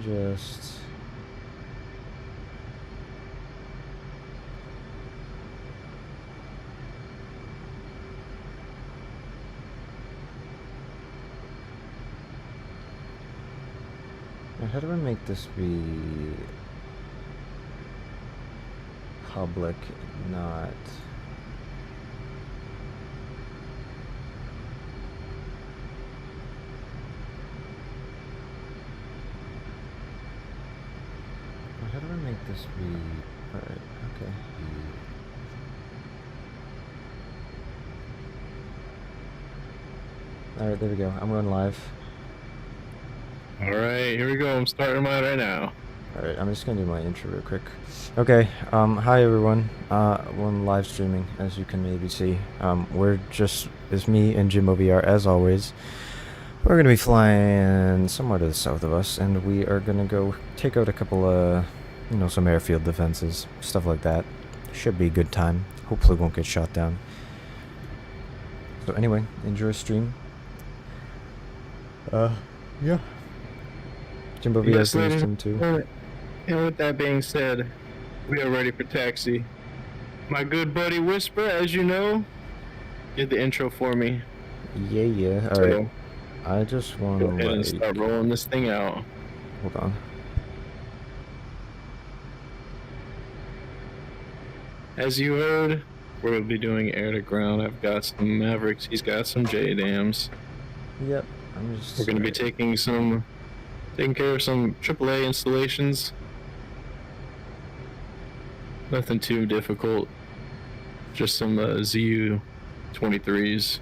just... Now, how do I make this be public, not... How do I make this be... Alright, okay. Alright, there we go. I'm going live. Alright, here we go. I'm starting mine right now. Alright, I'm just gonna do my intro real quick. Okay, hi everyone. We're live streaming, as you can maybe see. It's me and JImboVR, as always. We're gonna be flying somewhere to the south of us, and we are gonna go take out a couple of, you know, some airfield defenses, stuff like that. Should be a good time. Hopefully won't get shot down. So anyway, enjoy stream. Yeah. JImboVR stream too. And with that being said, we are ready for taxi. My good buddy Whisper, as you know, did the intro for me. Yeah. All right. I just want to go ahead and start rolling this thing out. Hold on. As you heard, we're going to be doing air to ground. I've got some Mavericks. He's got some JDAMs. Yep. We're going to be taking care of some AAA installations. Nothing too difficult. Just some ZU 23s.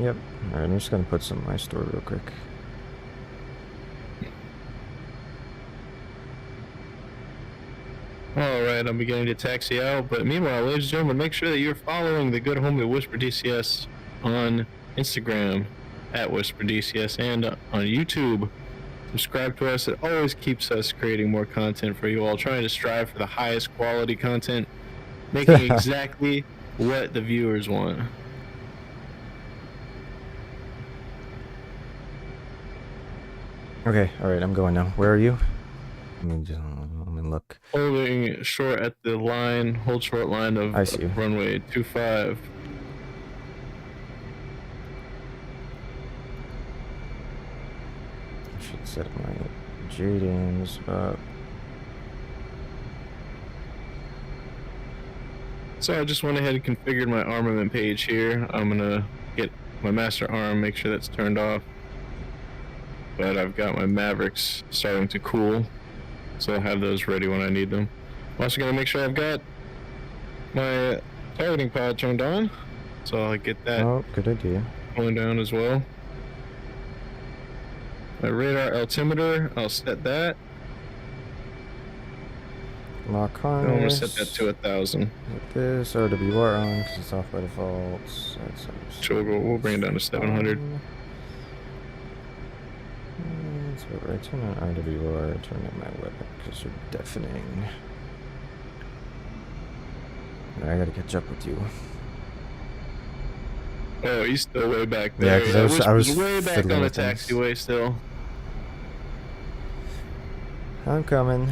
Yep. Alright, I'm just gonna put some in my store real quick. Alright, I'm beginning to taxi out, but meanwhile, ladies and gentlemen, make sure that you're following the good homie Whisper DCS on Instagram at Whisper DCS and on YouTube. Subscribe to us. It always keeps us creating more content for you all, trying to strive for the highest quality content, making exactly what the viewers want. Okay, alright, I'm going now. Where are you? Let me look. Holding short at the line, hold short line of runway 25. I should set my JDAMs up. So I just went ahead and configured my armament page here. I'm gonna get my master arm, make sure that's turned off. But I've got my Mavericks starting to cool, so I'll have those ready when I need them. I'm also gonna make sure I've got my targeting pod turned on, so I'll get that. Oh, good idea. Pulling down as well. My radar altimeter, I'll set that. Lock harness. I'm gonna set that to 1,000. With this RWR on because it's off by default. So we'll bring it down to 700. So right, turn on RWR, turn on my weapon because you're deafening. I gotta catch up with you. Oh, he's still way back there. Yeah, because I was way back on the taxiway still. I'm coming.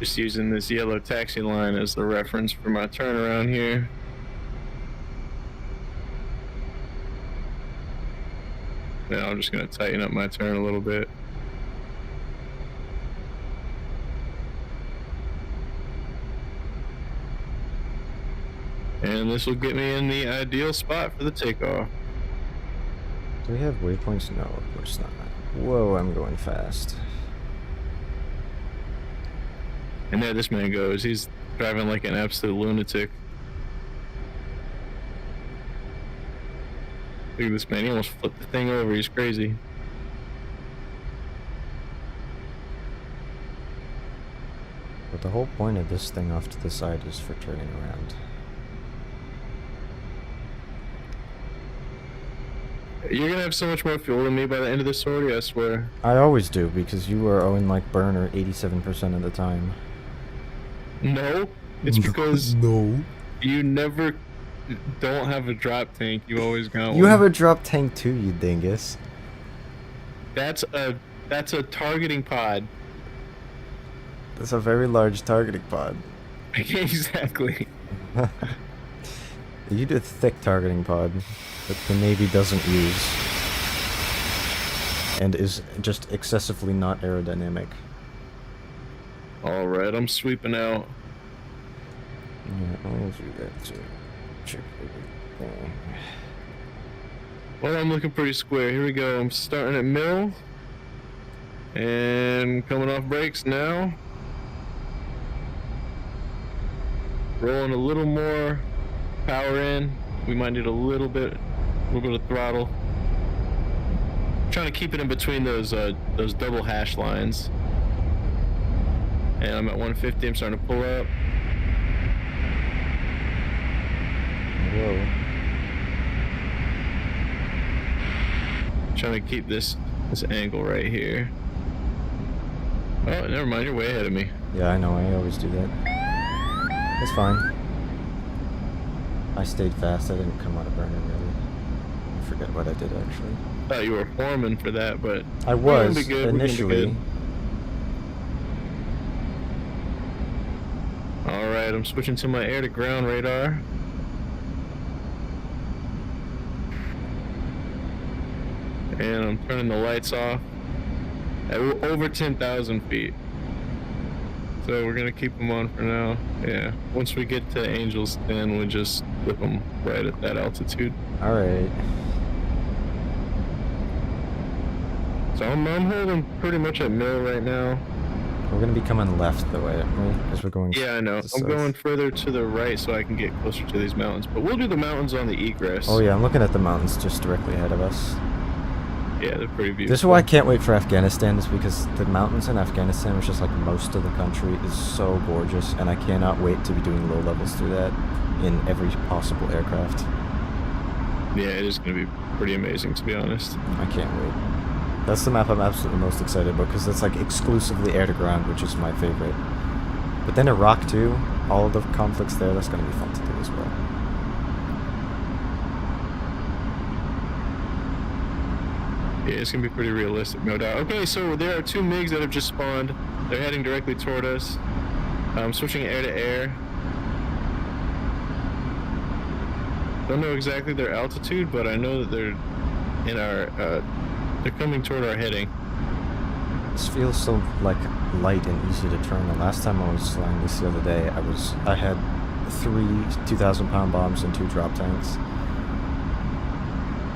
Just using this yellow taxi line as the reference for my turnaround here. Now I'm just going to tighten up my turn a little bit. And this will get me in the ideal spot for the takeoff. Do we have waypoints? No, of course not. Whoa, I'm going fast. And there this man goes. He's driving like an absolute lunatic. Look at this man. He almost flipped the thing over. He's crazy. But the whole point of this thing off to the side is for turning around. You're gonna have so much more fuel than me by the end of this sortie, I swear. I always do, because you are owing like burner 87% of the time. No, it's because No. you never don't have a drop tank. You always got You one. have a drop tank too, you dingus. That's a targeting pod. That's a very large targeting pod. Exactly. You do a thick targeting pod that the Navy doesn't use. And is just excessively not aerodynamic. Alright, I'm sweeping out. Yeah, I'll do that too. Check everything. Well, I'm looking pretty square. Here we go. I'm starting at mill. And coming off brakes now. Rolling a little more power in. We might need a little bit of throttle. Trying to keep it in between those double hash lines. And I'm at 150. I'm starting to pull up. Whoa. Trying to keep this angle right here. Oh, never mind. You're way ahead of me. Yeah, I know. I always do that. It's fine. I stayed fast. I didn't come out of burner really. I forget what I did actually. Thought you were foreman for that, but I we're gonna was be good. initially. All right, I'm switching to my air-to-ground radar. And I'm turning the lights off at over 10,000 feet. So we're gonna keep them on for now. Yeah. Once we get to Angels, then we'll just flip them right at that altitude. All right. So I'm holding pretty much at mill right now. We're gonna be coming left though, aren't we? Because we're going. Yeah, I know. I'm south. going further to the right so I can get closer to these mountains. But we'll do the mountains on the egress. Oh yeah, I'm looking at the mountains just directly ahead of us. Yeah, they're pretty beautiful. This is why I can't wait for Afghanistan, is because the mountains in Afghanistan, which is like most of the country, is so gorgeous, and I cannot wait to be doing low levels through that in every possible aircraft. Yeah, it is going to be pretty amazing, to be honest. I can't wait. That's the map I'm absolutely most excited about, because it's like exclusively air to ground, which is my favorite. But then Iraq too, all of the conflicts there, that's going to be fun to do as well. Yeah, it's going to be pretty realistic, no doubt. Okay, so there are two MiGs that have just spawned. They're heading directly toward us. I'm switching air to air. Don't know exactly their altitude, but I know that they're in our, they're coming toward our heading. This feels so like light and easy to turn. The last time I was flying this the other day, I had 3 2,000-pound bombs and 2 drop tanks.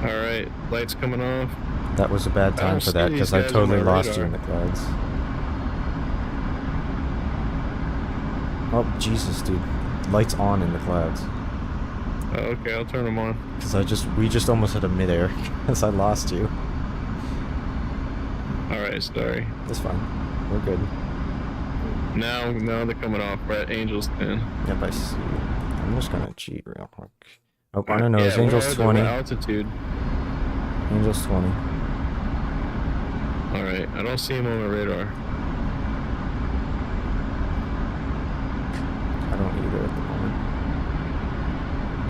All right, lights coming off. That was a bad time for that, because I totally lost you in the clouds. Oh, Jesus, dude. Lights on in the clouds. Oh, okay, I'll turn them on. Because we just almost hit a midair, because I lost you. Alright, sorry. That's fine. We're good. Now they're coming off. We're at Angels 10. Yep, I see. I'm just gonna cheat real quick. Oh, I don't know, it's Yeah, Angels we're at 20. the altitude. Angels 20. Alright, I don't see him on my radar. I don't either at the moment.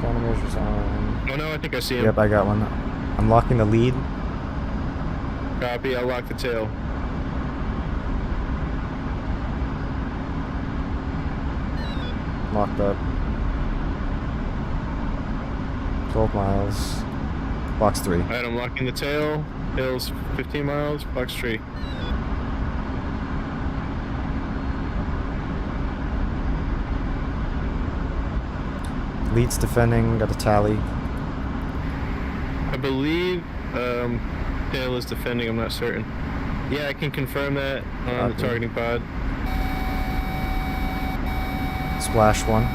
Countermeasures on. Oh no, I think I see him. Yep, I got one. I'm locking the lead. Copy, I'll lock the tail. Locked up. 12 miles. Box 3. Alright, I'm locking the tail. Tail's 15 miles, box tree. Lead's defending, got a tally. I believe tail is defending, I'm not certain. Yeah, I can confirm that on the targeting pod. Splash 1.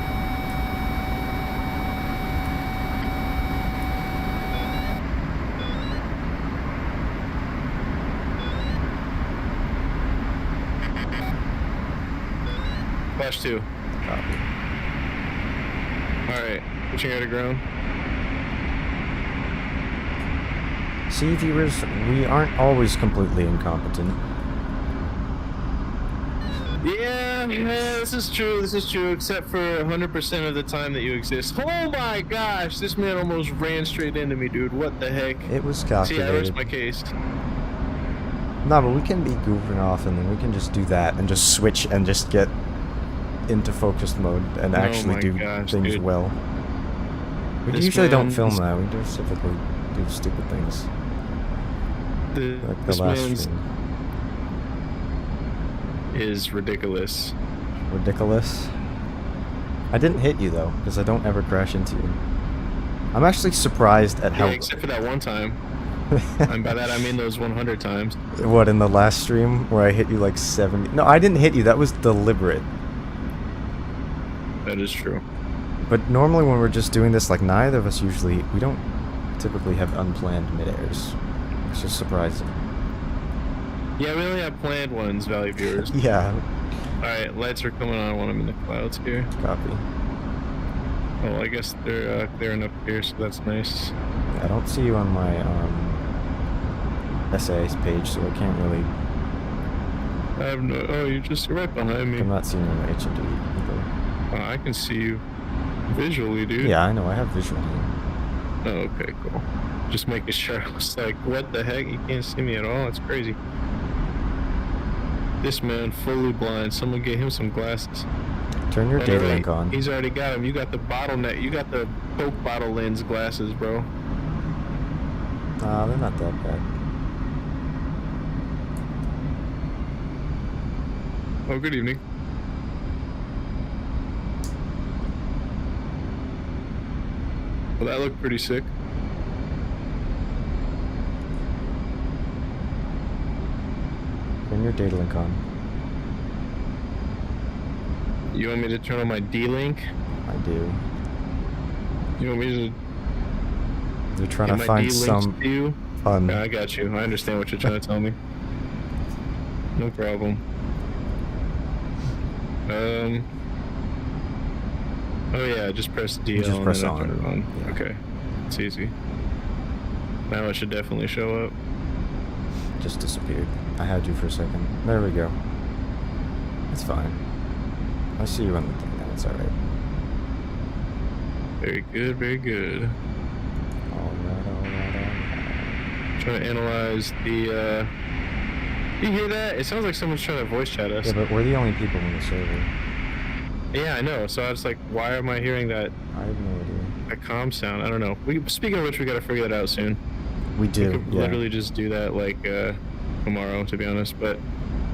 Flash 2. Copy. Alright, pushing her to ground. See, viewers, we aren't always completely incompetent. Yeah, this is true, except for 100% of the time that you exist. Oh my gosh, this man almost ran straight into me, dude. What the heck? It was See, I calculated. rest my case. No, but we can be goofing off, and then we can just do that, and just switch, and just get into focused mode, and actually do things dude. well. We usually don't film that, we just typically do stupid things. Like the last stream. Is ridiculous. Ridiculous? I didn't hit you, though, because I don't ever crash into you. I'm actually surprised at how... Yeah, except for that one time. And by that I mean those 100 times. What, in the last stream where I hit you like 70? No, I didn't hit you. That was deliberate. That is true. But normally when we're just doing this, like neither of us usually, we don't typically have unplanned mid-airs. It's just surprising. Yeah, we only have planned ones, value viewers. Yeah. Alright, lights are coming on when I'm in the clouds here. Copy. Oh, I guess they're clearing up here, so that's nice. I don't see you on my SAS page, so I can't really... I have no... Oh, you're right behind me. I'm not seeing you on my HMD either. I can see you visually, dude. Yeah, I know. I have visual. Oh, okay, cool. Just making sure. I was like, what the heck? You can't see me at all? It's crazy. This man fully blind. Someone get him some glasses. Turn your data link on. He's already got him. You got the bottleneck. You got the Coke bottle lens glasses, bro. Nah, they're not that bad. Oh, good evening. Well, that looked pretty sick. Turn your data link on. You want me to turn on my D-Link? I do. You want me to... They're trying to find some fun. No, I got you. I understand what you're trying to tell me. No problem. Oh yeah, just press DL just press and then turn it on. Yeah. Okay. It's easy. Now it should definitely show up. Just disappeared. I had you for a second. There we go. It's fine. I see you on the thing now. It's alright. Very good, very good. Alright. Trying to analyze the, you hear that? It sounds like someone's trying to voice chat us. Yeah, but we're the only people in the server. Yeah, I know. So I was like, why am I hearing that? I have no idea. That comm sound? I don't know. Speaking of which, we gotta figure that out soon. We do, We could literally just do that, like, tomorrow, to be honest. But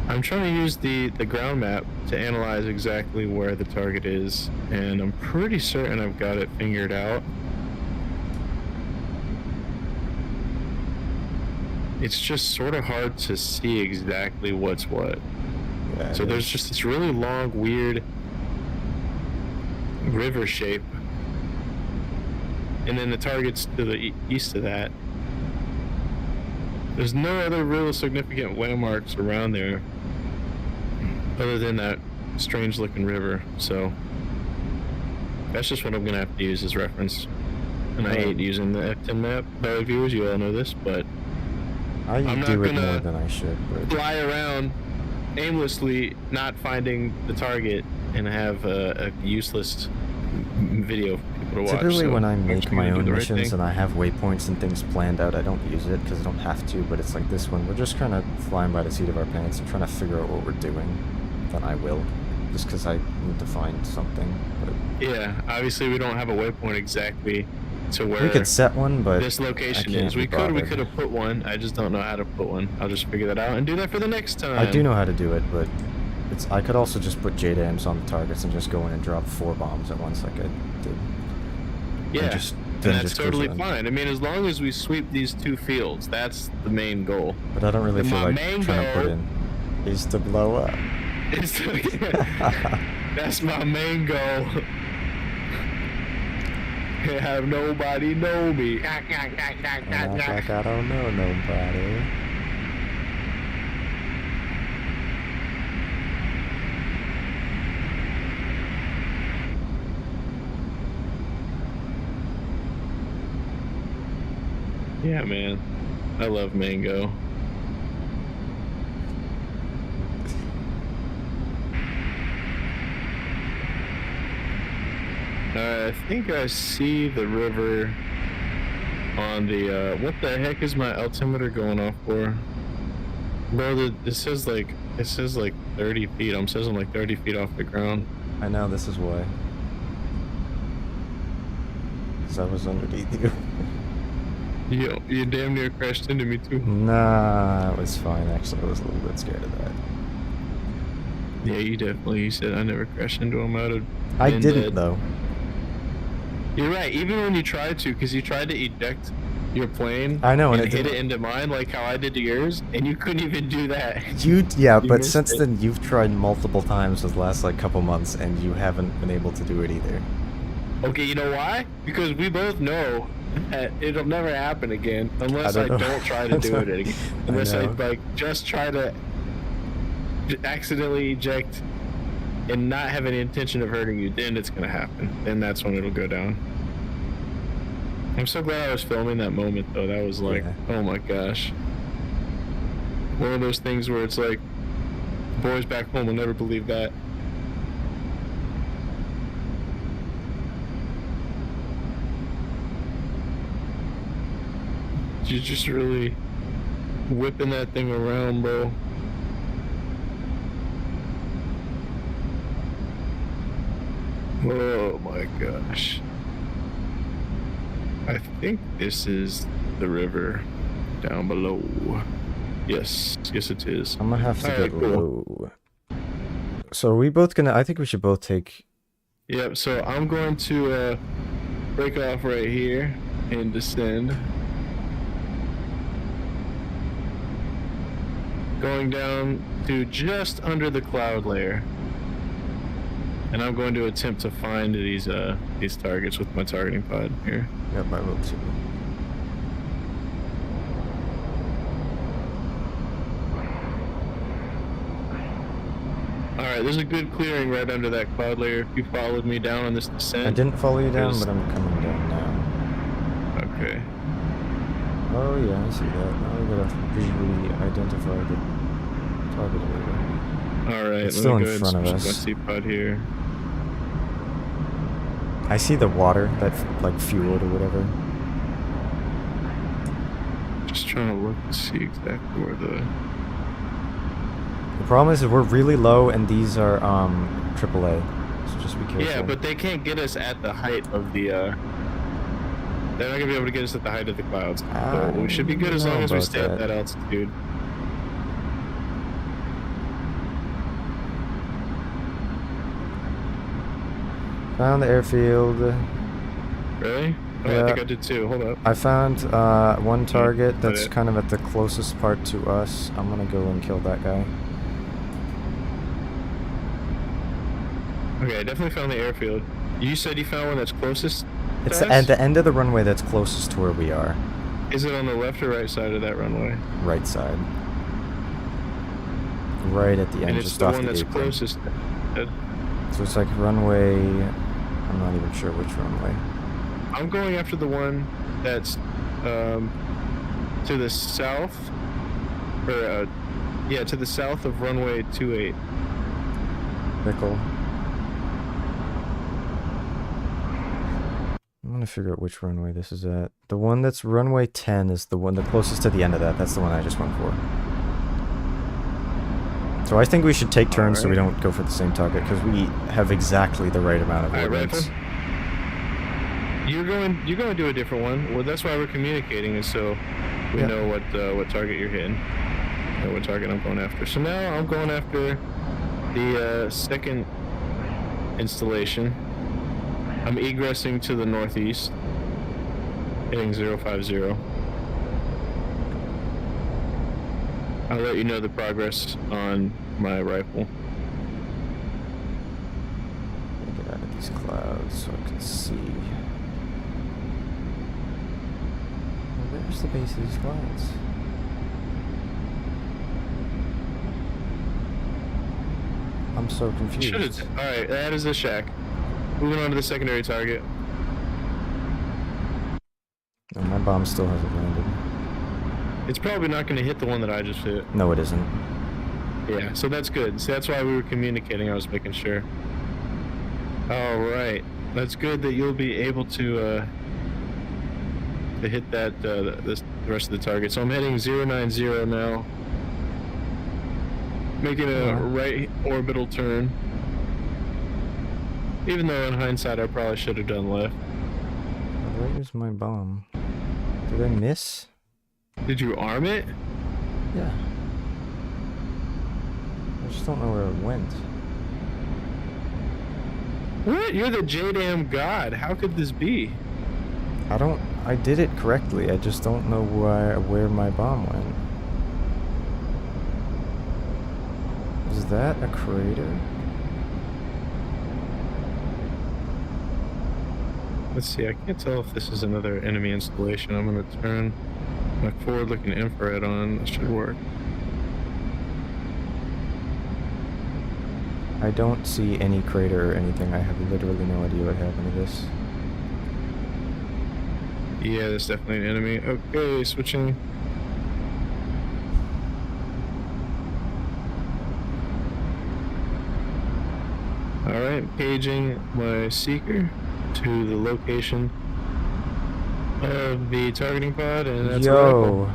I'm trying to use the ground map to analyze exactly where the target is, and I'm pretty certain I've got it figured out. It's just sort of hard to see exactly what's what. Yeah, So there's just this really long, weird river shape, and then the target's to the east of that. There's no other real significant landmarks around there other than that strange looking river, so that's just what I'm gonna have to use as reference. And I hate using the F10 map. Fellow viewers, you all know this, but I I'm do not it more gonna than I should, but fly around aimlessly not finding the target and have a useless video for people to watch. typically so when I I'm make just my gonna do own the right missions thing. and I have waypoints and things planned out, I don't use it because I don't have to, but it's like this one. We're just kind of flying by the seat of our pants and trying to figure out what we're doing. Then I will. Just because I need to find something. But Yeah, obviously we don't have a waypoint exactly to where we could set one, but this location I can't is. We be could bothered. have put one. I just don't know how to put one. I'll just figure that out and do that for the next time. I do know how to do it, but I could also just put JDAMs on the targets and just go in and drop 4 bombs at once like I did. Yeah, and that's just totally cruise in. fine. I mean, as long as we sweep these 2 fields, that's the main goal. But I don't really feel My like main trying to put goal in is to blow up. That's my main goal. Have nobody know me. And I was like, I don't know nobody. Yeah, man. I love mango. I think I see the river on the, what the heck is my altimeter going off for? Bro, it says like 30 feet. I'm says I'm like 30 feet off the ground. I know, this is why. Because I was underneath you. You damn near crashed into me too. Nah, it was fine. Actually, I was a little bit scared of that. Yeah, you said I never crashed into him. I didn't, though. You're right, even when you tried to, because you tried to eject your plane. I know, and hit it into mine like how I did to yours, and you couldn't even do that. Yeah, but since then you've tried multiple times for the last like couple months, and you haven't been able to do it either. Okay, you know why? Because we both know that it'll never happen again unless I don't try to do it again. Unless I like just try to accidentally eject and not have any intention of hurting you, then it's gonna happen. Then that's when it'll go down. I'm so glad I was filming that moment though. That was like, oh my gosh. One of those things where it's like, boys back home will never believe that. You're just really whipping that thing around, bro. Oh my gosh. I think this is the river down below. Yes it is. I'm gonna have to get low. So are we both gonna, I think we should both take... Yep, so I'm going to break off right here and descend. Going down to just under the cloud layer. And I'm going to attempt to find these targets with my targeting pod here. Yep, I will too. Alright, there's a good clearing right under that cloud layer if you followed me down on this descent. I didn't follow you down, but I'm coming down now. Okay. Oh yeah, I see that. Now we gotta visually identify the target area. Alright, it's still in front of us. My C-pod here. I see the water that like fueled or whatever. Just trying to look to see exactly where the problem is that we're really low and these are AAA. So just be careful. Yeah, but they can't get us at the height of the they're not gonna be able to get us at the height of the clouds. So we should be good as long as we stay at that altitude. Found the airfield. Really? Oh, yeah. I think I did too. Hold up. I found one target that's kind of at the closest part to us. I'm gonna go and kill that guy. Okay, I definitely found the airfield. You said you found one that's closest? It's at the end of the runway that's closest to where we are. Is it on the left or right side of that runway? Right side. Right at the end, just off the one that's closest. So it's like runway... I'm not even sure which runway. I'm going after the one that's to the south, or yeah, to the south of runway 28. Nickel. I'm gonna figure out which runway this is at. The one that's runway 10 is the one the closest to the end of that. That's the one I just went for. So I think we should take turns so we don't go for the same target, because we have exactly the right amount of ordnance. You're going to do a different one. Well, that's why we're communicating, is so we know what target you're hitting, or what target I'm going after. So now I'm going after the second installation. I'm egressing to the northeast, hitting 050. I'll let you know the progress on my rifle. Get out of these clouds so I can see. Well, there's the base of these clouds. I'm so confused. Alright, that is the shack. Moving on to the secondary target. Oh, my bomb still hasn't landed. It's probably not going to hit the one that I just hit. No, it isn't. Yeah, so that's good. So that's why we were communicating. I was making sure. All right, that's good that you'll be able to hit that the rest of the target. So I'm heading 090 now, making a right orbital turn. Even though in hindsight I probably should have done left. Where's my bomb? Did I miss? Did you arm it? Yeah. I just don't know where it went. What? You're the J-damn god. How could this be? I did it correctly. I just don't know where my bomb went. Is that a crater? Let's see, I can't tell if this is another enemy installation. I'm gonna turn my forward-looking infrared on. That should work. I don't see any crater or anything. I have literally no idea what happened to this. Yeah, that's definitely an enemy. Okay, switching. Alright, paging my seeker to the location of the targeting pod, and that's Yo,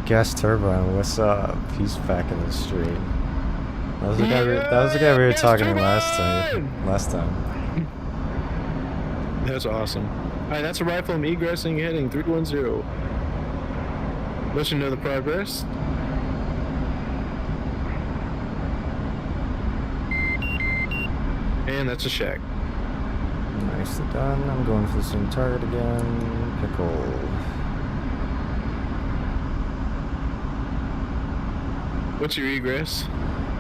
gas turbine, what's up? He's back in the street. That was the guy. That was the guy we were talking to last time. That's awesome. Alright, that's a rifle. I'm egressing, heading 310. Let you know the progress. And that's a shack. Nicely done. I'm going for the same target again. Pickle. What's your egress?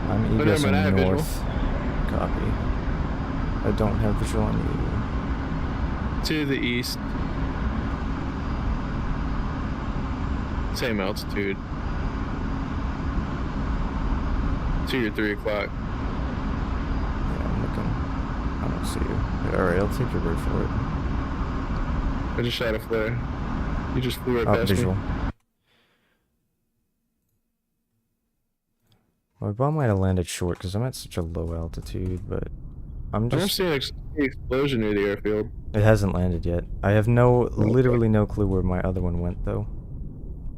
I'm egressing north. Copy. I don't have visual on you. To the east. Same altitude. To your 3 o'clock. Yeah, I'm looking. I don't see you. Alright, I'll take your word for it. I just shot a flare. You just flew right Oh, past visual. me. My bomb might have landed short because I'm at such a low altitude, but I'm I don't just... see an explosion near the airfield. It hasn't landed yet. I have literally no clue where my other one went, though.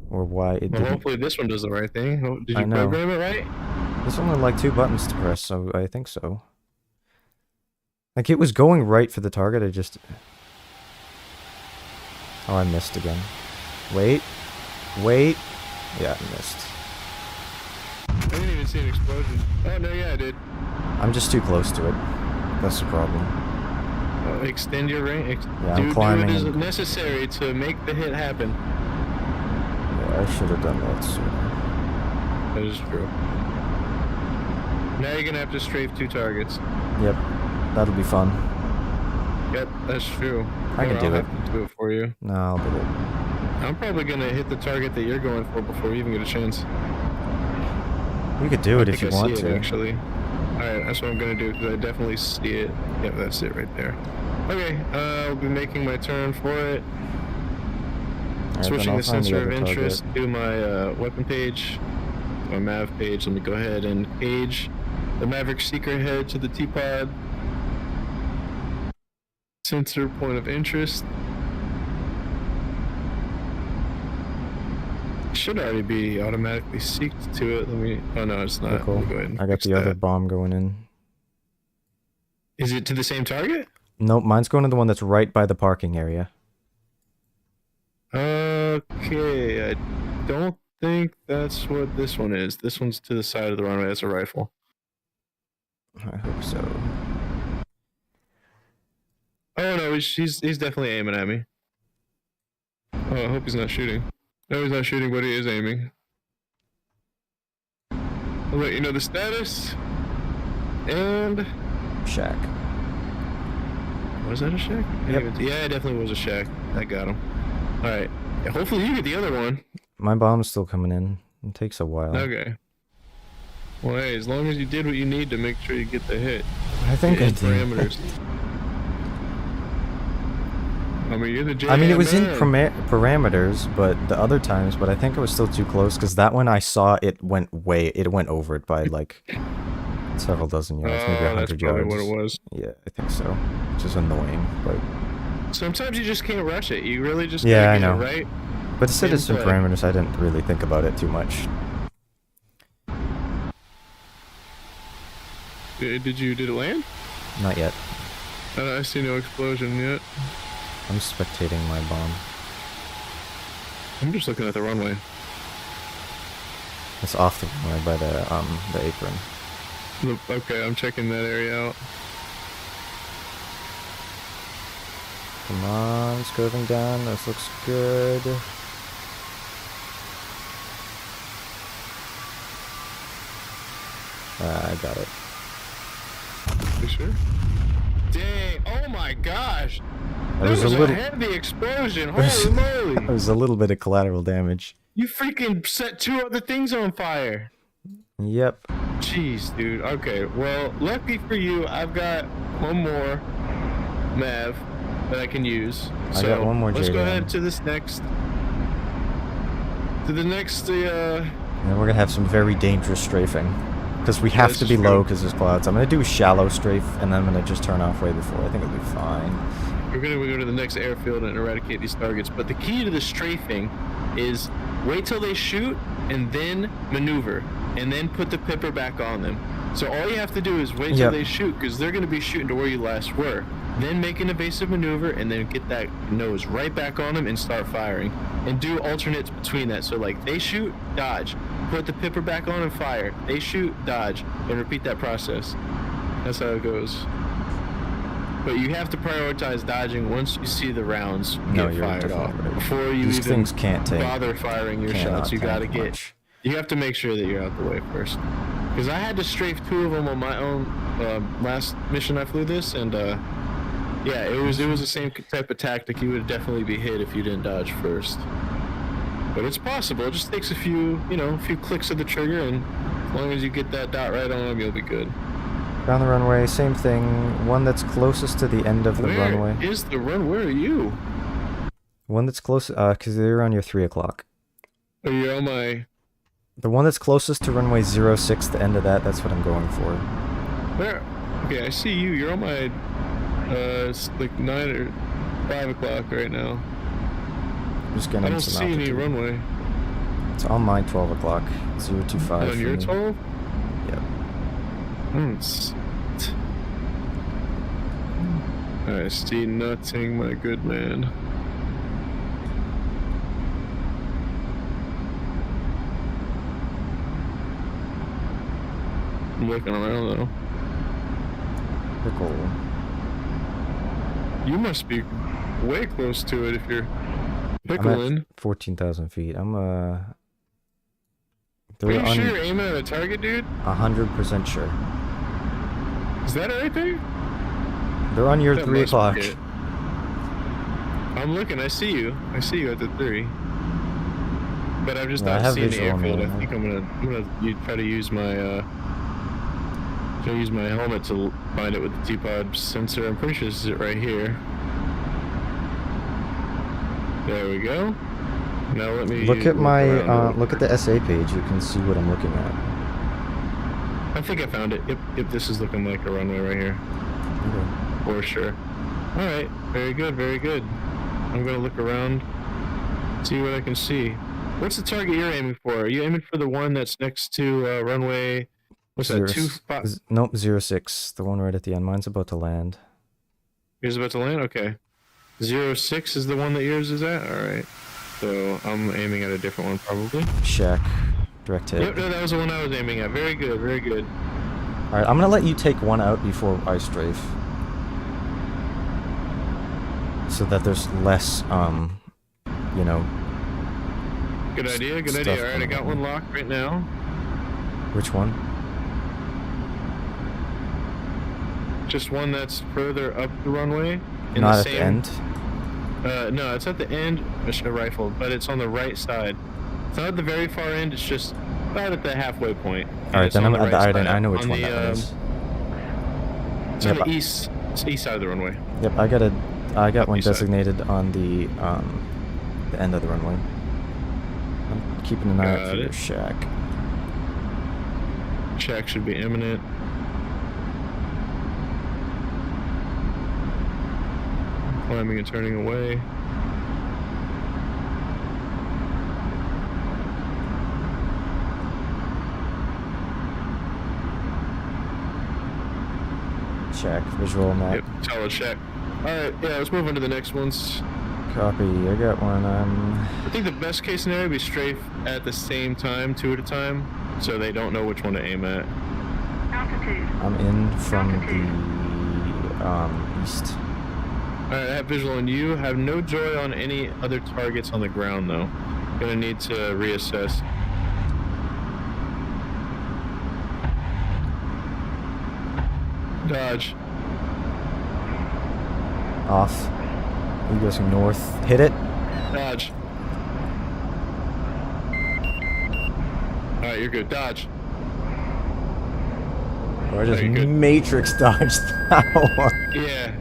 Or why it didn't. Hopefully this one does the right thing. Oh, did I you know. program it right? This one had like 2 buttons to press, so I think so. Like, it was going right for the target, I just... Oh, I missed again. Wait. Wait. Yeah, I missed. I didn't even see an explosion. Oh, no, yeah, I did. I'm just too close to it. That's the problem. Extend your range. Yeah, I'm climbing. Do what is necessary to make the hit happen. Yeah, I should have done that sooner. That is true. Now you're gonna have to strafe 2 targets. Yep. That'll be fun. Yep, that's true. I can do it. I'll have to do it for you. No, I'll do it. I'm probably gonna hit the target that you're going for before you even get a chance. You could do it if you want to. Actually. Alright, that's what I'm gonna do because I definitely see it. Yep, that's it right there. Okay, I'll be making my turn for it. Right, switching the sensor of interest to my weapon page, my Mav page. Let me go ahead and page the Maverick Seeker head to the T-pod. Sensor point of interest. Should already be automatically seeked to it. Let me. Oh no, it's not. Cool. Let me go ahead and I got fix the other that. bomb going in. Is it to the same target? Nope, mine's going to the one that's right by the parking area. Okay, I don't think that's what this one is. This one's to the side of the runway. That's a rifle. I hope so. Oh no, he's definitely aiming at me. Oh, I hope he's not shooting. No, he's not shooting, but he is aiming. I'll let you know the status. And... Shack. Was that a shack? Yep. Yeah, it definitely was a shack. I got him. Alright. Yeah, hopefully you get the other one. My bomb's still coming in. It takes a while. Okay. Well, hey, as long as you did what you need to make sure you get the hit. I think I did. Parameters. I mean, you're the JIM I mean, it was in man. parameters, but the other times, but I think it was still too close because that one I saw it went over it by like several dozen yards, maybe Oh, that's 100 probably what it yards. was. Yeah, I think so. Which is annoying, but Sometimes you just can't rush it. You really just gotta yeah, I get it know. right. But it said In it's in play. parameters. I didn't really think about it too much. Did it land? Not yet. I see no explosion yet. I'm spectating my bomb. I'm just looking at the runway. It's off the runway by the apron. Okay, I'm checking that area out. Come on, it's curving down. This looks good. I got it. You sure? Dang! Oh my gosh! There was a little. heavy explosion. Holy moly! There was a little bit of collateral damage. You freaking set 2 other things on fire. Yep. Jeez, dude. Okay, well, lucky for you, I've got one more Mav that I can use. I got one more let's go JDM. ahead to this next. To the next, And we're gonna have some very dangerous strafing. Because we have this to is be true. low because there's clouds. I'm gonna do a shallow strafe and then I'm gonna just turn off way before. I think it'll be fine. We're gonna go to the next airfield and eradicate these targets. But the key to the strafing is wait till they shoot and then maneuver and then put the pipper back on them. So all you have to do is wait till Yep. they shoot because they're gonna be shooting to where you last were. Then make an evasive maneuver and then get that nose right back on them and start firing. And do alternates between that. So like they shoot, dodge, put the pipper back on and fire. They shoot, dodge, and repeat that process. That's how it goes. But you have to prioritize dodging once you see the rounds No, get you're fired off. definitely right. Before you These even things can't take. bother firing your cannot shots, you tank gotta get. much. You have to make sure that you're out the way first. Because I had to strafe 2 of them on my own last mission I flew this, and yeah, it was the same type of tactic. You would definitely be hit if you didn't dodge first. But it's possible. It just takes a few clicks of the trigger, and as long as you get that dot right on them, you'll be good. Down the runway, same thing. One that's closest to the end of the runway. Where is the run? Where are you? One that's close, because they're on your 3 o'clock. Are you on my? The one that's closest to runway 06, the end of that, that's what I'm going for. Where? Okay, I see you. You're on my. It's like 9 or 5 o'clock right now. I'm just getting I don't some see any altitude. runway. It's on my 12 o'clock. 025. On your 12? Yep. I see nothing, my good man. I'm looking around though. Pickle. You must be way close to it if you're I'm pickling. at 14,000 feet. I'm Are they're you on sure you're aiming at a target, dude? 100% sure. Is that right there? They're on your That 3 must be o'clock. it. I'm looking. I see you. I see you at the 3. But I'm just Yeah, I not have seeing the visual on airfield. the I think I'm gonna try to use my helmet to find it with the T-pod sensor. I'm pretty sure this is it right here. There we go. Now let me Look at look my around. look at the SA page. You can see what I'm looking at. I think I found it. Yep, this is looking like a runway right here. Okay. For sure. Alright, very good, very good. I'm gonna look around, see what I can see. What's the target you're aiming for? Are you aiming for the one that's next to runway, what's that, 25? Nope, 06. The one right at the end. Mine's about to land. Yours about to land? Okay. 06 is the one that yours is at? Alright. So I'm aiming at a different one probably. Shack. Direct hit. Yep, no, that was the one I was aiming at. Very good, very good. Alright, I'm gonna let you take one out before I strafe. So that there's less, you know... Good idea, good Stuff idea. Alright, I going got on. one locked right now. Which one? Just one that's further up the runway. In Not the at same, the end? No, it's at the end, a rifle, but it's on the right side. It's not at the very far end, it's just about at the halfway point. Alright, It's then on I'm the at the right island. side, I know which on one the, that one is. It's Yep, on the east side of the runway. Yep, I got a I got Up one east side. designated on the end of the runway. I'm keeping an eye out Got for your it. shack. Check should be imminent. Climbing and turning away. Check. Visual map. Yep, solid check. Alright, yeah, let's move on to the next ones. Copy. I got one. I think the best case scenario would be strafe at the same time, 2 at a time, so they don't know which one to aim at. Altitude. I'm in from the east. Alright, I have visual on you. Have no joy on any other targets on the ground, though. Gonna need to reassess. Dodge. Off. You go some north. Hit it. Dodge. Alright, you're good. Dodge. Or I just Very good. matrix dodged that one. Yeah.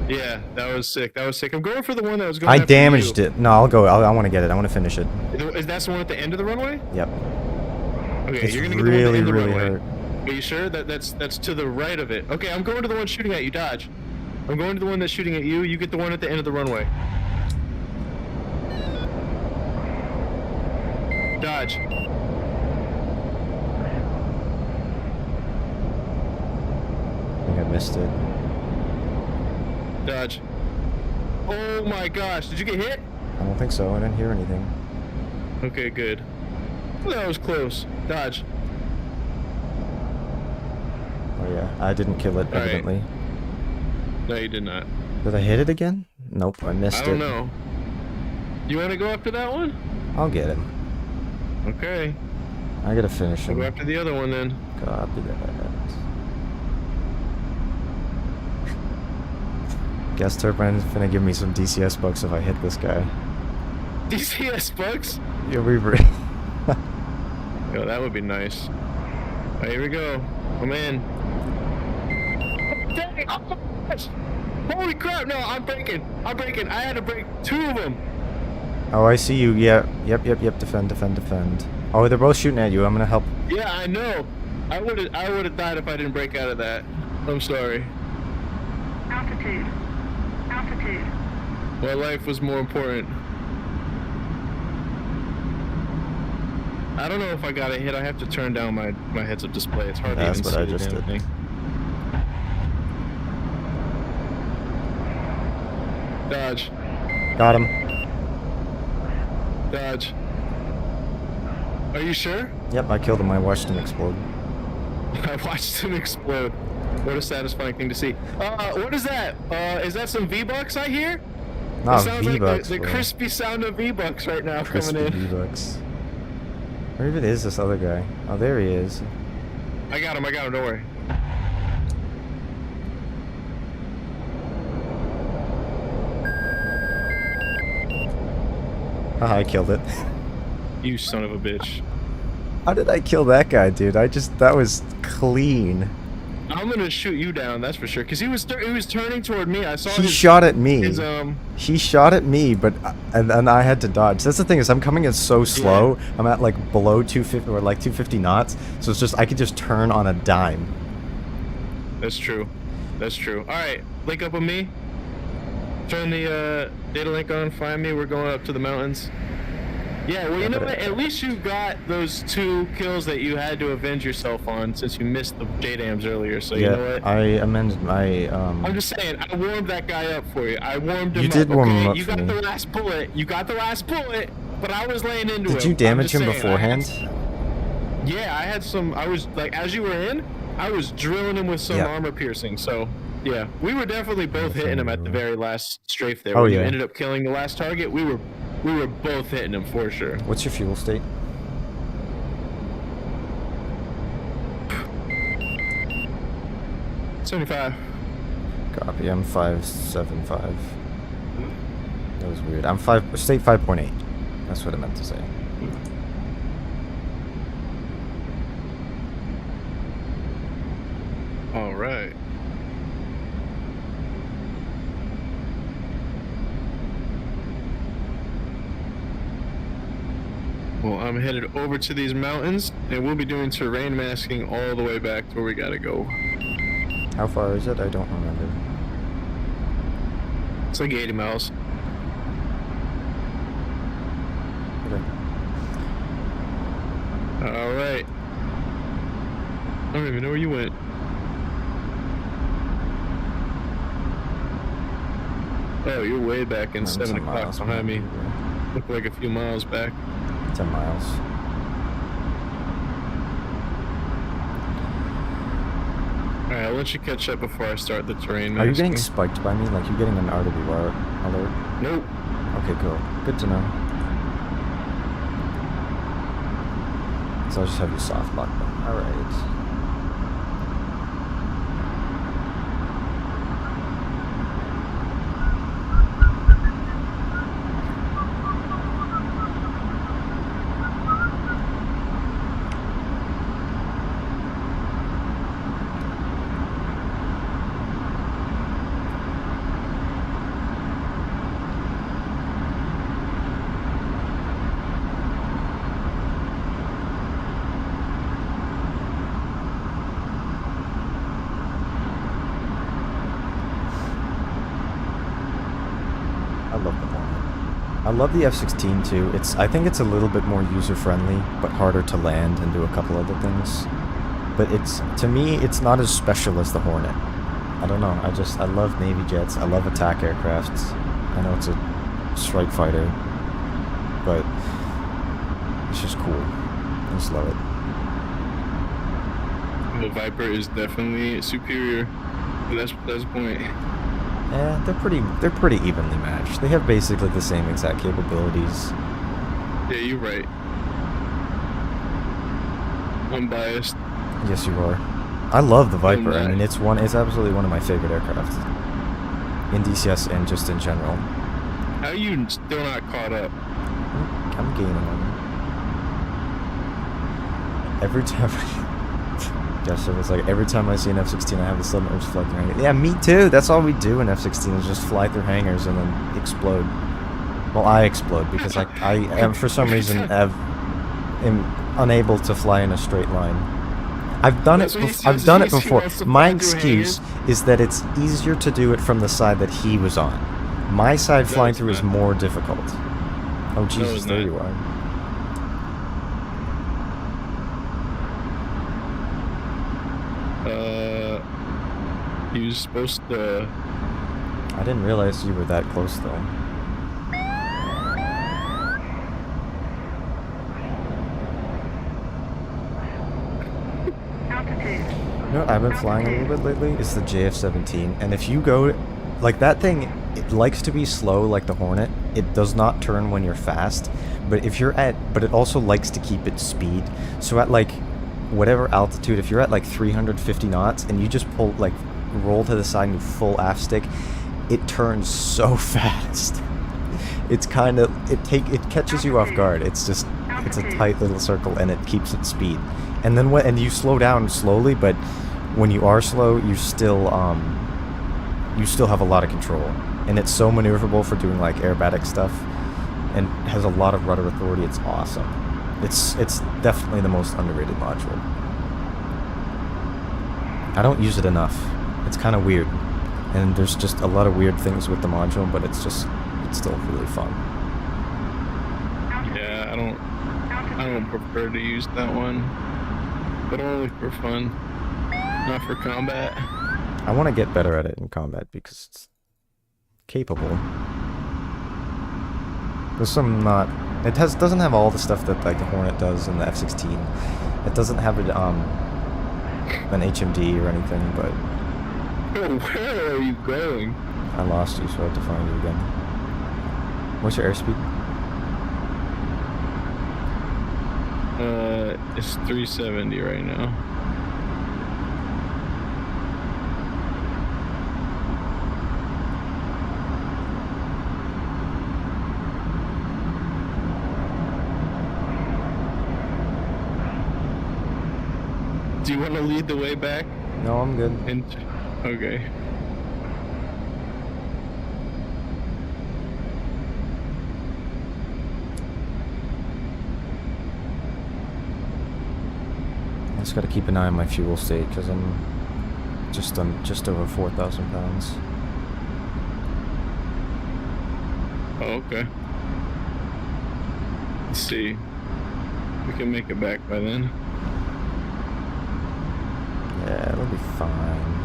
Yeah, that was sick. That was sick. I'm going for the one that was going I after damaged you. it. No, I'll go. I want to get it. I want to finish it. Is that the one at the end of the runway? Yep. Okay, It's you're gonna get really, the one at the end really of the runway. hurt. Are you sure that's to the right of it? Okay, I'm going to the one shooting at you. Dodge. I'm going to the one that's shooting at you. You get the one at the end of the runway. Dodge. I think I missed it. Dodge. Oh my gosh, did you get hit? I don't think so. I didn't hear anything. Okay, good. Well, that was close. Dodge. Oh yeah, I didn't kill it, right. evidently. No, you did not. Did I hit it again? Nope, I missed it. I don't know. You want to go after that one? I'll get him. Okay. I gotta finish I'll him. go after the other one then. Copy that. Guess Turpine's finna give me some DCS bucks if I hit this guy. DCS bucks? Yeah, we were. Yo, that would be nice. Alright, here we go. I'm in. Oh, dang! Oh, my gosh! Holy crap! No, I'm breaking. I'm breaking. I had to break 2 of them. Oh, I see you. Yeah. Yep. Defend. Oh, they're both shooting at you. I'm gonna help. Yeah, I know. I would have died if I didn't break out of that. I'm sorry. Altitude. Altitude. My life was more important. I don't know if I got a hit. I have to turn down my heads-up display. It's hard to That's even what see I the just damn did. thing. Dodge. Got him. Dodge. Are you sure? Yep, I killed him. I watched him explode. I watched him explode. What a satisfying thing to see. What is that? Is that some V-Bucks I hear? Not It sounds V-Bucks. like the bro. crispy sound of V-Bucks right now Crispy coming in. V-Bucks. Where even is this other guy? Oh, there he is. I got him, don't worry. Haha, I killed it. You son of a bitch. How did I kill that guy, dude? That was clean. I'm gonna shoot you down, that's for sure. Cause he was turning toward me. I saw He his, shot at me. his He shot at me, but and I had to dodge. That's the thing, is I'm coming in so slow. Yeah. I'm at like below 250 or like 250 knots. So it's just I could just turn on a dime. That's true. That's true. Alright, link up with me. Turn the data link on, find me, we're going up to the mountains. Yeah, well, you know what? At least you got those 2 kills that you had to avenge yourself on since you missed the J-Dams earlier, so Yeah, you know what? I amended my I'm just saying, I warmed that guy up for you. I warmed him You up, did warm okay? him up You for got me. the last bullet. You got the last bullet, but I was laying into him. Did you I'm damage just him saying, beforehand? Yeah, I had some. I was like, as you were in, I was drilling him with some Yeah. armor piercing. So, yeah, we were definitely both hitting him at the very last strafe there. Oh, when you yeah. ended up killing the last target, we were both hitting him for sure. What's your fuel state? $75. Copy. I'm 575. That was weird. I'm state 5.8. That's what I meant to say. All right. I'm headed over to these mountains, and we'll be doing terrain masking all the way back to where we gotta go. How far is it? I don't remember. It's like 80 miles. Okay. Alright. I don't even know where you went. Oh, you're way back in 7 o'clock behind me. Look like a few miles back. 10 miles. Alright, I'll let you catch up before I start the terrain masking. Are you getting spiked by me? Like, you getting an RWR alert? Nope. Okay, cool. Good to know. So I'll just have you soft lock them. Alright. I love the Hornet. I love the F-16 too. I think it's a little bit more user-friendly, but harder to land and do a couple other things. But to me, it's not as special as the Hornet. I don't know, I love Navy jets, I love attack aircrafts. I know it's a strike fighter, but it's just cool. I just love it. The Viper is definitely superior. That's the point. Yeah, they're pretty evenly matched. They have basically the same exact capabilities. Yeah, you're right. I'm biased. Yes, you are. I love the Viper. I mean, it's absolutely one of my favorite aircraft in DCS and just in general. How are you still not caught up? I'm gaining on you. Every time. Justin was like, every time I see an F-16, I have the sudden urge to fly through hangars. Yeah, me too. That's all we do in F-16 is just fly through hangars and then explode. Well, I explode because I am, for some reason, am unable to fly in a straight line. I've done it before. My excuse is that it's easier to do it from the side that he was on. My side flying through is more difficult. Oh, Jesus, there you are. He was supposed to... I didn't realize you were that close, though. You know what I've been flying a little bit lately? It's the JF-17, and if you go... Like, that thing, it likes to be slow like the Hornet. It does not turn when you're fast, but if you're at... But it also likes to keep its speed. So at, like, whatever altitude, if you're at, like, 350 knots, and you just pull, like... roll to the side and full aft stick, it turns so fast. It's kind of it catches you off guard. It's just it's a tight little circle and it keeps its speed. And then and you slow down slowly, but when you are slow, you still have a lot of control. And it's so maneuverable for doing like aerobatic stuff, and has a lot of rudder authority. It's awesome. It's definitely the most underrated module. I don't use it enough. It's kind of weird, and there's just a lot of weird things with the module, but it's still really fun. Yeah, I don't prefer to use that one, but only for fun, not for combat. I want to get better at it in combat because it's capable. There's some not. It doesn't have all the stuff that like the Hornet does in the F-16. It doesn't have it an HMD or anything, but. Oh, where are you going? I lost you, so I have to find you again. What's your airspeed? It's 370 right now. Do you want to lead the way back? No, I'm good. Okay. I just got to keep an eye on my fuel state because I'm just over 4,000 pounds. Oh, okay. Let's see. We can make it back by then. Yeah, it'll be fine.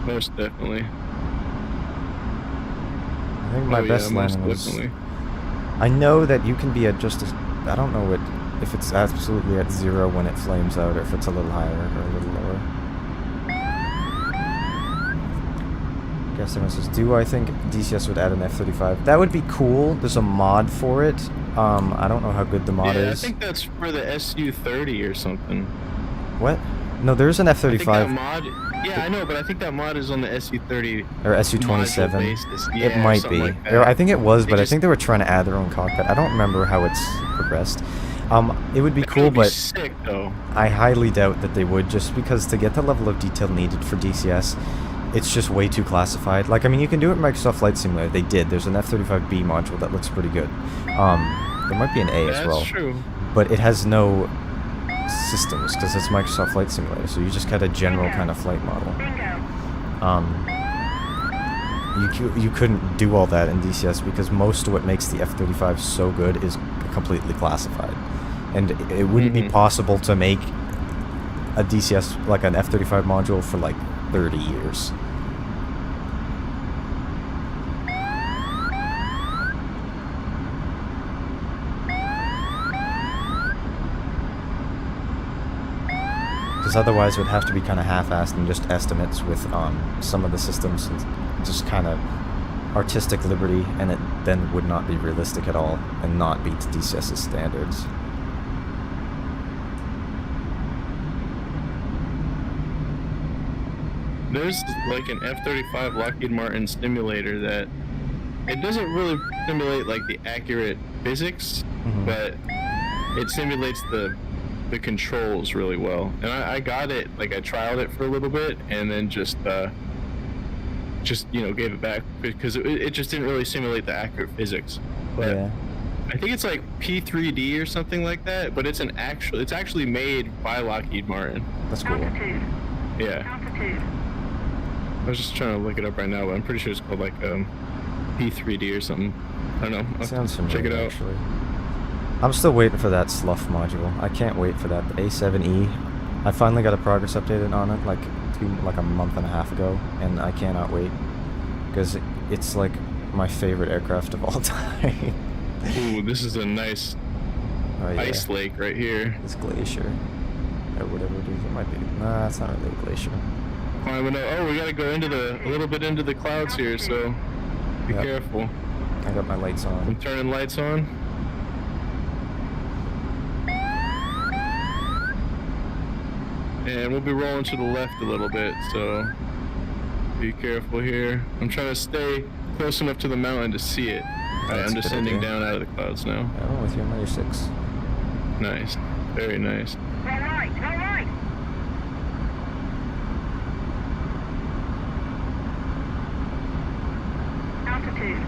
Most definitely. I think my best landing was... Definitely. I know that you can be at just a... I don't know if it's absolutely at 0 when it flames out or if it's a little higher or a little lower. Guess everyone says, do I think DCS would add an F-35? That would be cool. There's a mod for it. I don't know how good the mod Yeah, is. I think that's for the SU-30 or something. What? No, there's an F-35. I think that mod... Yeah, I know, but I think that mod is on the SU-30 or SU-27. module basis. Yeah, it might something be. like that. I think it was, but I just- think they were trying to add their own cockpit. I don't remember how it's progressed. It would be It cool, would be but sick though. I highly doubt that they would, just because to get the level of detail needed for DCS, it's just way too classified. Like, I mean, you can do it in Microsoft Flight Simulator. They did. There's an F-35B module that looks pretty good. There might be an A as well. That's true. But it has no systems because it's Microsoft Flight Simulator, so you just get a general kind of flight model. Bingo. You couldn't do all that in DCS because most of what makes the F-35 so good is completely classified, and it wouldn't be possible to make a DCS like an F-35 module for like 30 years. Because otherwise it would have to be kind of half-assed and just estimates with some of the systems and just kind of artistic liberty, and it then would not be realistic at all and not beat DCS's standards. There's like an F-35 Lockheed Martin simulator that it doesn't really simulate like the accurate physics, but it simulates the controls really well. And I got it, like I trialed it for a little bit and then just you know, gave it back because it just didn't really simulate the accurate physics. But Yeah. I think it's like P3D or something like that, but it's actually made by Lockheed Martin. That's cool. Altitude. Yeah. Altitude. I was just trying to look it up right now, but I'm pretty sure it's called like P3D or something. I don't know. I'll Sounds familiar, check it out. actually. I'm still waiting for that slough module. I can't wait for that. The A7E. I finally got a progress update on it like a month and a half ago, and I cannot wait because it's like my favorite aircraft of all time. Ooh, this is a nice Oh, yeah. ice lake right here. This glacier. Or whatever it is. It might be. Nah, it's not really a glacier. Climbing up. Oh, we gotta go into a little bit into the clouds here, so be Yep. careful. I got my lights I'm on. turning lights on. And we'll be rolling to the left a little bit, so be careful here. I'm trying to stay close enough to the mountain to see it. Alright, That's I'm a good descending idea. down out of the clouds now. Yeah, I'm with you. I'm on your 6. Nice. Very nice. All right. All right. Altitude.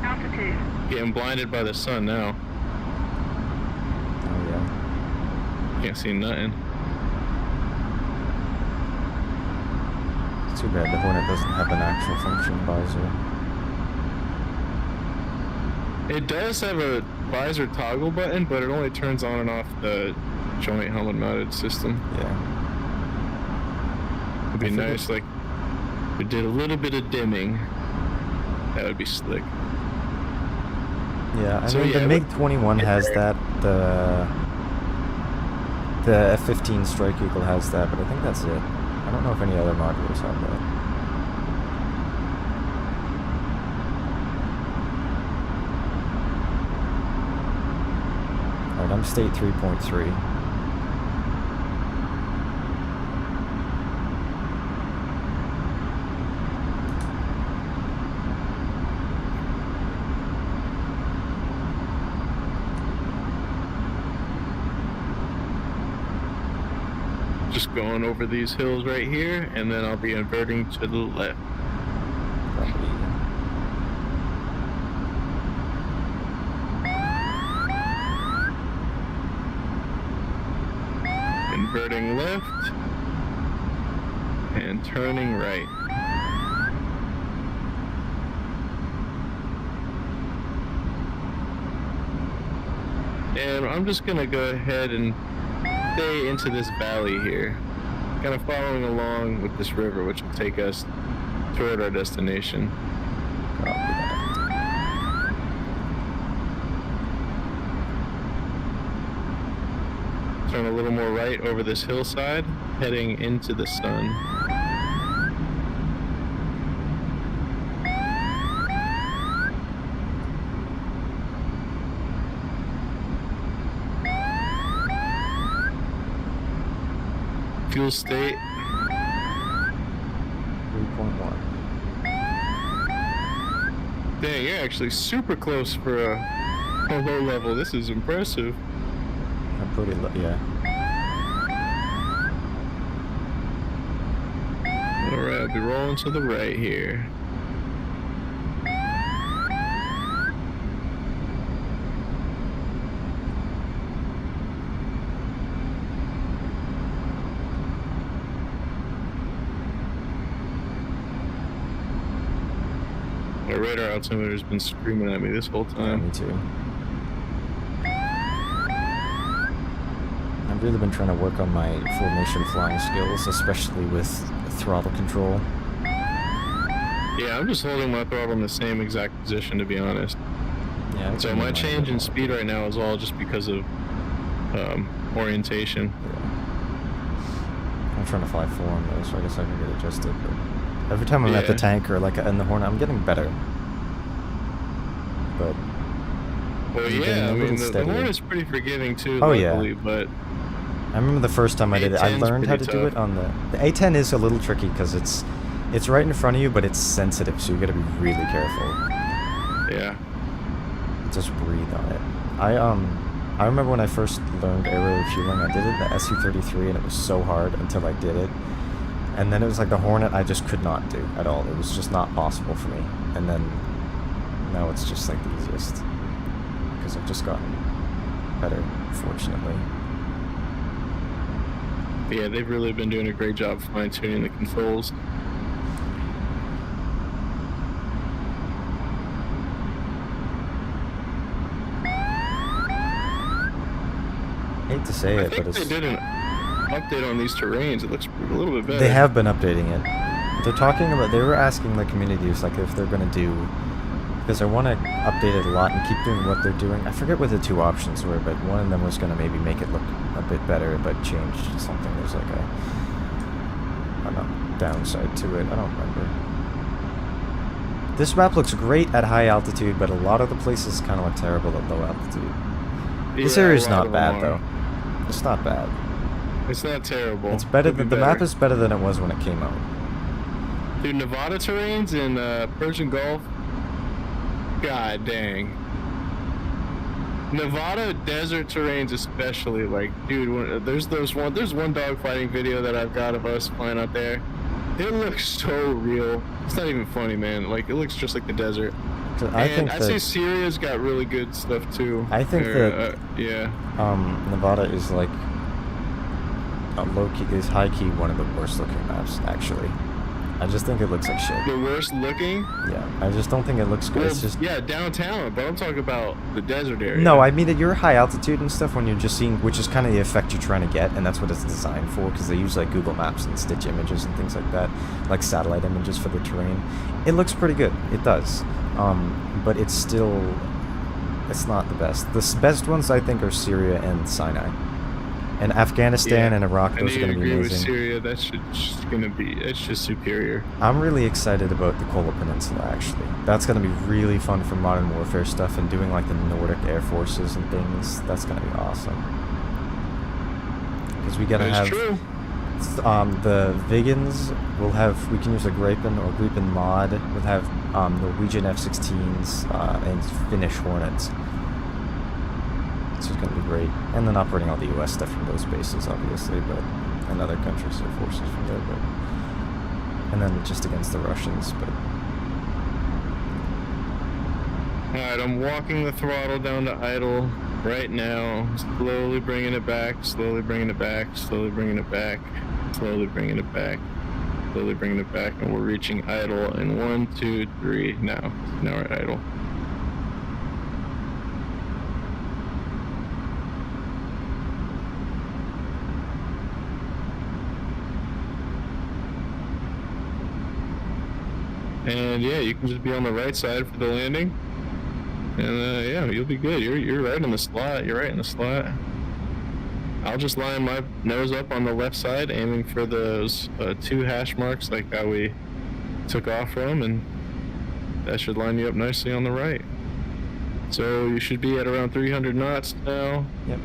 Altitude. Getting blinded by the sun now. Oh, yeah. Can't see nothing. It's too bad the Hornet doesn't have an actual function visor. It does have a visor toggle button, but it only turns on and off the joint helmet mounted system. Yeah. It'd be I think nice, like, if it did a little bit of dimming. That would be slick. Yeah, I So, mean, yeah, the MiG-21 has that, the F-15 Strike Eagle has that, but I think that's it. I don't know if any other modules have that. Alright, I'm state 3.3. Just going over these hills right here, and then I'll be inverting to the left. Probably. Reverting left. And turning right. And I'm just gonna go ahead and stay into this valley here. Kind of following along with this river, which will take us toward our destination. Copy that. Turn a little more right over this hillside, heading into the sun. Fuel state 3.1. Dang, you're actually super close for a low level. This is impressive. I'm pretty low, yeah. Alright, I'll be rolling to the right here. My radar altimeter's been screaming at me this whole Yeah, time. me too. I've really been trying to work on my formation flying skills, especially with throttle control. Yeah, I'm just holding my throttle in the same exact position, to be honest. Yeah. I So can my remind change in you. speed right now is all just because of orientation. Yeah. I'm trying to fly form though, so I guess I can get adjusted. But every time I'm at the Yeah. tank or like in the Hornet, I'm getting better. But Well, I'm getting yeah, a I little mean, the steadier. Hornet's pretty forgiving too, Oh, yeah. luckily, but I remember the first time I did it, I A10's learned how to pretty do it tough. on the A10 is a little tricky because it's right in front of you, but it's sensitive, so you got to be really careful. yeah. Just breathe on it. I remember when I first learned aero refueling, I did it in the SU-33 and it was so hard until I did it. And then it was like the Hornet I just could not do at all. It was just not possible for me. And then now it's just like the easiest. Because I've just gotten better, fortunately. But yeah, they've really been doing a great job fine-tuning the controls. Hate to say I it, think but they it's... did an update on these terrains. It looks a little bit better. They have been updating it. They're talking about, they were asking the communities like if they're going to do, because I want to update it a lot and keep doing what they're doing. I forget what the two options were, but one of them was going to maybe make it look a bit better, but change something. There's like a downside to it. I don't remember. This map looks great at high altitude, but a lot of the places kind of look terrible at low altitude. This Yeah, area's a lot not of them bad are. though. It's not bad. It's not terrible. It's better Could be than the map is better than it was when it came out. Dude, Nevada terrains in Persian Gulf. God dang. Nevada desert terrains especially, like, dude, there's one dogfighting video that I've got of us flying out there. It looks so real. It's not even funny, man. Like, it looks just like the desert. 'Cause I And think I'd that say Syria's got really good stuff too. I think that- yeah. Nevada is like a low key, is high key one of the worst looking maps actually. I just think it looks like shit. The worst looking? Yeah, I just don't think it looks good. Well, It's just yeah, downtown, but I'm talking about the desert area. no. I mean at your high altitude and stuff when you're just seeing, which is kind of the effect you're trying to get, and that's what it's designed for because they use like Google Maps and stitch images and things like that, like satellite images for the terrain. It looks pretty good. It does, but it's still, it's not the best. The best ones I think are Syria and Sinai. And Afghanistan Yeah, and Iraq, I those are do going to be agree with amazing. Syria. That's just gonna be. It's just superior. I'm really excited about the Kola Peninsula, actually. That's going to be really fun for Modern Warfare stuff and doing like the Nordic Air Forces and things. That's going to be awesome. Because we got to That's have true. the Vigans. We can use a Gripen or Gripen mod. We'll have Norwegian F-16s and Finnish Hornets. So it's going to be great. And then operating all the US stuff from those bases, obviously, but and other countries' air forces from there, but and then just against the Russians, but All right, I'm walking the throttle down to idle. right now. Slowly bringing it back, slowly bringing it back, slowly bringing it back, slowly bringing it back, slowly bringing it back, and we're reaching idle in 1, 2, 3 now. Now we're at idle. And yeah, you can just be on the right side for the landing. And yeah, you'll be good. You're right in the slot. You're right in the slot. I'll just line my nose up on the left side, aiming for those 2 hash marks like that we took off from, and that should line you up nicely on the right. So you should be at around 300 knots now. Yep.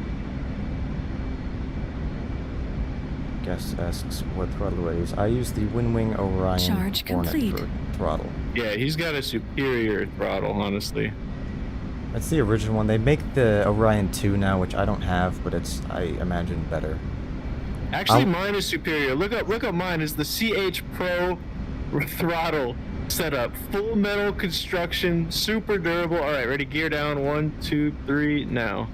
Guest asks what throttle do I use. I use the Wing Orion Charge Hornet complete. throttle. Yeah, he's got a superior throttle, honestly. That's the original one. They make the Orion 2 now, which I don't have, but it's, I imagine, better. Actually, mine is superior. Look up mine. It's the CH Pro throttle setup. Full metal construction, super durable. All right, ready? Gear down. 1, 2, 3, now.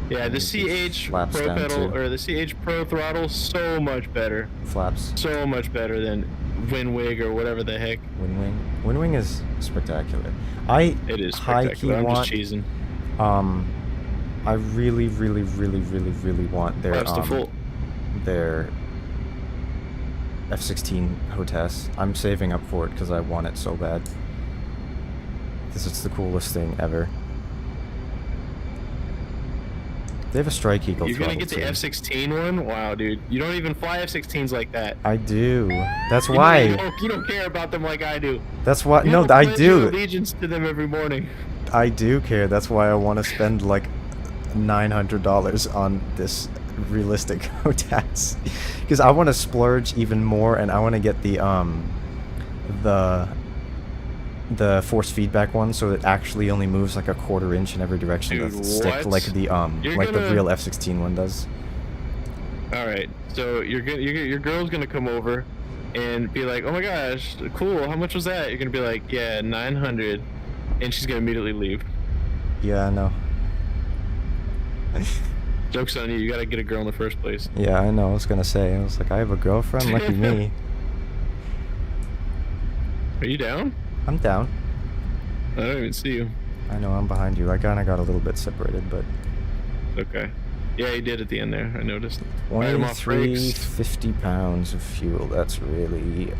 Yeah, the CH Pro Flaps down pedal, too. or the CH Pro throttle, so much better. Flaps. So much better than Winwig or whatever the heck. Wing is spectacular. It is high-key spectacular. I'm want, just cheesing. I really want their Flaps to full. their F-16 HOTAS. I'm saving up for it because I want it so bad. Because it's the coolest thing ever. They have a Strike Eagle You're gonna throttle get the too. F-16 one? Wow, dude. You don't even fly F-16s like that. I do. That's You know, why. you don't care about them like I do. That's why. You No, don't I pledge your do. allegiance to them every morning. I do care. That's why I want to spend like $900 on this realistic HOTAS. Because I want to splurge even more, and I want to get the force feedback one, so it actually only moves like a 1/4 inch in every direction Dude, of the stick, what? like the the real F-16 one does. All right, so your girl's gonna come over and be like, "Oh my gosh, cool! How much was that?" You're gonna be like, "Yeah, 900," and she's gonna immediately leave. Yeah, I know. Joke's on you. You gotta get a girl in the first place. Yeah, I know. I was gonna say. I was like, I have a girlfriend. Lucky me. Are you down? I'm down. I don't even see you. I know I'm behind you. I kind of got a little bit separated, but Okay. Yeah, you did at the end there. I noticed. Alright, I'm off brakes. 50 pounds of fuel. That's really.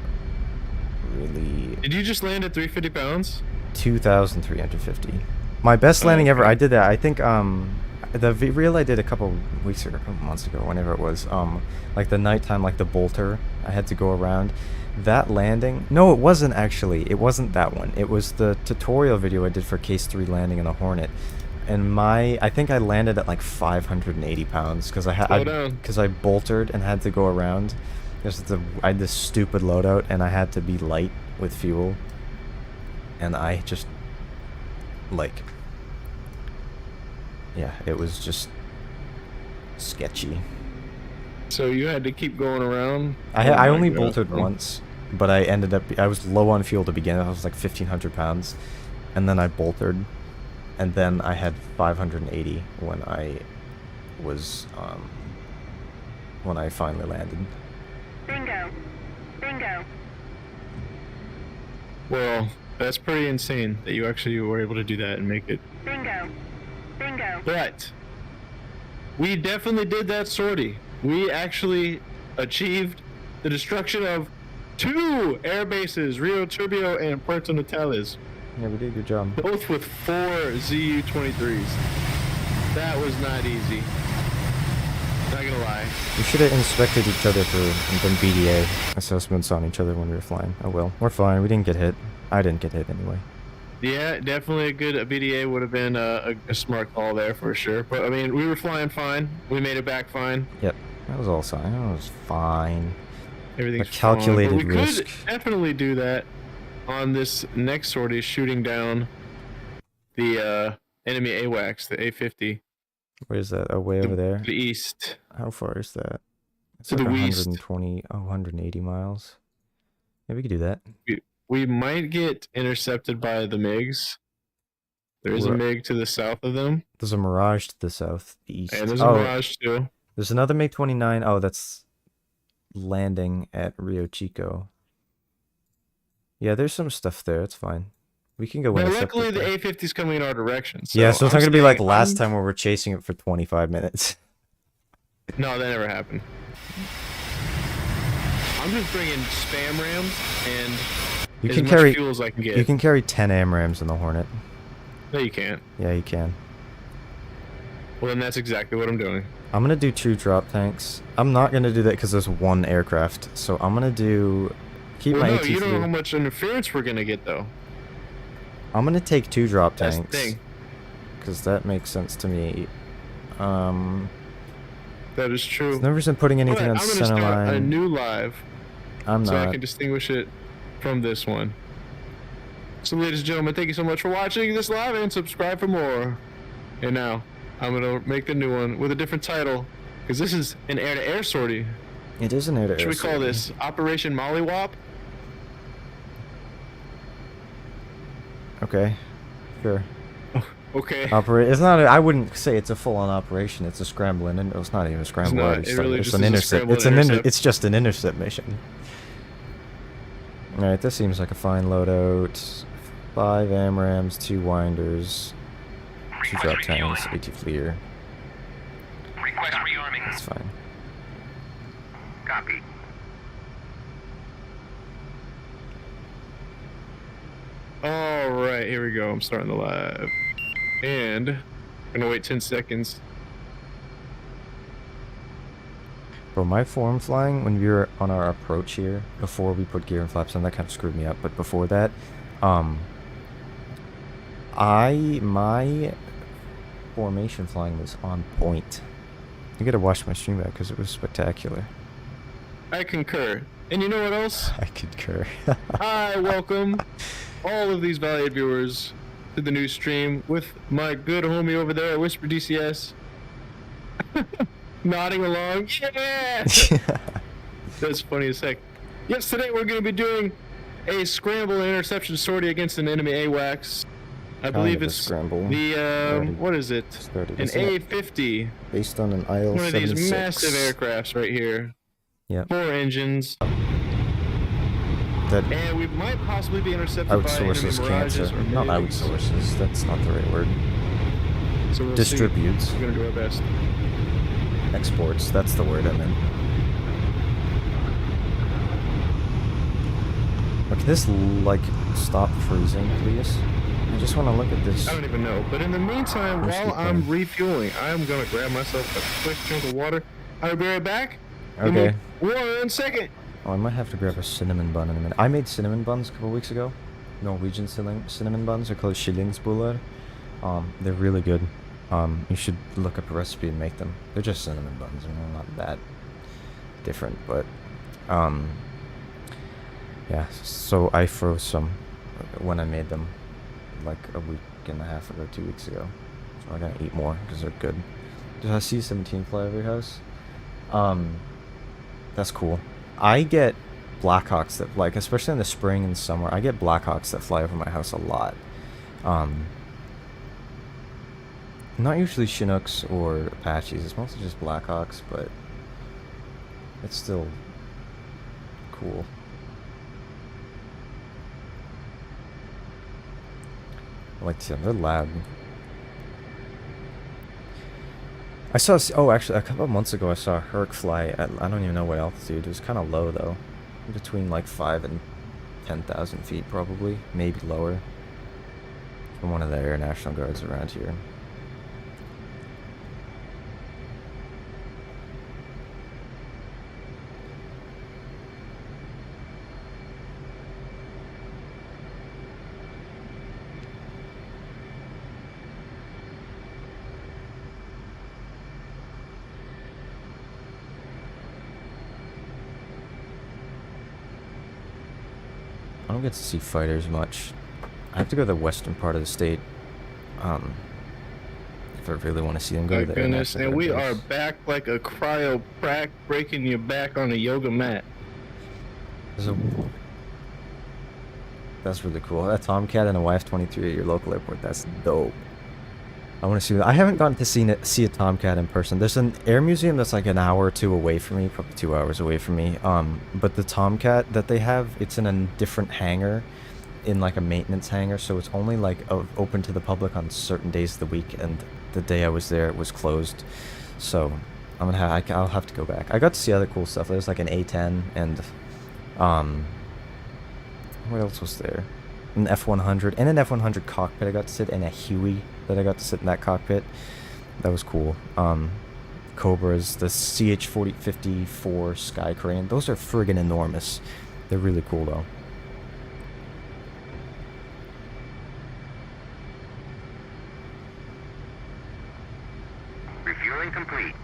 Did you just land at 350 pounds? 2,350. My best landing ever. okay. I did that. I think the reel I did a couple weeks or a couple months ago, whenever it was, like the nighttime, like the bolter. I had to go around. That landing. No, it wasn't actually. It wasn't that one. It was the tutorial video I did for Case 3 landing in the Hornet. And I think I landed at like 580 pounds because I boltered and had to go around. I had this stupid loadout and I had to be light with fuel. And I just like, yeah, it was just sketchy. So you had to keep going around? I only bolted once, but I was low on fuel to begin with. I was like 1,500 pounds, and then I bolted, and then I had 580 when I was when I finally landed. Bingo. Bingo. Well, that's pretty insane that you actually were able to do that and make it. Bingo. Bingo. But we definitely did that sortie. We actually achieved the destruction of 2 air bases, Rio Turbio and Puerto Natales, Yeah, we did a good job. both with 4 ZU-23s. That was not easy. Not gonna lie. We should have inspected each other and done BDA assessments on each other when we were flying. Oh well, we're fine. We didn't get hit. I didn't get hit anyway. Yeah, definitely a BDA would have been a smart call there for sure. But I mean, we were flying fine. We made it back fine. Yep, that was all fine. That was fine. Everything's A calculated fine. But we risk. could definitely do that on this next sortie, shooting down the enemy AWACS, the A-50. Where's that? Oh, way over there. To the east. How far is that? It's To like the west. 120, 180 miles. Yeah, we could do that. We might get intercepted by the MiGs, There is a We're- MiG to the south of them. There's a Mirage to the southeast. And there's a Oh, Mirage too. there's another MiG-29. Oh, that's landing at Rio Chico. Yeah, there's some stuff there. It's fine. We can go in Now, a luckily, separate the thing. A-50's coming in our direction. So Yeah, so it's I'm not gonna be like saying last time where we're chasing it for 25 minutes. No, that never happened. I'm just bringing spam rams and You as can much carry fuel as I can get. you can carry 10 AMRAMs in the Hornet. No, you can't. Yeah, you can. Well, then that's exactly what I'm doing. I'm gonna do 2 drop tanks. I'm not gonna do that because there's 1 aircraft. So I'm gonna do keep Well, my no, AT3. you don't know how much interference we're gonna get, though. I'm gonna take 2 drop That's tanks. the thing. Because that makes sense to me. That is true. There's no reason putting anything Alright, on I'm gonna center start line. a new live I'm so I not. can distinguish it from this one. So, ladies and gentlemen, thank you so much for watching this live and subscribe for more. And now, I'm gonna make the new one with a different title because this is an air-to-air sortie. It is an air-to-air. Should we call sortie. this Operation Mollywop? Okay. Sure. Okay. It's not. I wouldn't say it's a full-on operation. It's a scrambling, and it's not even a scramble. not. already It started. really It's just an is a intercept. scramble It's and an intercept. It's just an intercept mission. All right, this seems like a fine loadout. 5 AMRAMs, 2 winders, 2 drop tanks, AT Fleer. Request rearming. That's fine. Copy. Alright, here we go. I'm starting the live. And I'm gonna wait 10 seconds. Bro, my form flying when we were on our approach here, before we put gear and flaps on, that kind of screwed me up. But before that, my formation flying was on point. You gotta watch my stream back because it was spectacular. I concur. And you know what else? I concur. I welcome all of these valued viewers to the new stream with my good homie over there at Whisper DCS. Nodding along. Yeah! That's funny as heck. Yes, today we're going to be doing a scramble and interception sortie against an enemy AWACS. I believe of a it's scramble. the, Already what is it? started, An isn't it? A-50. Based on an IL-76. One of these massive aircrafts right here. Yep. 4 engines. That And we might possibly be intercepted by enemy outsources mirages cancer. or Not MiGs. outsources. That's not the right word. So we'll Distributes. See. We're gonna do our best. Exports. That's the word I meant. Look, this like stop freezing, please. I just want to look at this. I don't even know. But in the meantime, Let's while keep I'm going. refueling, I'm gonna grab myself a quick drink of water. I'll be right back. Give me Okay. 1 second. Oh, I might have to grab a cinnamon bun in a minute. I made cinnamon buns a couple weeks ago. Norwegian cinnamon buns are called skillingsboller. They're really good. You should look up a recipe and make them. They're just cinnamon buns. They're not that different, but yeah. So I froze some when I made them, like a week and a half ago, 2 weeks ago. So I'm gonna eat more because they're good. Did I see 17 fly over your house? That's cool. I get Blackhawks that, like, especially in the spring and summer, I get Blackhawks that fly over my house a lot. Not usually Chinooks or Apaches, it's mostly just Blackhawks, but it's still cool. I like them, they're loud. I saw, oh, actually, a couple of months ago, I saw a Herc fly at, I don't even know what altitude. It was kind of low, though. Between, like, 5 and 10,000 feet, probably. Maybe lower. From one of the Air National Guards around here. I don't get to see fighters much. I have to go to the western part of the state. If I really want to see them, go My to the goodness, Air and we National are Guards. back like a cryo prac, breaking your back on a yoga mat. There's a... That's really cool. A Tomcat and a YF-23 at your local airport. That's dope. I want to see that. I haven't gotten to see a Tomcat in person. There's an air museum that's like an hour or two away from me, probably 2 hours away from me. But the Tomcat that they have, it's in a different hangar, in like a maintenance hangar, so it's only like open to the public on certain days of the week. And the day I was there, it was closed. So I'll have to go back. I got to see other cool stuff. There's like an A-10 and what else was there? An F-100 and an F-100 cockpit I got to sit in, a Huey that I got to sit in that cockpit. That was cool. Cobras, the CH-54 Sky Crane. Those are friggin' enormous. They're really cool though. Refueling complete.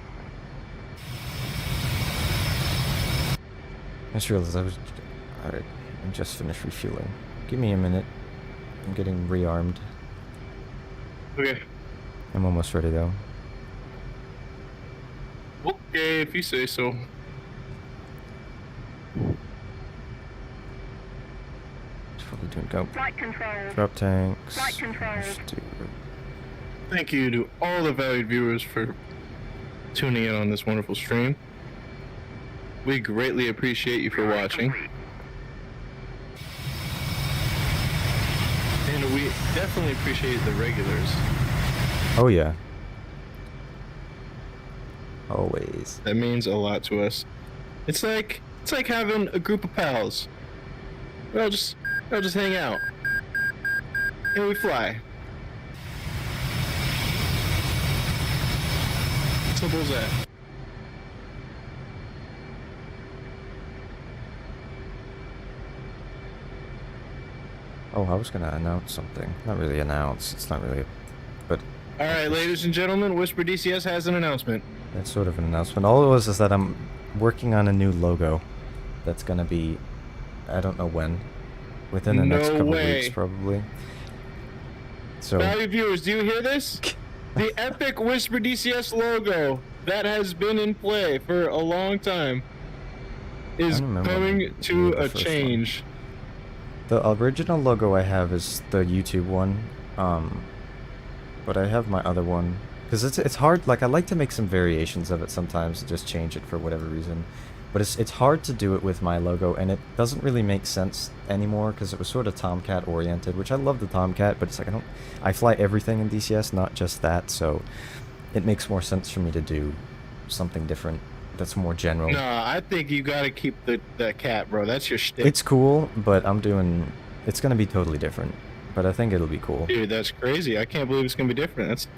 I just realized I just finished refueling. Give me a minute. I'm getting rearmed. Okay. I'm almost ready though. Okay, if you say so. Just probably doing go. Flight control. Drop tanks. Flight control. Just do. Thank you to all the valued viewers for tuning in on this wonderful stream. We greatly appreciate you for watching. And we definitely appreciate the regulars. Oh yeah. Always. That means a lot to us. It's like having a group of pals. We all just hang out. And we fly. Simple as that. Oh, I was gonna announce something. Not really announce. It's not really, but Alright, ladies and gentlemen, Whisper DCS has an announcement. that's sort of an announcement. All it was is that I'm working on a new logo. That's gonna be, I don't know when, within the next No couple way. weeks probably. So Valued viewers, do you hear this? The epic Whisper DCS logo that has been in play for a long time is I don't remember coming to the a first change. the original logo I have is the YouTube one, but I have my other one because it's hard. Like I like to make some variations of it sometimes, and just change it for whatever reason. But it's hard to do it with my logo, and it doesn't really make sense anymore because it was sort of Tomcat oriented, which I love the Tomcat, but it's like I fly everything in DCS, not just that, so it makes more sense for me to do something different that's more general. Nah, I think you gotta keep the cat, bro. That's your shtick. It's cool, but it's gonna be totally different, but I think it'll be cool. Dude, that's crazy. I can't believe it's gonna be different.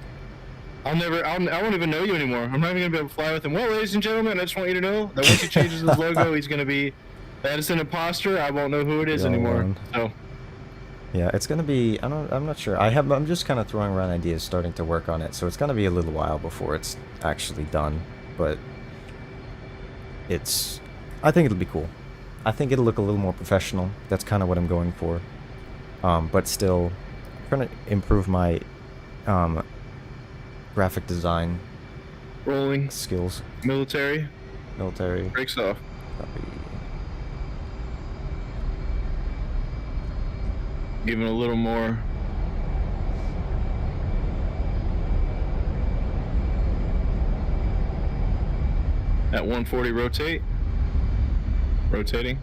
I won't even know you anymore. I'm not even gonna be able to fly with him. Well, ladies and gentlemen, I just want you to know that once he changes his logo, he's gonna be, that is an imposter. I won't know who it is Yeah, anymore. man. So, Yeah, it's gonna be. I'm not sure. I'm just kind of throwing around ideas, starting to work on it. So it's gonna be a little while before it's actually done. But I think it'll be cool. I think it'll look a little more professional. That's kind of what I'm going for. But still, trying to improve my graphic design rolling, skills. military, Military. breaks off. Copy. Give it a little more. At 140, rotate. Rotating.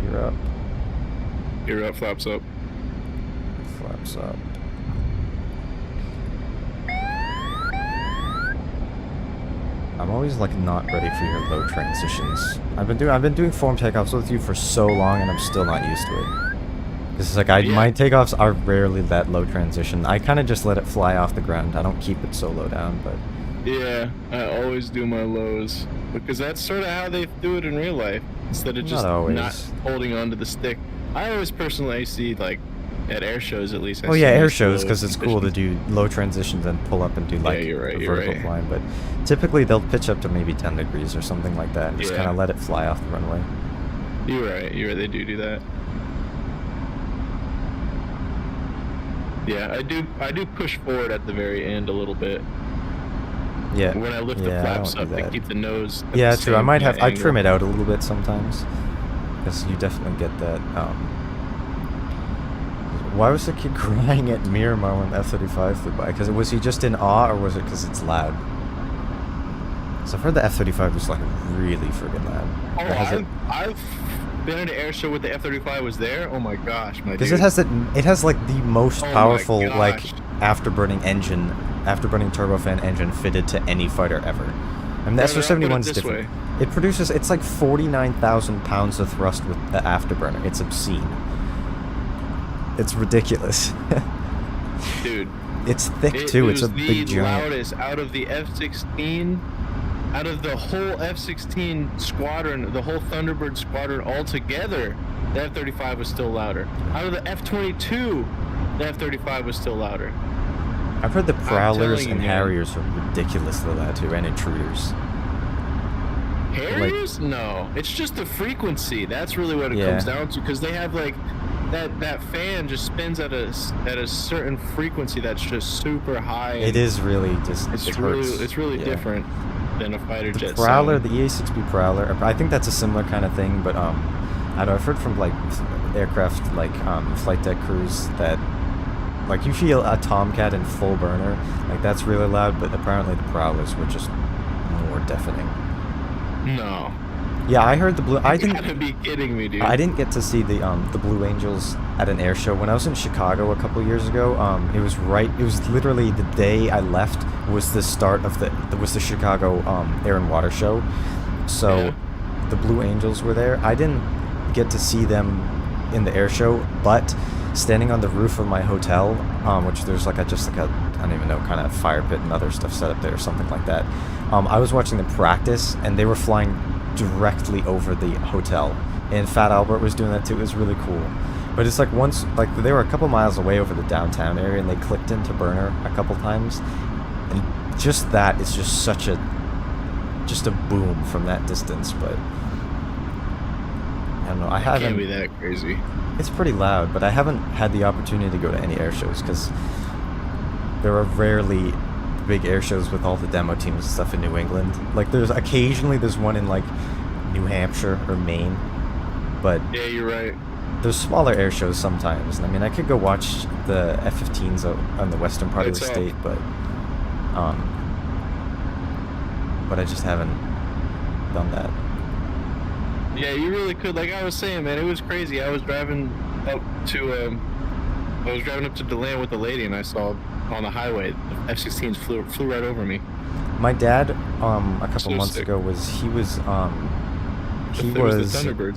You're up. You're up, flaps up. Flaps up. I'm always like not ready for your low transitions. I've been doing form takeoffs with you for so long, and I'm still not used to it. This is like my takeoffs are rarely that low transition. I kind of just let it fly off the ground. I don't keep it so low down, but Yeah, I always do my lows because that's sort of how they do it in real life. Instead of just Not always. not holding onto the stick. I always personally see like at air shows at least. I oh yeah, see air these shows low because it's cool to transitions. do low transitions and pull up and do like you're right, a you're vertical right. flying. But typically they'll pitch up to maybe 10 degrees or something like that, and just Yeah. kind of let it fly off the runway. You're right. They do that. Yeah, I do push forward at the very end a little bit. Yeah. When I lift the Yeah, I flaps don't up, do they that. keep the nose. At Yeah, the true. I same might have. I angle. trim it out a little bit sometimes, because you definitely get that. Why was the kid crying at Miramar when the F-35 flew by? Because was he just in awe, or was it because it's loud? So I've heard the F-35 was like really friggin' loud. Oh, Or has it? I've been at an air show with the F-35 was there. Oh my gosh, my dude. Because it has that. It has like the most Oh my powerful like gosh. afterburning turbofan engine fitted to any fighter ever. I mean, the Brother, I'll put it SR-71's this different. way. It produces. It's like 49,000 pounds of thrust with the afterburner. It's obscene. It's ridiculous. Dude. It's thick too. It's a the big giant. loudest out of the F-16, out of the whole F-16 squadron, the whole Thunderbird squadron altogether. The F-35 was still louder. Out of the F-22, the F-35 was still louder. I've heard the Prowlers telling you, and man. Harriers are ridiculously loud too, and Intruders. Harriers? No, it's just the frequency. That's really what it Yeah. comes down to, because they have like that fan just spins at a certain frequency that's just super high. It is really just. It's it really hurts. it's really Yeah. different than a fighter The jet. Prowler, sound. the EA-6B Prowler. I think that's a similar kind of thing, but I don't know. I've heard from like aircraft like flight deck crews that like you feel a Tomcat in full burner, like that's really loud, but apparently the Prowlers were just more deafening. No. Yeah, I heard the blue. I You didn't. gotta be kidding me, dude. I didn't get to see the Blue Angels at an air show when I was in Chicago a couple years ago. It was literally the day I left was the start of the Chicago Air and Water Show. So Yeah. the Blue Angels were there. I didn't get to see them in the air show, but standing on the roof of my hotel, which there's like a I don't even know, kind of fire pit and other stuff set up there or something like that. I was watching them practice, and they were flying directly over the hotel, and Fat Albert was doing that too. It was really cool. But it's like they were a couple miles away over the downtown area, and they clicked into burner a couple times, and just that is just a boom from that distance. But I don't know. I It haven't. can't be that crazy. It's pretty loud, but I haven't had the opportunity to go to any air shows because there are rarely big air shows with all the demo teams and stuff in New England. Like there's one in like New Hampshire or Maine, but Yeah, you're right. there's smaller air shows sometimes. And I mean, I could go watch the F-15s on the western part of the It's state, but I just haven't done that. Yeah, you really could. Like I was saying, man, it was crazy. I was driving up to DeLand with the lady, and I saw on the highway the F-16s flew right over me. My dad, a couple So months sick. ago was It was the Thunderbird.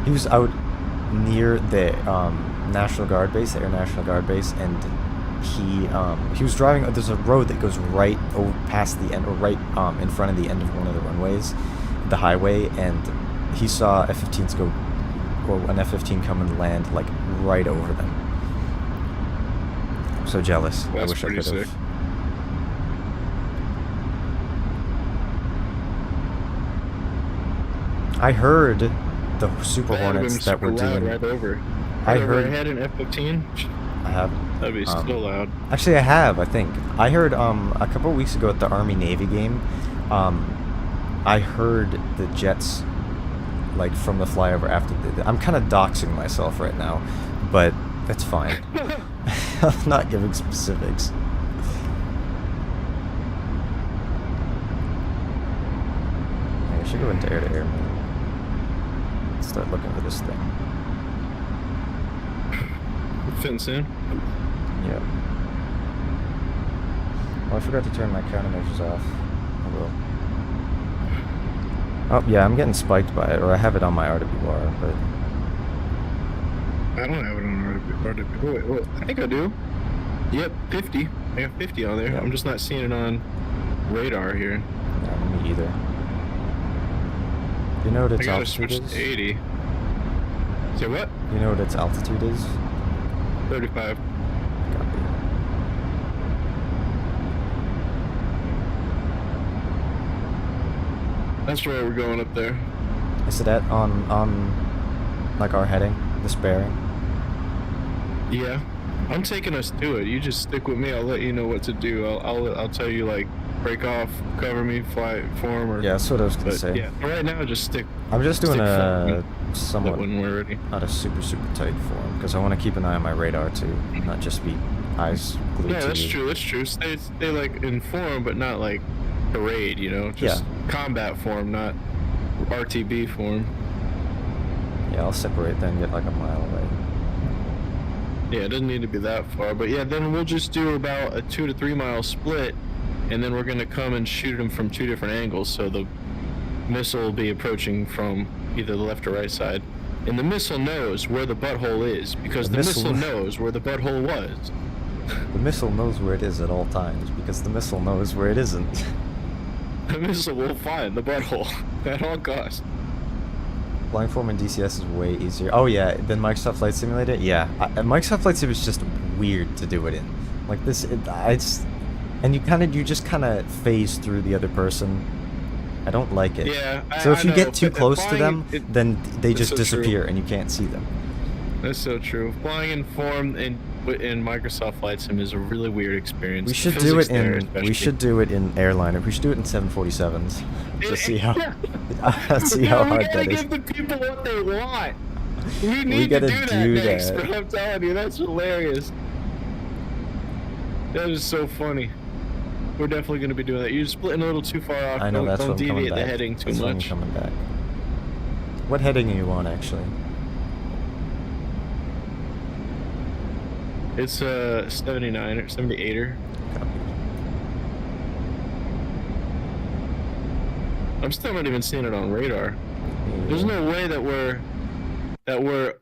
He was out near the National Guard base, the Air National Guard base, and he was driving. There's a road that goes right past the end, or right in front of the end of one of the runways, the highway, and he saw F-15s go, or an F-15 come and land like right over them. I'm so jealous. I That's wish I pretty could have. sick. I heard the Super That would've been Hornets that super were loud doing. right over. I Right over heard. our head an F-15. I have. That'd be so loud. Actually, I have. I think I heard a couple weeks ago at the Army Navy game. I heard the jets like from the flyover after. I'm kind of doxing myself right now, but it's fine. I'm not giving specifics. I should go into air-to-air mode. Start looking for this thing. Fitting soon. Yep. Oh, I forgot to turn my countermeasures off. I will. Oh, yeah, I'm getting spiked by it, or I have it on my RWR, but... I don't have it on RWR. Wait, I think I do. Yep, 50. I got 50 on there. Yep. I'm just not seeing it on radar here. No, me either. You know what I its gotta altitude switch is? to 80. Say what? You know what its altitude is? 35. Copy. That's right, we're going up there. Is it on like our heading? This bearing? Yeah. I'm taking us to it. You just stick with me. I'll let you know what to do. I'll tell you like break off, cover me, fly, form, or Yeah, that's what I was gonna but say. yeah. Right now, just stick. I'm just doing stick a form somewhat when we're ready. not a super tight form because I want to keep an eye on my radar too, not just be eyes glued Yeah, to that's you. true. That's true. Stay like in form, but not like parade. You know, just combat form, not RTB form. Yeah, I'll separate then, get like a mile away. Yeah, it doesn't need to be that far, but yeah, then we'll just do about a 2 to 3 mile split, and then we're gonna come and shoot them from 2 different angles. So the missile will be approaching from either the left or right side, and the missile knows where the butthole is because the missile knows where the butthole was. The missile knows where it is at all times because the missile knows where it isn't. The missile will find the butthole at all costs. Flying form in DCS is way easier. Oh yeah, than Microsoft Flight Simulator? Yeah. Microsoft Flight Simulator is just weird to do it in. Like this, it's... And you just kind of phase through the other person. I don't like it. Yeah, so if you know, get too but close to flying, them, then they just so disappear true. and you can't see them. That's so true. Flying in form in Microsoft Flight Sim is a really weird experience. We should do it in airliner. We should do it in 747s. Just see how see how hard that is. We gotta give the people what they want. We need gotta to do that next, bro. I'm telling you, that's hilarious. That is so funny. We're definitely gonna be doing that. You're splitting a little too far off. I know, that's don't what I'm coming deviate back. the heading too That's much. When I'm coming back. What heading are you on, actually? It's 79 or 78er. Copy. I'm still not even seeing it on radar. There's no way that we're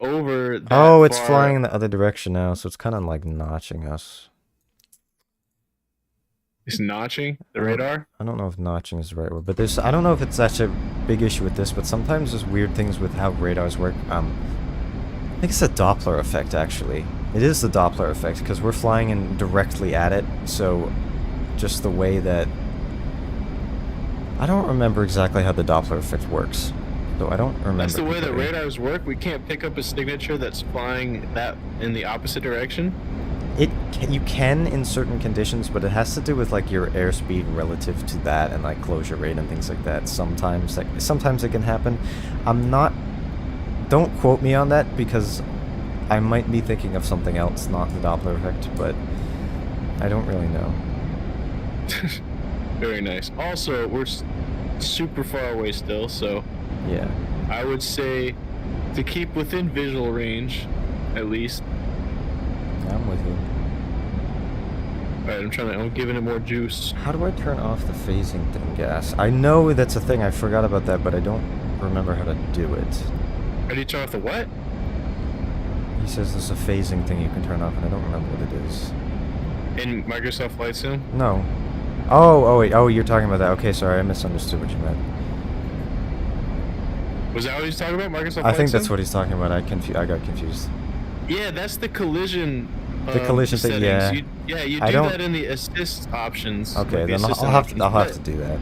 over that Oh, it's far. flying in the other direction now, so it's kind of like notching us. It's notching the radar? I don't know if notching is the right word, but I don't know if it's such a big issue with this, but sometimes there's weird things with how radars work. I think it's a Doppler effect, actually. It is the Doppler effect, because we're flying in directly at it, so just the way that... I don't remember exactly how the Doppler effect works, though I don't remember. That's the way that radars work? We can't pick up a signature that's flying that in the opposite direction? You can in certain conditions, but it has to do with like your airspeed relative to that and like closure rate and things like that. Sometimes it can happen. Don't quote me on that because I might be thinking of something else, not the Doppler effect, but I don't really know. Very nice. Also, we're super far away still, so Yeah. I would say to keep within visual range, at least. I'm with you. Alright, I'm giving it more juice. How do I turn off the phasing thing, gas? I know that's a thing, I forgot about that, but I don't remember how to do it. How do you turn off the what? He says there's a phasing thing you can turn off, and I don't remember what it is. In Microsoft Flight Sim? No. Oh, wait, you're talking about that. Okay, sorry, I misunderstood what you meant. Was that what he's talking about, Microsoft I Flight think Sim? that's what he's talking about. I got confused. Yeah, that's the collision. The collision thing, yeah. You do that in the assist options. Okay, like then I'll have to do that.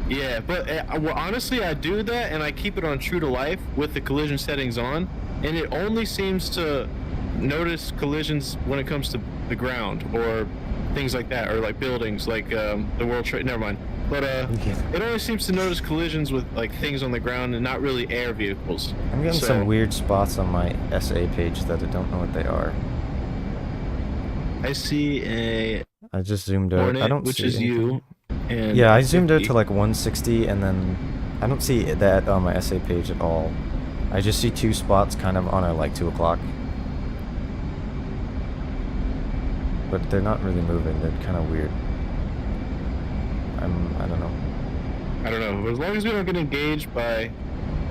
Yeah, but well, honestly, I do that and I keep it on true to life with the collision settings on, and it only seems to notice collisions when it comes to the ground or things like that, or like buildings, like the World Trade. Never mind. But it only seems to notice collisions with like things on the ground and not really air vehicles. I'm getting some weird spots on my SA page that I don't know what they are. I see a. I just zoomed out. Hornet, I don't which see is anything. you. And Yeah, I zoomed out to like 160, and then I don't see that on my SA page at all. I just see two spots kind of on a like 2 o'clock. But they're not really moving. They're kind of weird. I don't know. I don't know. But as long as we don't get engaged by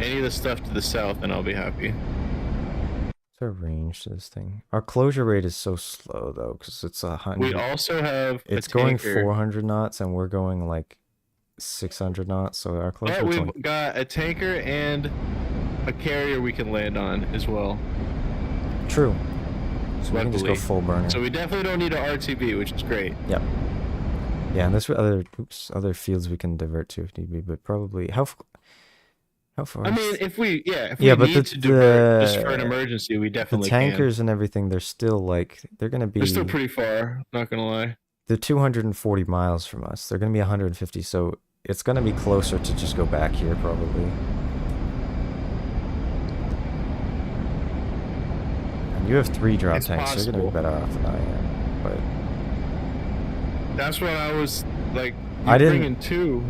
any of the stuff to the south, then I'll be happy. What's our range to this thing? Our closure rate is so slow though, because it's 100. We also have It's a going tanker. 400 knots, and we're going like 600 knots. So our closure But rate's we've only... got a tanker and a carrier we can land on as well. True. So we can just go Luckily. full burner. So we definitely don't need an RTB, which is great. Yep. Yeah, and there's other fields we can divert to if need be, but probably How far? I is- mean, if we Yeah, need but to divert just for an emergency, we the definitely can. tankers and everything, they're still like they're gonna be. They're still pretty far. Not gonna lie. They're 240 miles from us. They're gonna be 150, so it's gonna be closer to just go back here probably. And you have 3 drop It's tanks, so you're gonna be possible. better off than I am. But That's what I was like. I didn't- bringing 2.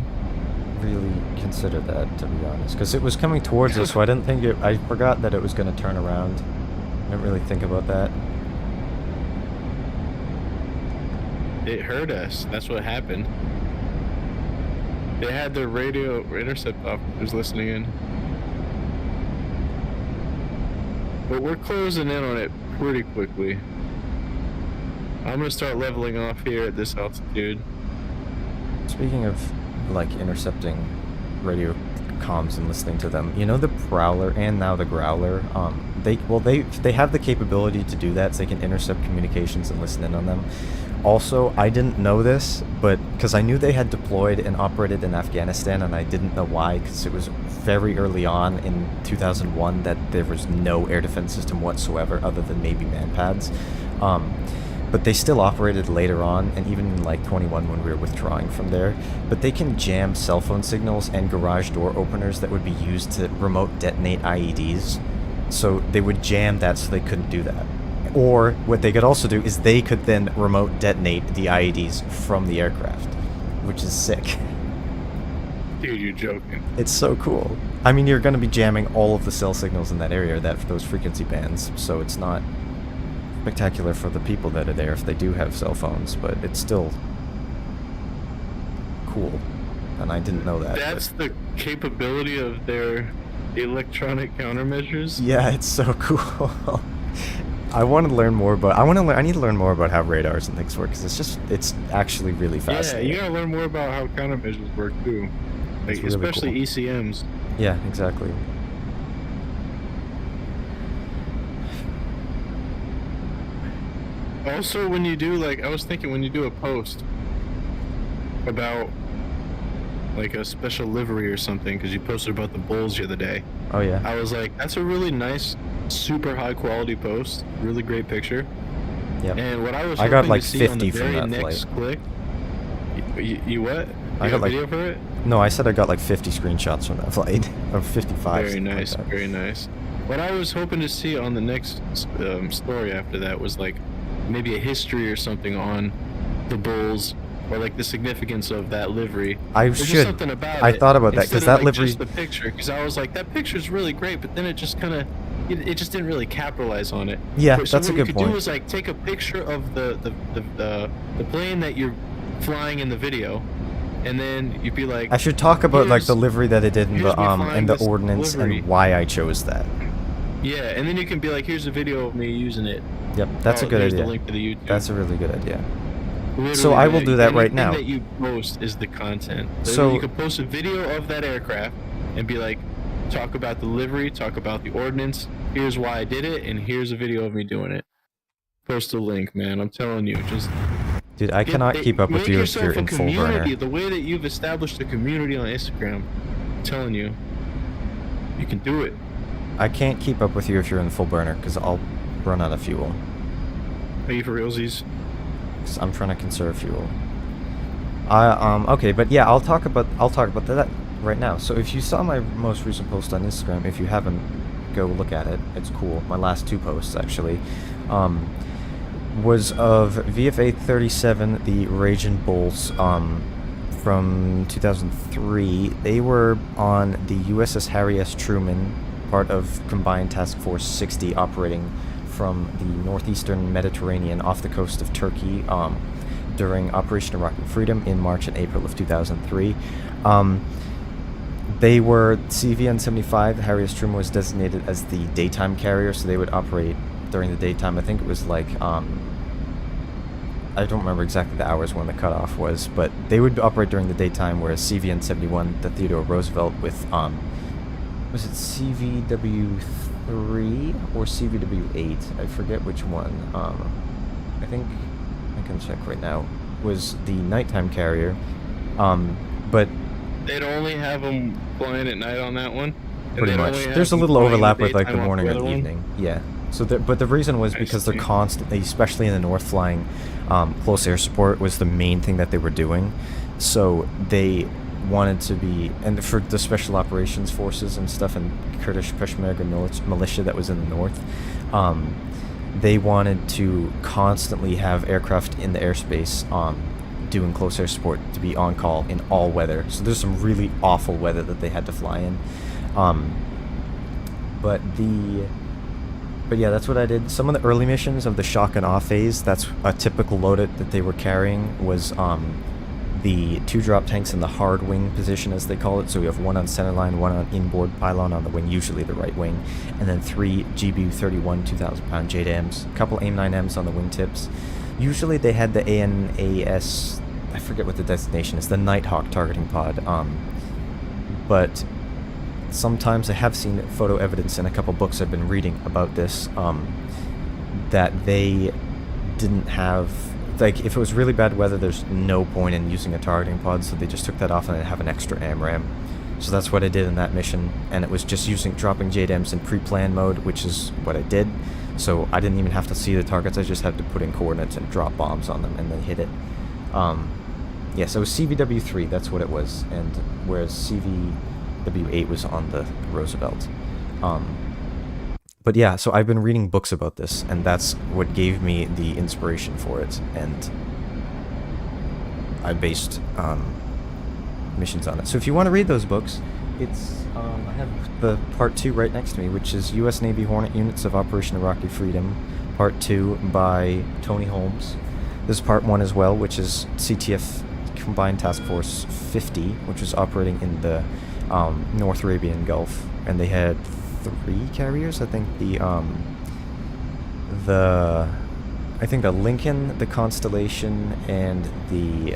really consider that, to be honest, because it was coming towards us, so I didn't think it. I forgot that it was gonna turn around. I didn't really think about that. It hurt us. That's what happened. They had their radio intercept operators listening in. But we're closing in on it pretty quickly. I'm gonna start leveling off here at this altitude. Speaking of like intercepting radio comms and listening to them, you know, the Prowler and now the Growler, they have the capability to do that, so they can intercept communications and listen in on them. Also, I didn't know this, but because I knew they had deployed and operated in Afghanistan, and I didn't know why, because it was very early on in 2001 that there was no air defense system whatsoever other than maybe manpads. But they still operated later on, and even in like 21 when we were withdrawing from there. But they can jam cell phone signals and garage door openers that would be used to remote detonate IEDs. So they would jam that so they couldn't do that. Or what they could also do is they could then remote detonate the IEDs from the aircraft, which is sick. Dude, you're joking. It's so cool. I mean, you're going to be jamming all of the cell signals in that area, those frequency bands, so it's not spectacular for the people that are there if they do have cell phones, but it's still cool. And I didn't know that. That's the capability of their electronic countermeasures. Yeah, it's so cool. I want to learn more about. I need to learn more about how radars and things work, because it's actually really Yeah, fascinating. you gotta learn more about how countermeasures work too, like It's really especially cool. ECMs. Yeah, exactly. Also, when you do like, I was thinking when you do a post about like a special livery or something, because you posted about the bulls the other day. Oh yeah. I was like, that's a really nice, super high quality post, really great picture. Yep. And what I was I got hoping like to see on the 50 from very that next flight. click, you what? You I got like- video for it? No, I said I got like 50 screenshots from that flight, or 55. Very something like nice, that. very nice. What I was hoping to see on the next story after that was like maybe a history or something on the bulls, or like the significance of that livery. I There's just should. something about I it, thought about that, instead 'cause of, that like, livery- just the picture, because I was like, that picture's really great, but then it just kind of, it just didn't really capitalize on it. Yeah, So that's a what good we could point. do is like take a picture of the plane that you're flying in the video, and then you'd be like, I should talk about like here's- the livery that it did in here's the me flying the this ordnance livery. and why I chose that. yeah, and then you can be like, here's a video of me using it. Yep, that's a good there's idea. The link to the YouTube. That's a really good idea. Literally, So I will do that right anything now. that you post is the content. So- you could post a video of that aircraft and be like, talk about the livery, talk about the ordnance. Here's why I did it, and here's a video of me doing it. Post a link, man. I'm telling you, just Dude, I cannot keep up with make you if yourself you're a in full community. burner. The way that you've established a community on Instagram, I'm telling you, you can do it. I can't keep up with you if you're in full burner, because I'll run out of fuel. Are you for realsies? 'Cause I'm trying to conserve fuel. Okay, but yeah, I'll talk about that right now. So if you saw my most recent post on Instagram, if you haven't, go look at it. It's cool. My last 2 posts actually, was of VFA 37, the Raging Bulls, from 2003. They were on the USS Harry S. Truman, part of Combined Task Force 60, operating from the northeastern Mediterranean off the coast of Turkey during Operation Iraqi Freedom in March and April of 2003. They were CVN-75. The Harry S. Truman was designated as the daytime carrier, so they would operate during the daytime. I think it was like I don't remember exactly the hours when the cutoff was, but they would operate during the daytime, whereas CVN-71, the Theodore Roosevelt, with was it CVW-3 or CVW-8? I forget which one. I think I can check right now. Was the nighttime carrier, but They'd only have them flying at night on that one. Pretty they much. only have There's a them little flying in overlap with like the daytime off morning other and one? evening. Yeah. So, but the reason was I because they're see. constantly, especially in the north, flying close air support was the main thing that they were doing. So they wanted to be, and for the special operations forces and stuff, and Kurdish Peshmerga militia that was in the north, they wanted to constantly have aircraft in the airspace doing close air support to be on call in all weather. So there's some really awful weather that they had to fly in. But yeah, that's what I did. Some of the early missions of the shock and awe phase, that's a typical loadout that they were carrying, was the 2 drop tanks in the hard wing position, as they call it. So we have 1 on centerline, 1 on inboard pylon on the wing, usually the right wing, and then 3 GBU-31 2,000-pound JDAMs, a couple AIM-9Ms on the wingtips. Usually they had the ANAS, I forget what the designation is, the Nighthawk targeting pod, but sometimes I have seen photo evidence in a couple books I've been reading about this, that they didn't have, like, if it was really bad weather, there's no point in using a targeting pod, so they just took that off and they have an extra AMRAM. So that's what I did in that mission, and it was just dropping JDAMs in pre-plan mode, which is what I did. So I didn't even have to see the targets, I just had to put in coordinates and drop bombs on them and then hit it. Yeah, so it was CVW-3, that's what it was, and whereas CVW-8 was on the Roosevelt. But yeah, so I've been reading books about this, and that's what gave me the inspiration for it, and I based missions on it. So if you want to read those books, it's I have the part 2 right next to me, which is U.S. Navy Hornet Units of Operation Iraqi Freedom, part 2 by Tony Holmes. This is part 1 as well, which is CTF Combined Task Force 50, which was operating in the North Arabian Gulf, and they had 3 carriers. I think the Lincoln, the Constellation, and the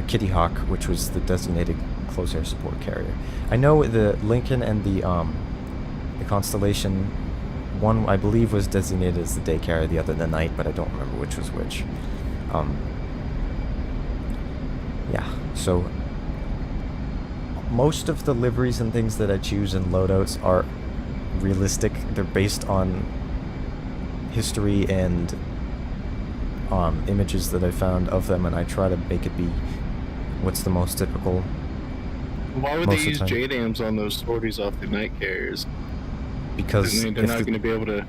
Kitty Hawk, which was the designated close air support carrier. I know the Lincoln and the Constellation, one I believe was designated as the day carrier, the other the night, but I don't remember which was which. Yeah, so most of the liveries and things that I choose in loadouts are realistic. They're based on history and images that I found of them, and I try to make it be what's the most typical. Why would most they of use the time. JDAMs on those sorties off the night carriers? Because They're not going to be able to.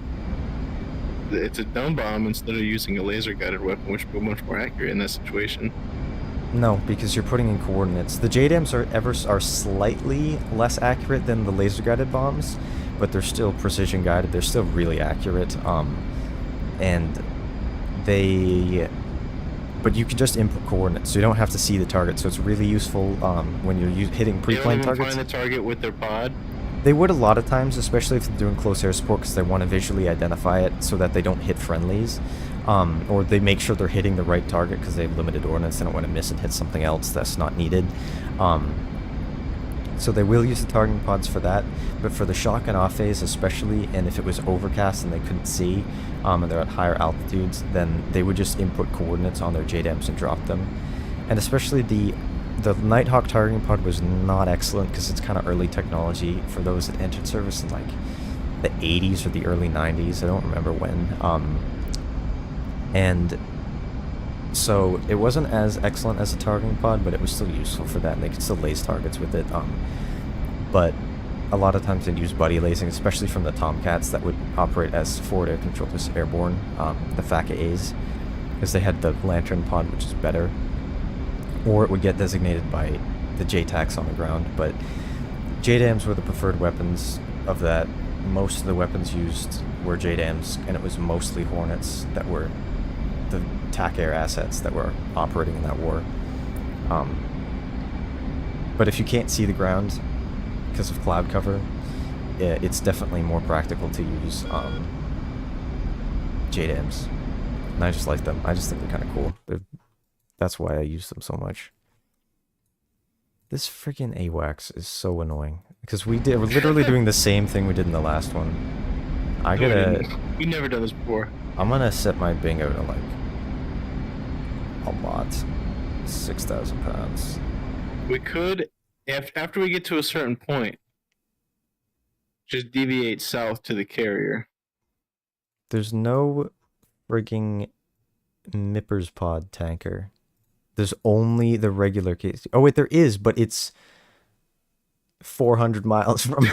It's a dumb bomb instead of using a laser guided weapon, which would be much more accurate in that situation. No, because you're putting in coordinates. The JDAMs are slightly less accurate than the laser guided bombs, but they're still precision guided. They're still really accurate. And but you can just input coordinates, so you don't have to see the target. So it's really useful when you're hitting pre-planned targets. They don't even find the target with their pod. They would a lot of times, especially if they're doing close air support, because they want to visually identify it so that they don't hit friendlies. Or they make sure they're hitting the right target because they have limited ordnance. They don't want to miss and hit something else that's not needed. So they will use the targeting pods for that. But for the shock and awe phase especially, and if it was overcast and they couldn't see, and they're at higher altitudes, then they would just input coordinates on their JDAMs and drop them. And especially the Nighthawk targeting pod was not excellent because it's kind of early technology for those that entered service in like the 80s or the early 90s. I don't remember when. And so it wasn't as excellent as a targeting pod, but it was still useful for that, and they could still laze targets with it. But a lot of times they'd use buddy lasing, especially from the Tomcats that would operate as forward air controllers airborne, the FACA-As, because they had the lantern pod, which is better. Or it would get designated by the JTACs on the ground, but JDAMs were the preferred weapons of that. Most of the weapons used were JDAMs, and it was mostly Hornets that were the TAC air assets that were operating in that war. But if you can't see the ground because of cloud cover, it's definitely more practical to use JDAMs. And I just like them. I just think they're kind of cool. That's why I use them so much. This freaking AWACS is so annoying. Because we're literally doing the same thing we did in the last one. We've never done this before. I'm gonna set my bingo to like a lot. 6,000 pounds. We could, after we get to a certain point, Just deviate south to the carrier. There's no frigging Mipper's Pod tanker. There's only the regular case. Oh wait, there is, but it's 400 miles from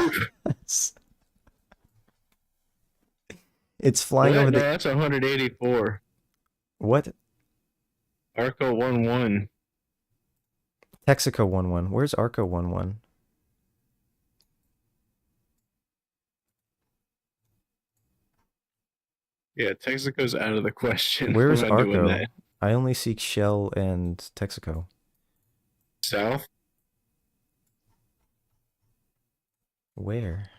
us. It's flying over no, the... that's 184. What? Arco 11. Texaco 11. Where's Arco 11? Yeah, Texaco's out of the question. Where's We're not doing Arco? that. I only see Shell and Texaco. South? Where?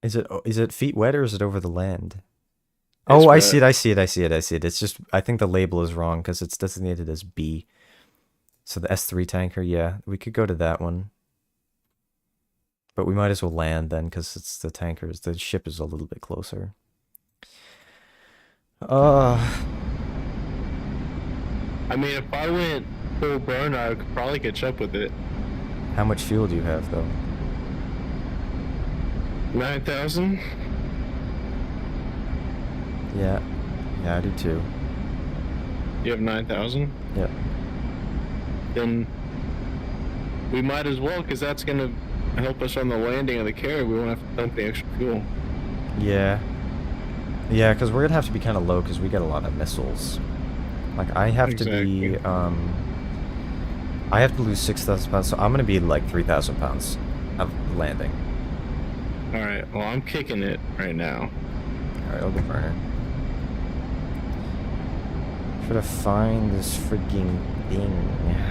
Is it feet wet or is it over the land? It's Oh, I wet. see it, I see it, I see it, I see it. It's just, I think the label is wrong because it's designated as B. So the S3 tanker, yeah, we could go to that one. But we might as well land then because it's the tankers. The ship is a little bit closer. I mean, if I went full burn, I could probably catch up with it. How much fuel do you have though? 9,000? Yeah. Yeah, I do too. You have 9,000? Yep. Then we might as well, because that's going to help us on the landing of the carrier. We won't have to dump the extra fuel. Yeah. Yeah, because we're gonna have to be kind of low because we get a lot of missiles. Like I have to be, I have to lose 6,000 pounds, so I'm gonna be like 3,000 pounds of landing. Alright, well, I'm kicking it right now. Alright, I'll go burner. Try to find this frigging thing.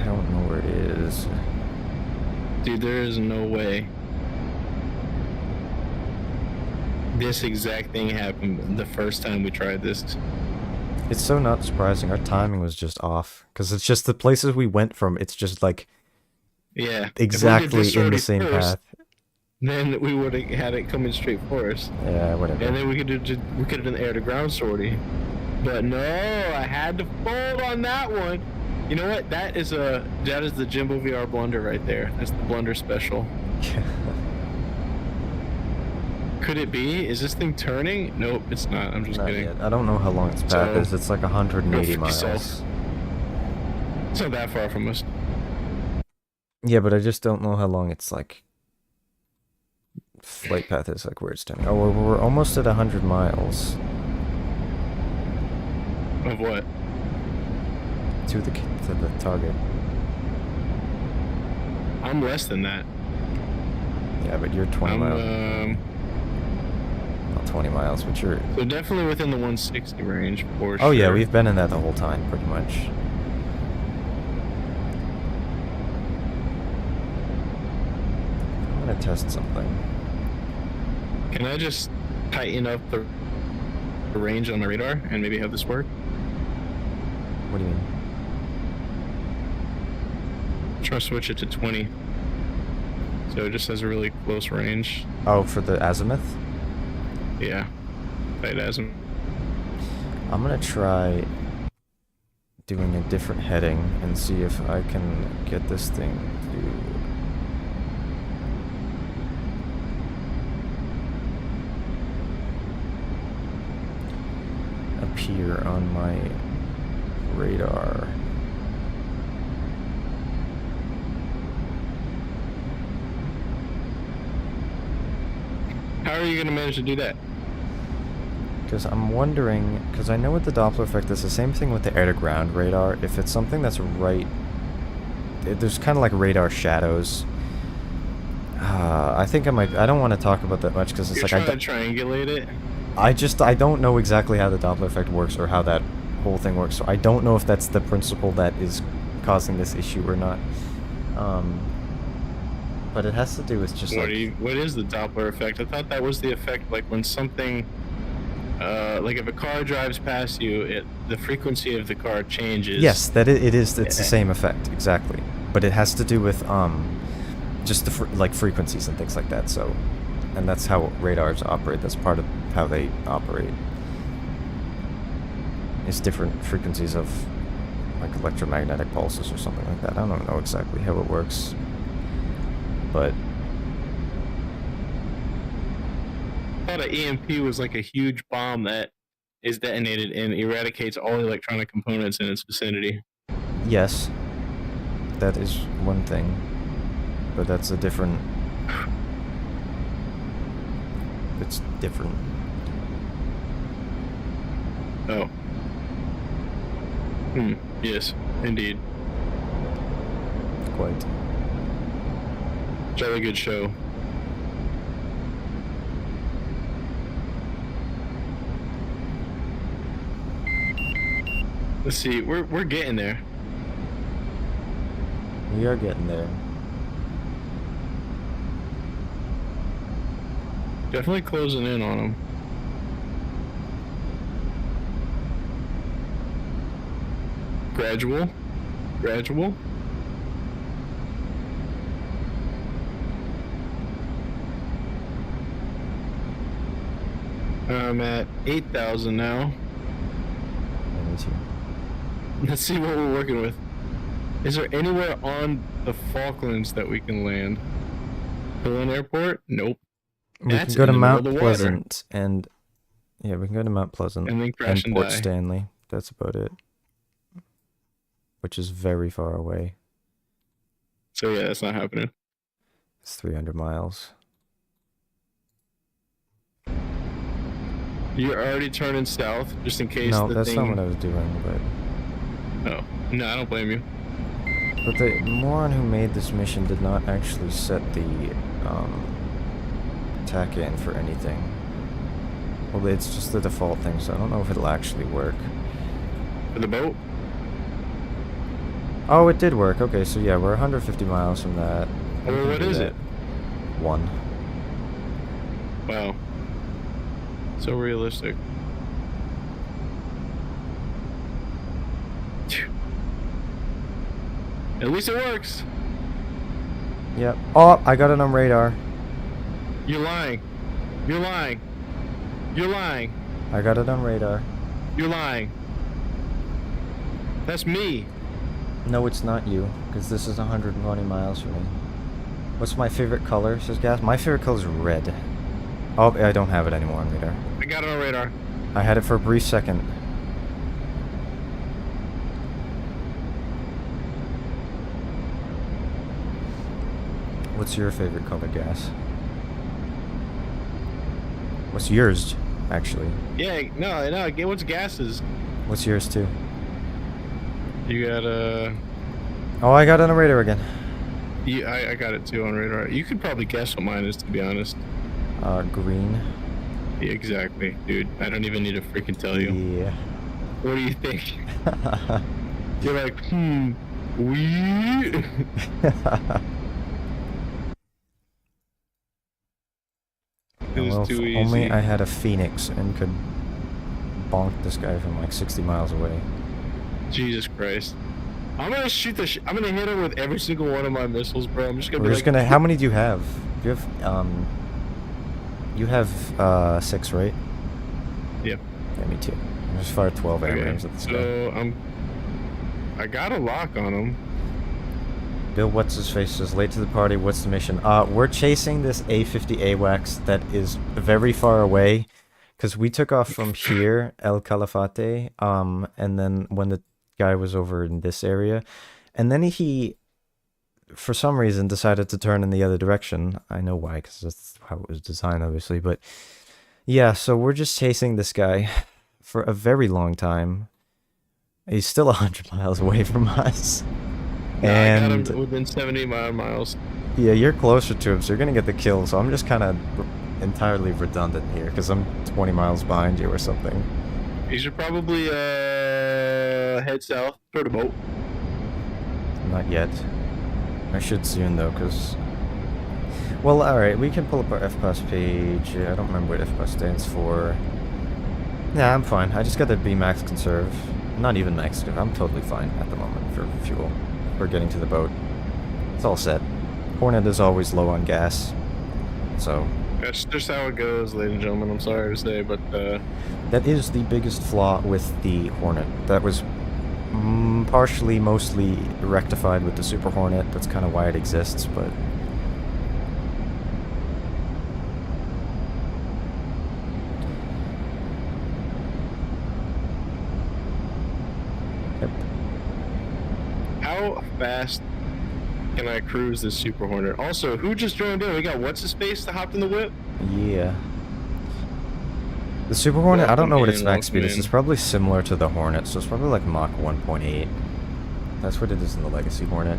I don't know where it is. Dude, there is no way this exact thing happened the first time we tried this. It's so not surprising. Our timing was just off. Because it's just the places we went from, it's just like Yeah. exactly in the same path. Then we would have had it coming straight for us. Yeah, whatever. And then we could have done air to ground sortie. But no, I had to fold on that one. You know what? That is the JImboVR blunder right there. That's the blunder special. Could it be? Is this thing turning? Nope, it's not. I'm just Not kidding. yet. I don't know how long its path So, is. It's like 180 go for miles. yourself. It's not that far from us. Yeah, but I just don't know how long it's like. Flight path is like where it's turning. Oh, we're almost at 100 miles Of what? to the target. I'm less than that. Yeah, but you're 20 miles. I'm Not 20 miles, but you're. so definitely within the 160 range for Oh sure. yeah, we've been in that the whole time, pretty much. I'm gonna test something. Can I just tighten up the range on my radar and maybe have this work? What do you mean? Try to switch it to 20. So it just has a really close range. Oh, for the azimuth? Yeah. Tight azimuth. I'm gonna try doing a different heading and see if I can get this thing to appear on my radar. How are you going to manage to do that? Because I'm wondering, because I know with the Doppler effect, it's the same thing with the air-to-ground radar. If it's something that's right, there's kind of like radar shadows. I think I might. I don't want to talk about that much because it's You're like trying to triangulate it? I don't know exactly how the Doppler effect works or how that whole thing works. So I don't know if that's the principle that is causing this issue or not. But it has to do with just What is the Doppler effect? I thought that was the effect like when something, like if a car drives past you, the frequency of the car changes. Yes, that it is. It's the same effect exactly, but it has to do with just the like frequencies and things like that. So, and that's how radars operate. That's part of how they operate. It's different frequencies of like electromagnetic pulses or something like that. I don't know exactly how it works. but I thought an EMP was like a huge bomb that is detonated and eradicates all electronic components in its vicinity. yes, that is one thing, but that's a different. It's different. Oh. Yes, indeed. Quite. Jolly good show. Let's see, we're getting there. We are getting there. Definitely closing in on them. Gradual. Gradual. I'm at 8,000 now. Me too. Let's see what we're working with. Is there anywhere on the Falklands that we can land? Blowin Airport? Nope. We That's can go in to the middle Mount of the water. Pleasant and yeah, we can go to Mount Pleasant And then crash and Port die. Stanley. That's about it. Which is very far away. So yeah, that's not happening. It's 300 miles. You're already turning south, just in case No, the that's thing... not what I was doing, but Oh. No, I don't blame you. the moron who made this mission did not actually set the tack in for anything. Well, it's just the default thing, so I don't know if it'll actually work. For the boat? Oh, it did work. Okay, so yeah, we're 150 miles from that. We Well, can what do is that. it? 1. Wow. So realistic. Phew. At least it works. Yep. Oh, I got it on radar. You're lying. You're lying. You're lying. I got it on radar. You're lying. That's me. No, it's not you, because this is 120 miles from me. What's my favorite color, says Gas? My favorite color is red. Oh, I don't have it anymore on radar. I got it on radar. I had it for a brief second. What's your favorite color, Gas? What's yours, actually? Yeah, no. What's gases? What's yours, too? You got Oh, I got it on radar again. I got it too on radar. You could probably guess what mine is, to be honest. Green. Yeah, exactly, dude. I don't even need to freaking tell you. Yeah. What do you think? You're like, we. It Well, was if too easy. only I had a Phoenix and could bonk this guy from like 60 miles away. Jesus Christ. I'm gonna shoot the I'm gonna hit him with every single one of my missiles, bro. I'm just gonna We're be just like, gonna. How many do you have? You have 6, right? Yeah. Yeah, me too. I just fired 12 Okay, airplanes at this guy. so I got a lock on him. Bill, what's his face says late to the party. What's the mission? We're chasing this A50 AWACS that is very far away, because we took off from here, El Calafate, and then when the guy was over in this area, and then he, for some reason, decided to turn in the other direction. I know why, because that's how it was designed, obviously. But yeah, so we're just chasing this guy for a very long time. He's still 100 miles away from us. Nah, I got And him within 70 miles. yeah, you're closer to him, so you're gonna get the kill. So I'm just kind of entirely redundant here, because I'm 20 miles behind you or something. You should probably head south toward the boat. Not yet. I should soon though, because... Well, alright, we can pull up our FPAS page. I don't remember what FPAS stands for. Nah, I'm fine. I just got the B max conserve. Not even max conserve. I'm totally fine at the moment for fuel. We're getting to the boat. It's all set. Hornet is always low on gas. So... That's just how it goes, ladies and gentlemen. I'm sorry to say, but that is the biggest flaw with the Hornet. That was partially, mostly rectified with the Super Hornet. That's kind of why it exists, but how fast can I cruise this Super Hornet? Also, who just joined in? We got what's his face that hopped in the whip? Yeah. The Super Hornet, I don't know what its Welcome max speed is. in. It's probably similar to the Hornet, so it's probably like Mach 1.8. That's what it is in the Legacy Hornet.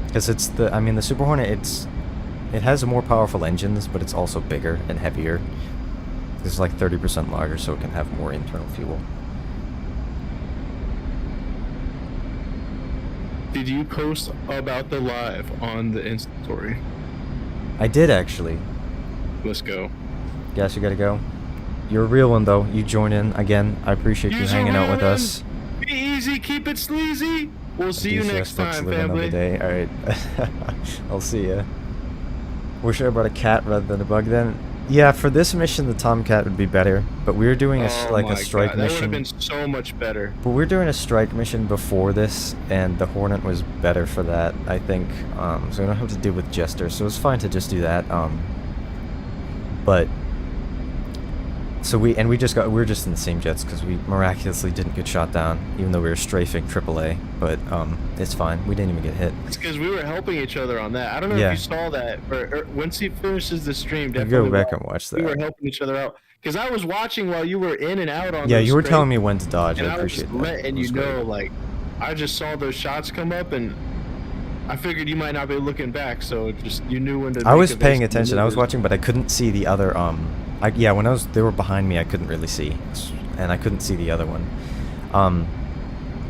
Because it's the, I mean, the Super Hornet, it has more powerful engines, but it's also bigger and heavier. It's like 30% larger, so it can have more internal fuel. Did you post about the live on the Insta story? I did, actually. Let's go. Guess you gotta go. You're a real one, though. You join in. Again, I appreciate you Use a hanging out with real us. Be easy, keep it sleazy. We'll see you DCS next folks time, live another family. day. Alright. I'll see ya. Wish I brought a cat rather than a bug then. Yeah, for this mission, the Tomcat would be better. But we were doing a Oh like my a strike God, that would have mission. been so much better. But we're doing a strike mission before this, and the Hornet was better for that, I think. So we don't have to deal with Jester, so it's fine to just do that. But so we were just in the same jets because we miraculously didn't get shot down, even though we were strafing AAA. But it's fine. We didn't even get hit. It's because we were helping each other on that. I don't know Yeah. if you saw that, or once he finishes the stream, You definitely go back and watch we were that. helping each other out. Because I was watching while you were in and out on Yeah, those you were straight, telling me when to dodge. and I I was appreciate just that. letting It was you great. know, like, I just saw those shots come up, and I figured you might not be looking back, so just you knew when to. I make was paying evasive attention. I was maneuvers. watching, but I couldn't see the other. Yeah, when they were behind me, I couldn't really see, and I couldn't see the other one.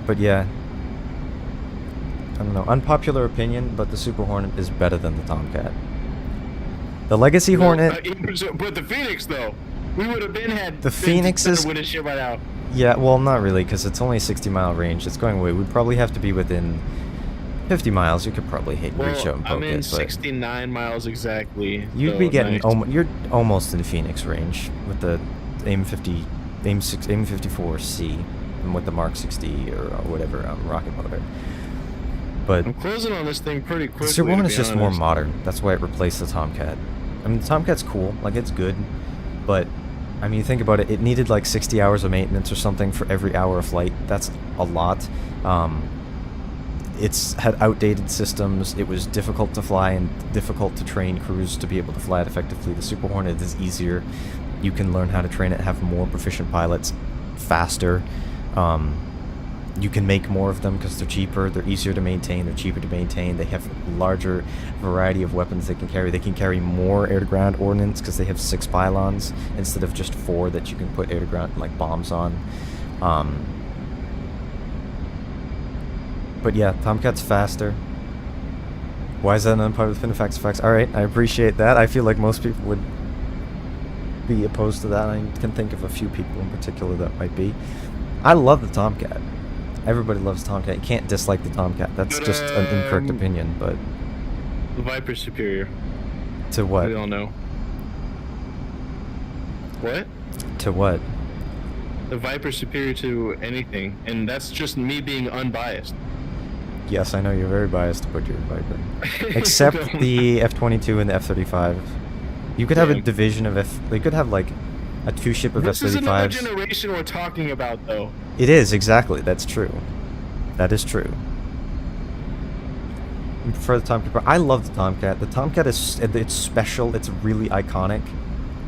But yeah, I don't know. Unpopular opinion, but the Super Hornet is better than the Tomcat. The Legacy No, Hornet. but the Phoenix though, we would have had The Phoenix is- with a shit by now. Yeah, well, not really, because it's only a 60-mile range. It's going away. We'd probably have to be within 50 miles. You could probably reach out Well, and I'm poke in it, but 69 miles exactly. you'd so be getting nice. you're almost in Phoenix range with the AIM 54C and with the Mark 60 or whatever rocket motor. But I'm closing on this thing pretty quickly. the Super to Hornet's be just more honest. modern. That's why it replaced the Tomcat. I mean, the Tomcat's cool, like it's good, but I mean, you think about it, it needed like 60 hours of maintenance or something for every hour of flight. That's a lot. It's had outdated systems. It was difficult to fly and difficult to train crews to be able to fly it effectively. The Super Hornet is easier. You can learn how to train it, have more proficient pilots, faster. You can make more of them because they're cheaper, they're easier to maintain, they're cheaper to maintain, they have larger variety of weapons they can carry. They can carry more air-to-ground ordnance because they have 6 pylons instead of just 4 that you can put air-to-ground like bombs on. But yeah, Tomcat's faster. Why is that an unpopular opinion? Facts. Alright, I appreciate that. I feel like most people would be opposed to that. I can think of a few people in particular that might be. I love the Tomcat. Everybody loves Tomcat. You can't dislike the Tomcat. That's just an incorrect opinion, but... The Viper's superior. To what? We all know. What? To what? The Viper's superior to anything, and that's just me being unbiased. Yes, I know you're very biased about your Viper. Except the F-22 and the F-35. You could have a Yeah. division of You could have, like, a 2-ship of This is another F-35s. generation we're talking about, though. It is, exactly. That's true. That is true. I prefer the Tomcat. I love the Tomcat. The Tomcat is... It's special. It's really iconic.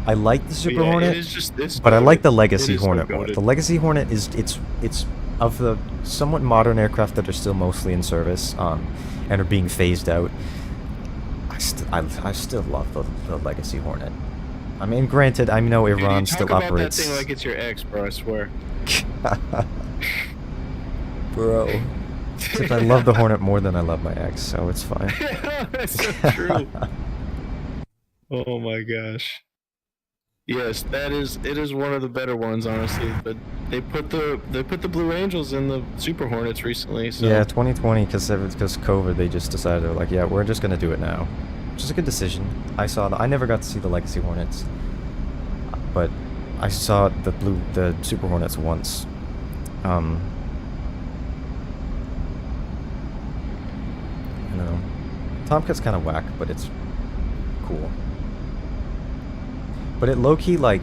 I like the Super Yeah, Hornet. it is just, it's But I like the goated. Legacy It is so Hornet more. goated. The Legacy Hornet is it's of the somewhat modern aircraft that are still mostly in service and are being phased out. I still love the Legacy Hornet. I mean, granted, I know Dude, Iran you still talk about operates. that thing like it's your ex, bro. I swear. Bro, except I love the Hornet more than I love my ex, so it's fine. That's so true. Oh my gosh. Yes, it is one of the better ones, honestly. But they put the Blue Angels in the Super Hornets recently. So Yeah, 2020, because COVID, they just decided they're like, yeah, we're just gonna do it now, which is a good decision. I never got to see the Legacy Hornets, but I saw the Super Hornets once. I don't know. Tomcat's kind of whack, but it's cool. But it low-key, like,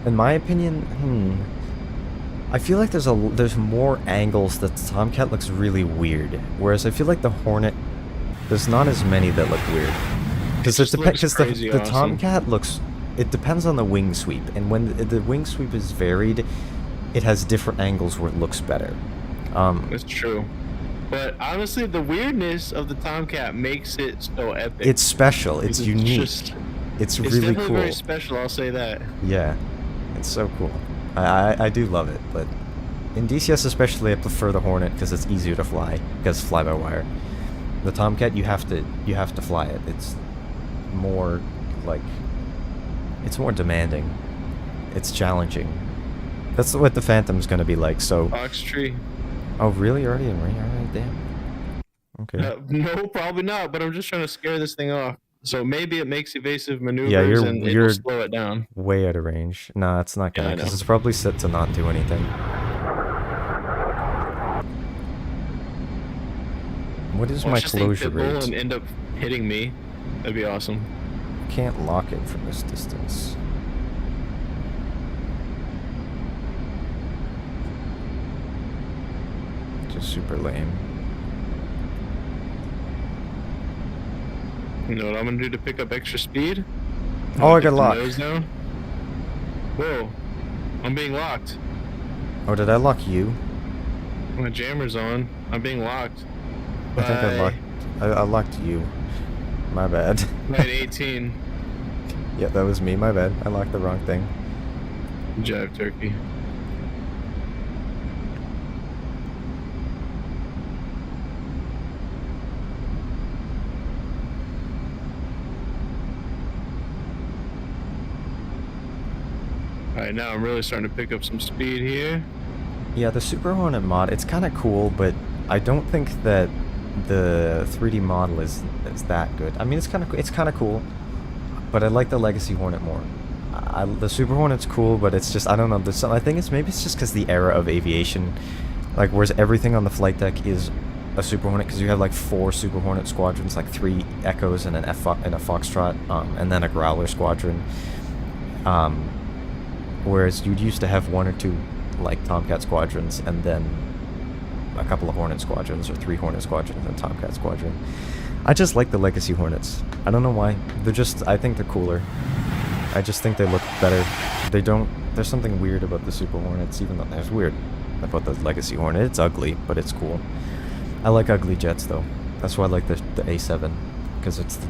in my opinion, I feel like there's more angles that the Tomcat looks really weird, whereas I feel like the Hornet, there's not as many that look weird. Because the Tomcat looks, it depends on the wing sweep, and when the wing sweep is varied, it has different angles where it looks better. That's true. But honestly, the weirdness of the Tomcat makes it so epic. It's special. It's unique. It's really definitely cool. Very special. I'll say that. Yeah, it's so cool. I do love it, but in DCS especially, I prefer the Hornet because it's easier to fly because fly-by-wire. The Tomcat, you have to fly it. It's more like, it's more demanding. It's challenging. That's what the Phantom's gonna be like. So. Box tree. Oh, really? Already in ring? Alright, damn. Okay. No, probably not, but I'm just trying to scare this thing off. So maybe it makes evasive maneuvers and it'll slow it down. Way out of range. Nah, it's not gonna, because it's probably set to not do anything. What is my closure rate? And end up hitting me. That'd be awesome. Can't lock it from this distance. Super lame. You know what I'm gonna do to pick up extra speed? Oh, I got locked. Nose down. Whoa, I'm being locked. Oh, did I lock you? My jammer's on. I'm being locked. I think I locked you. My bad. 918. Yeah, that was me. My bad. I locked the wrong thing. Jive turkey. Alright, now I'm really starting to pick up some speed here. Yeah, the Super Hornet mod, it's kind of cool, but I don't think that the 3D model is that good. I mean, it's kind of cool, but I like the Legacy Hornet more. The Super Hornet's cool, but it's just, I don't know, I think maybe it's just because the era of aviation, like, whereas everything on the flight deck is a Super Hornet, because you have like 4 Super Hornet squadrons, like 3 Echoes and a Foxtrot, and then a Growler squadron. Whereas you'd used to have 1 or 2 like Tomcat squadrons, and then a couple of Hornet squadrons, or 3 Hornet squadrons and Tomcat squadron. I just like the Legacy Hornets. I don't know why. They're just, I think they're cooler. I just think they look better. They don't, there's something weird about the Super Hornets, even though there's weird about the Legacy Hornet. It's ugly, but it's cool. I like ugly jets though. That's why I like the A7, because it's the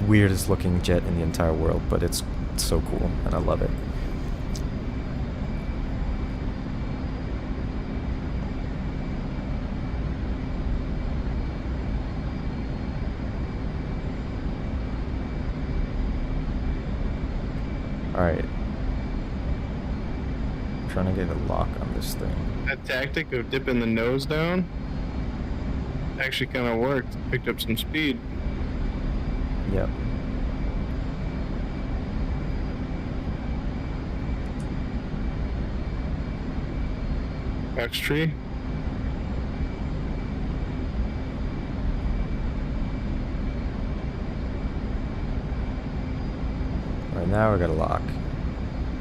weirdest looking jet in the entire world, but it's so cool, and I love it. Alright. Trying to get a lock on this thing. That tactic of dipping the nose down actually kind of worked. Picked up some speed. Yep. Box tree. Right now we got a lock.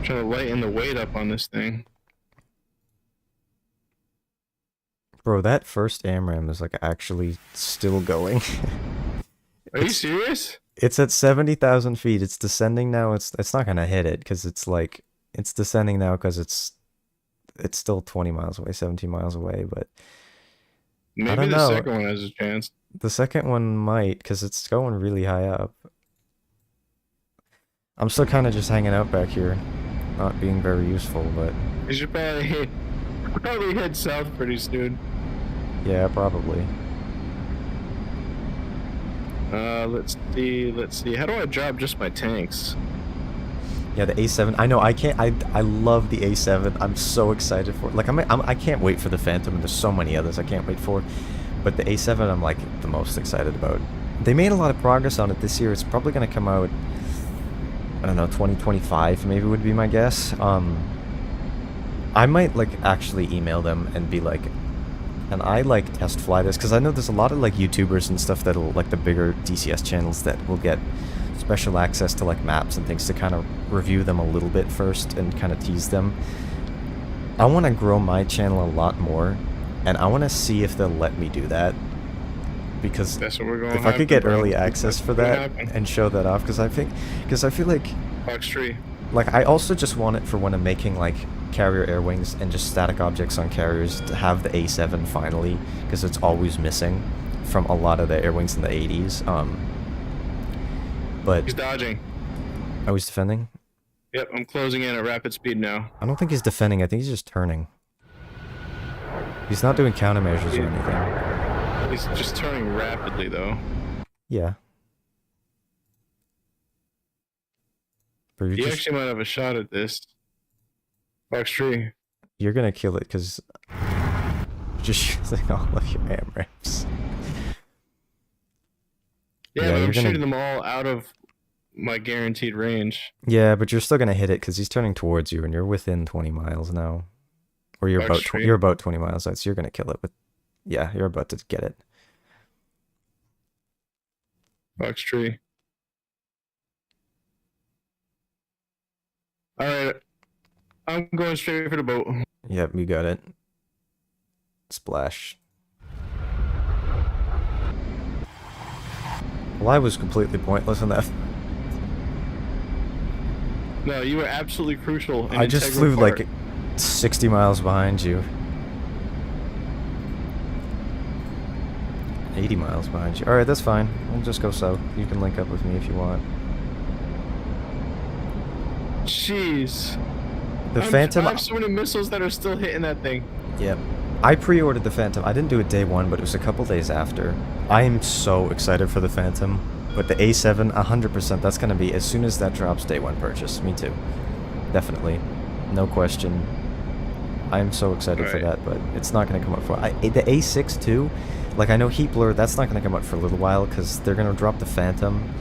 Trying to lighten the weight up on this thing. Bro, that first AMRAM is like actually still going. Are you serious? It's at 70,000 feet. It's descending now. It's not gonna hit it because it's like it's descending now because it's still 20 miles away, 17 miles away. But maybe I don't the know. second one has a chance. The second one might, because it's going really high up. I'm still kind of just hanging out back here, not being very useful, but You should probably head south pretty soon. yeah, probably. Let's see. How do I drop just my tanks? Yeah, the A7. I know. I can't. I love the A7. I'm so excited for it. Like I can't wait for the Phantom, and there's so many others I can't wait for. But the A7, I'm like the most excited about. They made a lot of progress on it this year. It's probably gonna come out, I don't know, 2025 maybe would be my guess. I might like actually email them and be like, and I like test fly this, because I know there's a lot of like YouTubers and stuff that'll, like the bigger DCS channels that will get special access to like maps and things to kind of review them a little bit first and kind of tease them. I want to grow my channel a lot more, and I want to see if they'll let me do that. Because That's what we're going. if I could get early access That's for what's that gonna happen. and show that off, because I feel like Fox tree. I also just want it for when I'm making like carrier air wings and just static objects on carriers to have the A7 finally, because it's always missing from a lot of the air wings in the 80s. But He's dodging. oh, he's defending? Yep, I'm closing in at rapid speed now. I don't think he's defending. I think he's just turning. He's not doing countermeasures or anything. He's just turning rapidly though. Yeah. But He actually might have a shot at this. Fox tree. you're gonna kill it because you're just using all of your AMRAPs. Yeah, Yeah, but you're I'm gonna- shooting them all out of my guaranteed range. Yeah, but you're still gonna hit it because he's turning towards you, and you're within 20 miles now, or you're Fox about tree. you're about 20 miles out, so you're gonna kill it. But yeah, you're about to get it. Fox tree. Alright. I'm going straight for the boat. Yep, you got it. Splash. Well, I was completely pointless in that. No, you were absolutely crucial. I just flew part. like 60 miles behind you. 80 miles behind you. Alright, that's fine. We'll just go south. You can link up with me if you want. Jeez. The Phantom... I have so many missiles that are still hitting that thing. Yep. I pre-ordered the Phantom. I didn't do it day one, but it was a couple days after. I am so excited for the Phantom. But the A7, 100%, that's going to be, as soon as that drops, day one purchase. Me too. Definitely. No question. I am so excited for that, but it's not going to come up for... the A6 too, like I know Heat Blur, that's not going to come up for a little while, because they're going to drop the Phantom.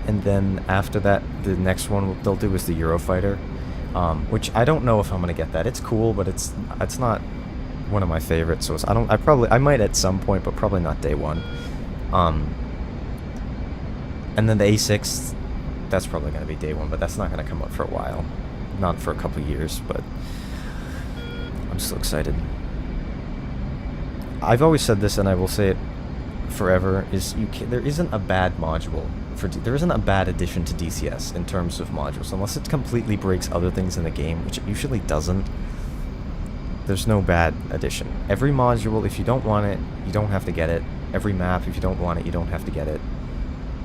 And then after that, the next one they'll do is the Eurofighter. Which I don't know if I'm going to get that. It's cool, but it's not one of my favorites, so I might at some point, but probably not day one. And then the A6, that's probably going to be day one, but that's not going to come up for a while. Not for a couple years, but I'm still excited. I've always said this, and I will say it forever, there isn't a bad module. There isn't a bad addition to DCS in terms of modules, unless it completely breaks other things in the game, which it usually doesn't. There's no bad addition. Every module, if you don't want it, you don't have to get it. Every map, if you don't want it, you don't have to get it.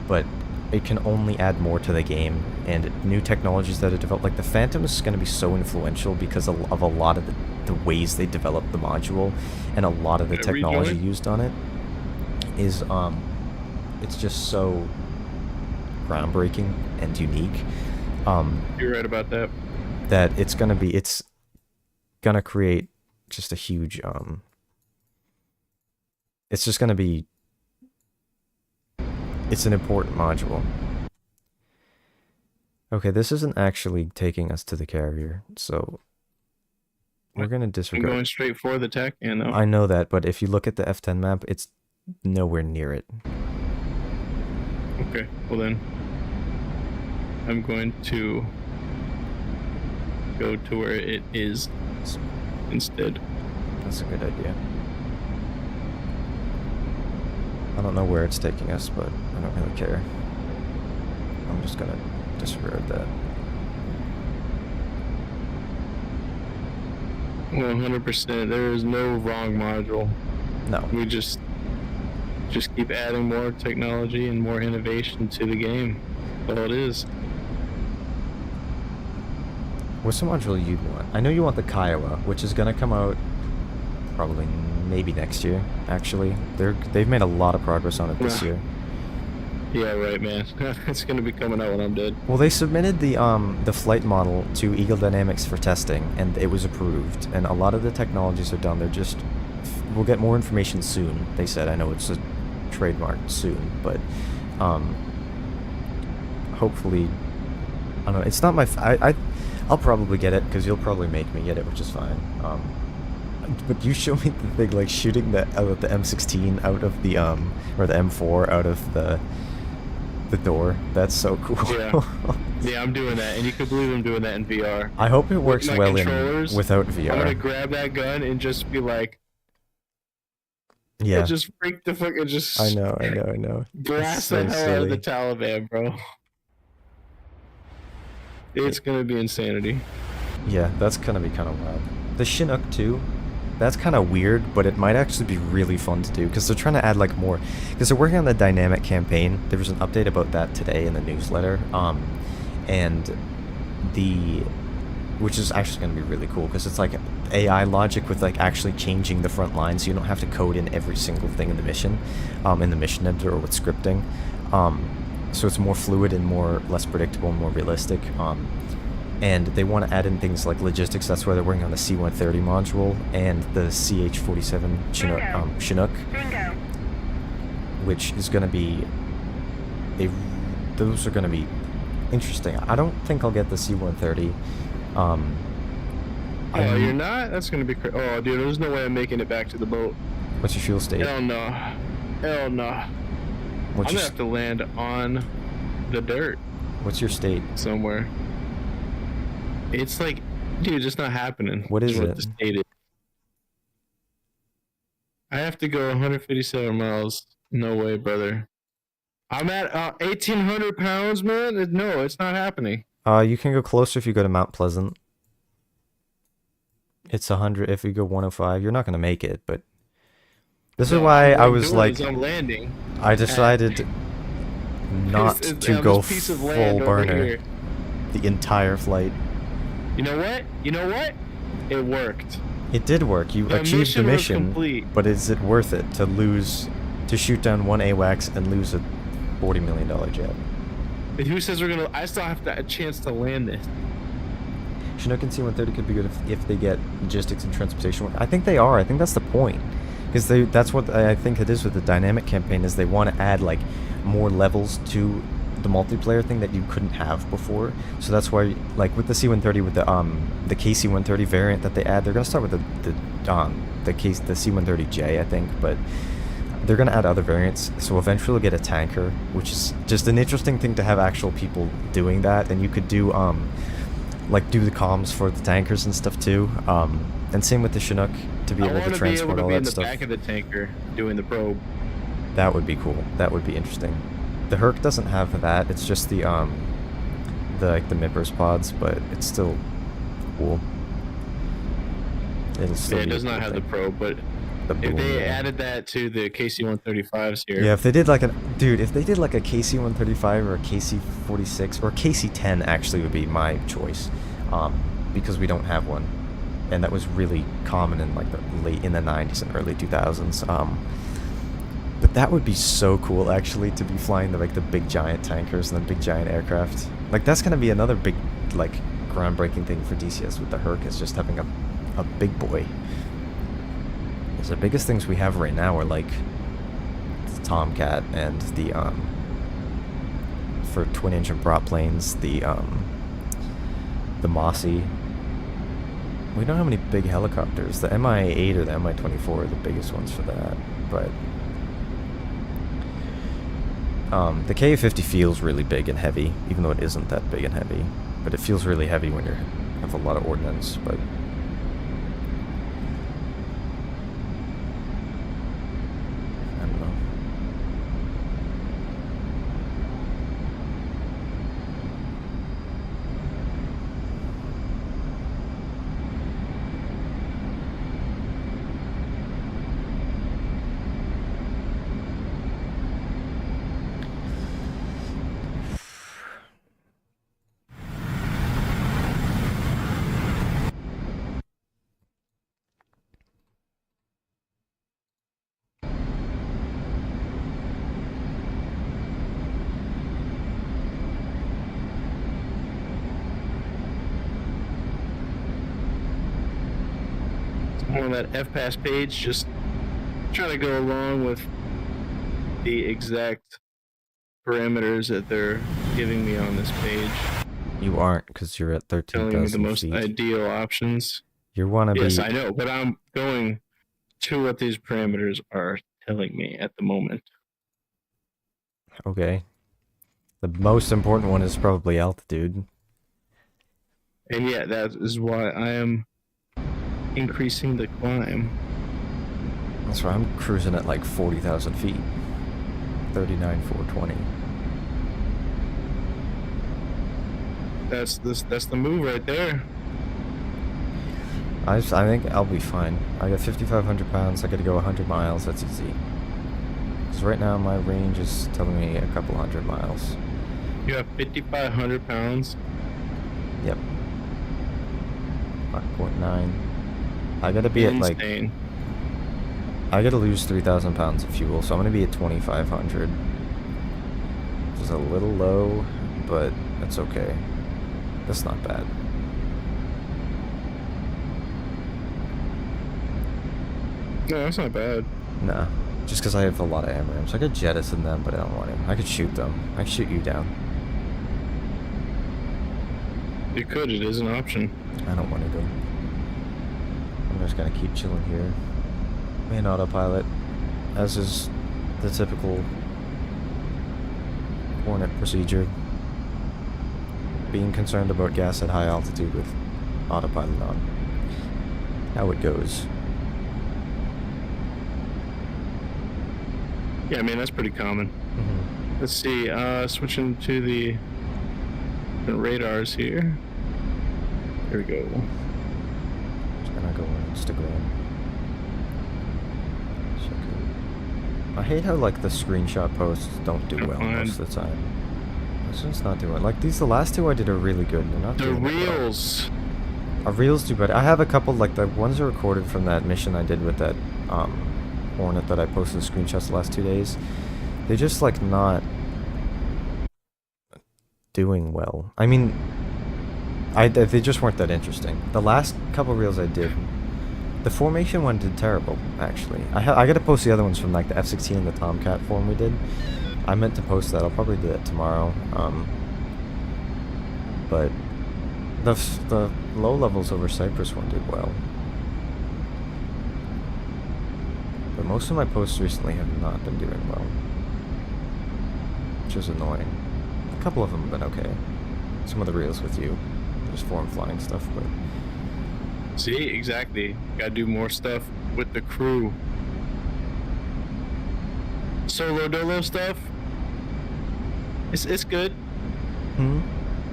But it can only add more to the game, and new technologies that are developed, like the Phantom is going to be so influential because of a lot of the ways they developed the module, and a lot of the technology used on it is, it's just so groundbreaking and unique. You're right about that. That it's gonna create just a huge, it's just gonna be, it's an important module. Okay, this isn't actually taking us to the carrier, so we're gonna disregard. I'm going straight for the tech, you know. I know that, but if you look at the F10 map, it's nowhere near it. Okay, well then, I'm going to go to where it is instead. That's a good idea. I don't know where it's taking us, but I don't really care. I'm just gonna disregard that. 100%. There is no wrong module. No. We just keep adding more technology and more innovation to the game. That's all it is. What's the module you'd want? I know you want the Kiowa, which is gonna come out probably maybe next year. Actually, they've made a lot of progress on it this year. Yeah, right, man. It's gonna be coming out when I'm dead. Well, they submitted the flight model to Eagle Dynamics for testing, and it was approved. And a lot of the technologies are done. We'll get more information soon. They said. I know it's a trademark soon, but hopefully, I don't know. It's not my. I'll probably get it because you'll probably make me get it, which is fine. But you show me the thing like shooting the M16 out of the or the M4 out of the door. That's so cool. Yeah. Yeah, I'm doing that, and you can believe I'm doing that in VR. I hope it With works my well controllers, without I'm gonna VR. grab that gun and just be like, Yeah, just freak the fuck, and I just know. It's blast so the hell out of the silly. Taliban, bro. It's gonna be insanity. Yeah, that's gonna be kind of wild. The Chinook too, that's kind of weird, but it might actually be really fun to do because they're trying to add like more. Because they're working on the dynamic campaign. There was an update about that today in the newsletter. And which is actually going to be really cool because it's like AI logic with like actually changing the front line, so you don't have to code in every single thing in the mission editor or with scripting. So it's more fluid and less predictable and more realistic. And they want to add in things like logistics. That's why they're working on the C-130 module and the CH-47 Chinook, which is going to be those are going to be interesting. I don't think I'll get the C-130. Oh, you're not? That's gonna be crazy. Oh, dude, there's no way I'm making it back to the boat. What's your fuel state? Hell no. Hell no. I'm gonna have to land on the dirt. What's your state? Somewhere. It's like, dude, it's not happening. What is it? The state is. I have to go 157 miles. No way, brother. I'm at 1,800 pounds, man. No, it's not happening. You can go closer if you go to Mount Pleasant. It's 100 if you go 105. You're not gonna make it, but this is why I was like, I'm landing. I decided not to go full burner the entire flight. You know what? It worked. It did work. You achieved the mission, but is it worth it to shoot down one AWACS and lose a $40 million jet? And who says we're gonna? I still have a chance to land this. Chinook and C-130 could be good if they get logistics and transportation. I think they are. I think that's the point, because that's what I think it is with the dynamic campaign, is they want to add like more levels to the multiplayer thing that you couldn't have before. So that's why, like with the C-130, with the KC-130 variant that they add, they're gonna start with the C-130J, I think, but they're gonna add other variants. So eventually we'll get a tanker, which is just an interesting thing to have actual people doing that, and you could do like do the comms for the tankers and stuff too. And same with the Chinook to be able to transport all that stuff. I want to be able to be in the back of the tanker doing the probe. That would be cool. That would be interesting. The Herc doesn't have that. It's just the MIPRS pods, but it's still cool. It'll still it does not have the probe, but if they added that to the KC-135s here. Yeah, if they did like a KC-135 or a KC-46 or a KC-10 actually would be my choice, because we don't have one, and that was really common in like the late in the 90s and early 2000s. But that would be so cool actually, to be flying the big giant tankers and the big giant aircraft. Like that's gonna be another big like groundbreaking thing for DCS with the Herc, is just having a big boy. Because the biggest things we have right now are like the Tomcat and the for twin engine prop planes, the Mossy. We don't have any big helicopters. The Mi-8 or the Mi-24 are the biggest ones for that, but the Ka-50 feels really big and heavy, even though it isn't that big and heavy. But it feels really heavy when you have a lot of ordnance. But I don't know. On that FPass page, just trying to go along with the exact parameters that they're giving me on this page. You aren't, because you're at 13,000 telling me the most feet. ideal options. You want to be... Yes, I know, but I'm going to what these parameters are telling me at the moment. Okay. The most important one is probably altitude. And yeah, that is why I am increasing the climb. That's why I'm cruising at like 40,000 feet. 39,420. That's the move right there. I think I'll be fine. I got 5,500 pounds. I got to go 100 miles. That's easy. Because right now my range is telling me a couple 100 miles. You have 5,500 pounds. Yep. 5.9. I gotta be Insane. at like. I gotta lose 3,000 pounds of fuel, so I'm gonna be at 2,500. Which is a little low, but that's okay. That's not bad. No, that's not bad. Nah. Just because I have a lot of AMRAMs. I could jettison them, but I don't want to. I could shoot them. I could shoot you down. You could. It is an option. I don't want to go. I'm just gonna keep chilling here. Main autopilot, as is the typical Hornet procedure. Being concerned about gas at high altitude with autopilot on. How it goes. Yeah, I mean, that's pretty common. Let's see, switching to the radars here. Here we go. Just gonna go on Instagram. Check it. I hate how like the screenshot posts don't do well most of the time. This one's not doing like the last two I did are really good. They're not The doing that well. reels. Reels do better. I have a couple like the ones are recorded from that mission I did with that Hornet that I posted the screenshots the last 2 days. They're just like not doing well. I mean, they just weren't that interesting. The last couple reels I did, the formation one did terrible actually. I got to post the other ones from like the F-16 and the Tomcat form we did. I meant to post that. I'll probably do that tomorrow. But the low levels over Cyprus one did well. But most of my posts recently have not been doing well, which is annoying. A couple of them have been okay. Some of the reels with you, just form flying stuff, but... See, exactly. Gotta do more stuff with the crew. Solo dolo stuff, it's good.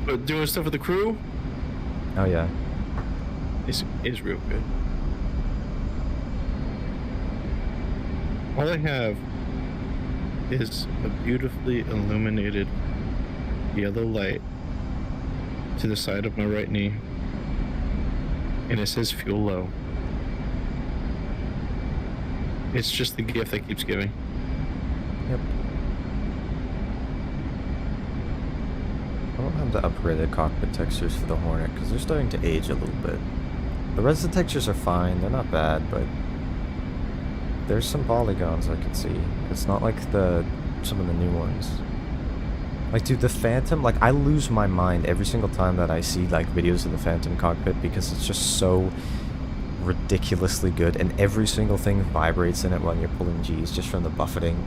But doing stuff with the crew, Oh yeah. is real good. All I have is a beautifully illuminated yellow light to the side of my right knee, and it says fuel low. It's just the gift that keeps giving. Yep. I don't have to upgrade the cockpit textures for the Hornet because they're starting to age a little bit. The rest of the textures are fine, they're not bad, but there's some polygons I can see. It's not like some of the new ones. Like, dude, the Phantom, like, I lose my mind every single time that I see, like, videos of the Phantom cockpit because it's just so ridiculously good, and every single thing vibrates in it when you're pulling G's just from the buffeting,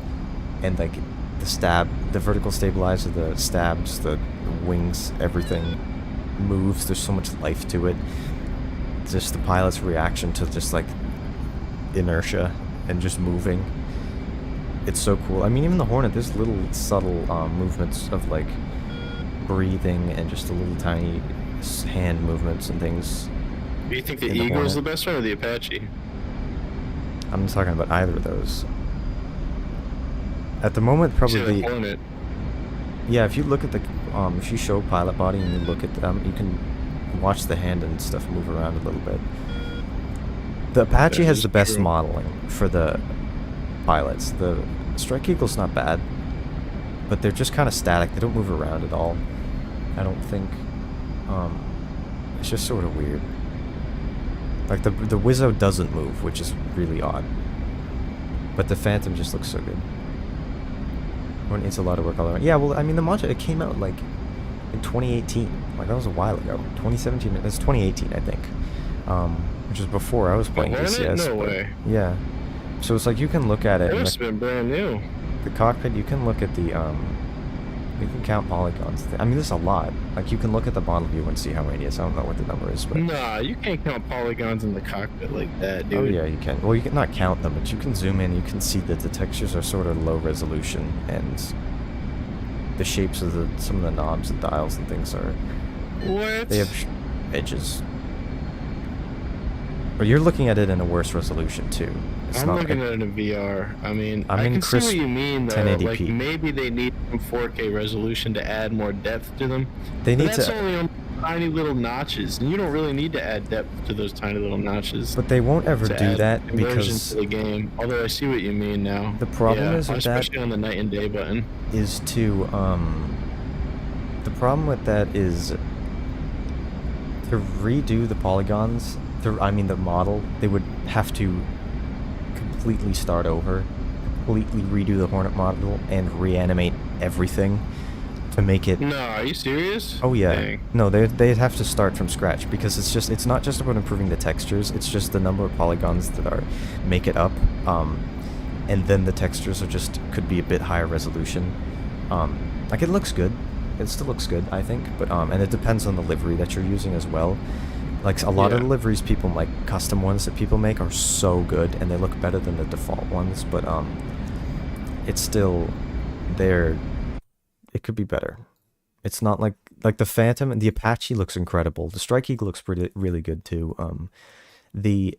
and, like, the vertical stabilizer, the stabs, the wings, everything moves. There's so much life to it. Just the pilot's reaction to just, like, inertia and just moving. It's so cool. I mean, even the Hornet, there's little subtle movements of like breathing and just a little tiny hand movements and things. Do you think the Eagle is the best one or the Apache? I'm not talking about either of those. At the moment, probably the Hornet. Yeah, if you look at the if you show pilot body and you look at them, you can watch the hand and stuff move around a little bit. The Apache has the best modeling for the pilots. The Strike Eagle's not bad, but they're just kind of static. They don't move around at all. I don't think. It's just sort of weird. Like the Wizzo doesn't move, which is really odd. But the Phantom just looks so good. It needs a lot of work all around. Yeah, well, I mean, the module, it came out like in 2018. Like that was a while ago. 2017. It's 2018, I think. Which was before I was playing DCS. No way. Yeah. So it's like you can look at it. It must have been brand new. The cockpit, you can look at the You can count polygons. I mean, there's a lot. Like, you can look at the model view and see how many it is. I don't know what the number is, but... Nah, you can't count polygons in the cockpit like that, dude. Oh, yeah, you can. Well, you can not count them, but you can zoom in. You can see that the textures are sort of low resolution, and the shapes of some of the knobs and dials and things are... What? They have edges. But you're looking at it in a worse resolution, too. I'm looking at it in VR. I mean, I can see what you mean, though. 1080p. Like, maybe they need some 4K resolution to add more depth to them. They need that's to... only on tiny little notches, and you don't really need to add depth to those tiny little notches. But they won't ever do that because... to the game. Although I see what you mean now. The problem is with especially on the night and day button. Is to, the problem with that is to redo the polygons, the model, they would have to completely start over, completely redo the Hornet model, and reanimate everything to make it... No, are you serious? Oh yeah. Dang. No, they'd have to start from scratch, because it's not just about improving the textures, it's just the number of polygons that make it up, and then the textures could be a bit higher resolution. Like, it looks good. It still looks good, I think, but and it depends on the livery that you're using as well. Like, a lot of the liveries people, like, custom ones that people make are so good, and they look better than the default ones, but, it's still, it could be better. It's not like the Phantom and the Apache looks incredible. The Strike Eagle looks really good, too. The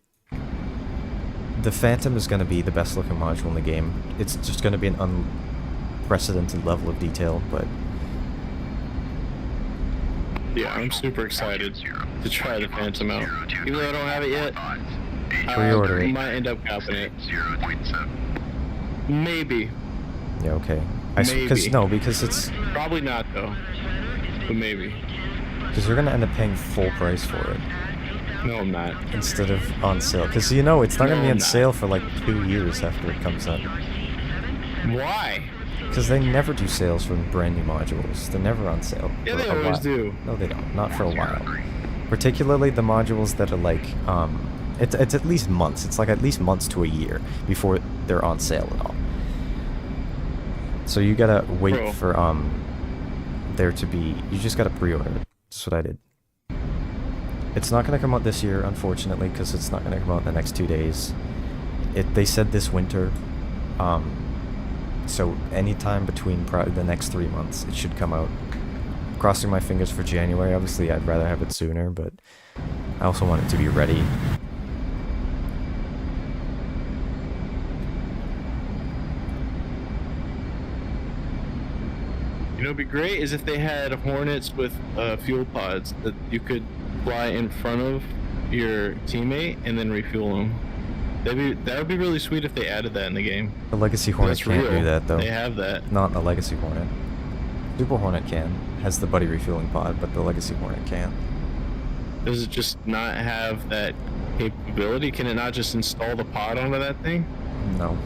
Phantom is going to be the best looking module in the game. It's just going to be an unprecedented level of detail, but... Yeah, I'm super excited to try the Phantom out. Even though I don't have it yet, Pre-order it. I might end up copping it. Maybe. Yeah, okay. Maybe. Because it's... Probably not, though. But maybe. Because you're going to end up paying full price for it. No, I'm not. Instead of on sale. Because, it's not going to be on sale for, like, 2 years after it comes out. Why? Because they never do sales for brand new modules. They're never on sale. Yeah, for they a always while. do. No, they don't. Not for a while. Particularly the modules that are like, it's at least months. It's like at least months to a year before they're on sale at all. So you gotta wait for there to be. You just gotta pre-order it. That's what I did. It's not gonna come out this year, unfortunately, because it's not gonna come out in the next 2 days. They said this winter. So anytime between the next 3 months, it should come out. Crossing my fingers for January. Obviously, I'd rather have it sooner, but I also want it to be ready. You know, it'd be great is if they had Hornets with fuel pods that you could fly in front of your teammate and then refuel them. That would be really sweet if they added that in the game. The Legacy Hornet can't do that, though. They have that. Not the Legacy Hornet. Super Hornet has the buddy refueling pod, but the Legacy Hornet can't. Does it just not have that capability? Can it not just install the pod onto that thing? No,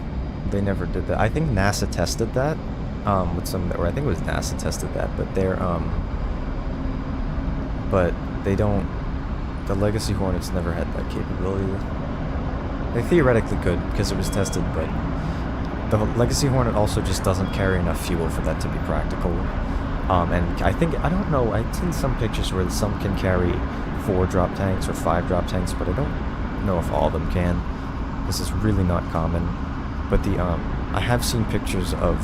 they never did that. I think NASA tested that, with or I think it was NASA tested that, but but they don't. The Legacy Hornets never had that capability. They theoretically could, because it was tested, but the Legacy Hornet also just doesn't carry enough fuel for that to be practical. And I don't know, I've seen some pictures where some can carry 4 drop tanks or 5 drop tanks, but I don't know if all of them can. This is really not common. But I have seen pictures of...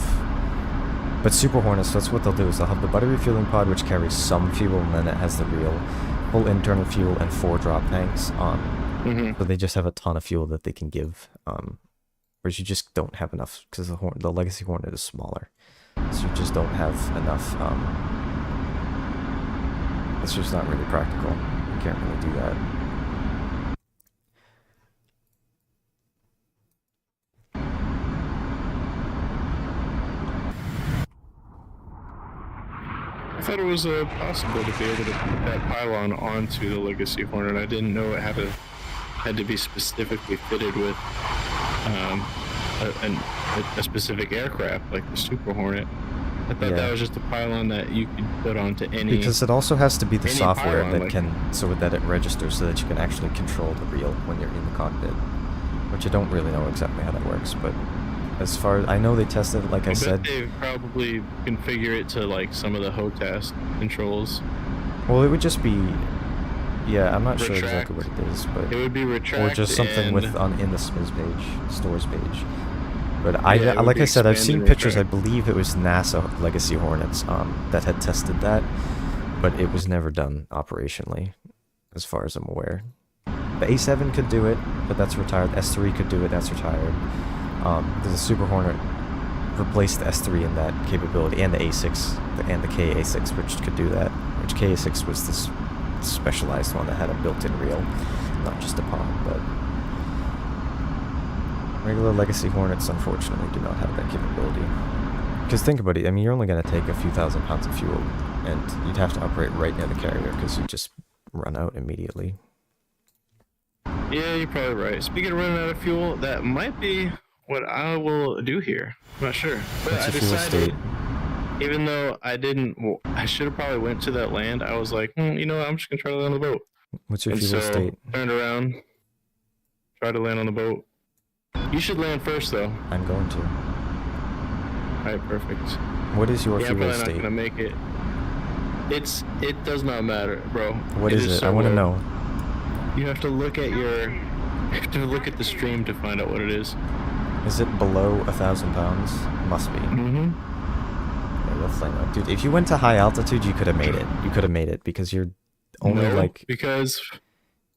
But Super Hornets, that's what they'll do, is they'll have the buddy refueling pod, which carries some fuel, and then it has the real full internal fuel and 4 drop tanks. So they just have a ton of fuel that they can give, whereas you just don't have enough, because the Legacy Hornet is smaller. So you just don't have enough, it's just not really practical. You can't really do that. I thought it was possible to be able to put that pylon onto the Legacy Hornet. I didn't know it had to be specifically fitted with a specific aircraft like the Super Hornet. I thought that was just a pylon that you could put onto any... Because it also has to be the software pylon, that so that it registers so that you can actually control the reel when you're in the cockpit. Which I don't really know exactly how that works, but as far as I know, they tested it, like I bet said. they probably configure it to like some of the HOTAS controls. Well, it would just be, yeah, I'm not sure Retract. exactly what it is, but It would be retract or just something and, with in the SMIS page, stores page. But Yeah, it would like be I said, I've expanded seen and pictures. I retract. believe it was NASA Legacy Hornets that had tested that, but it was never done operationally, as far as I'm aware. The A7 could do it, but that's retired. The S3 could do it, that's retired. The Super Hornet replaced the S3 in that capability, and the A6, and the KA6, which could do that. Which KA6 was this specialized one that had a built-in reel, not just a pod, but regular Legacy Hornets, unfortunately, do not have that capability. Because think about it, I mean, you're only going to take a few thousand pounds of fuel, and you'd have to operate right near the carrier, because you'd just run out immediately. Yeah, you're probably right. Speaking of running out of fuel, that might be what I will do here. I'm not sure. But What's I your fuel decided, state? even though I didn't, I should have probably went to that land. I was like, you know what, I'm just going to try to land on the boat. What's your And fuel so, state? turned around, tried to land on the boat. You should land first, though. I'm going to. Alright, perfect. What is your Yeah, I'm fuel probably not state? gonna make it. It does not matter, bro. What is it? so I want to low. know. You have to look at your. You have to look at the stream to find out what it is. Is it below 1,000 pounds? Must be. Mm-hmm. Yeah, we'll flame out. Dude, if you went to high altitude, you could have made it. You could have made it, because you're only like... because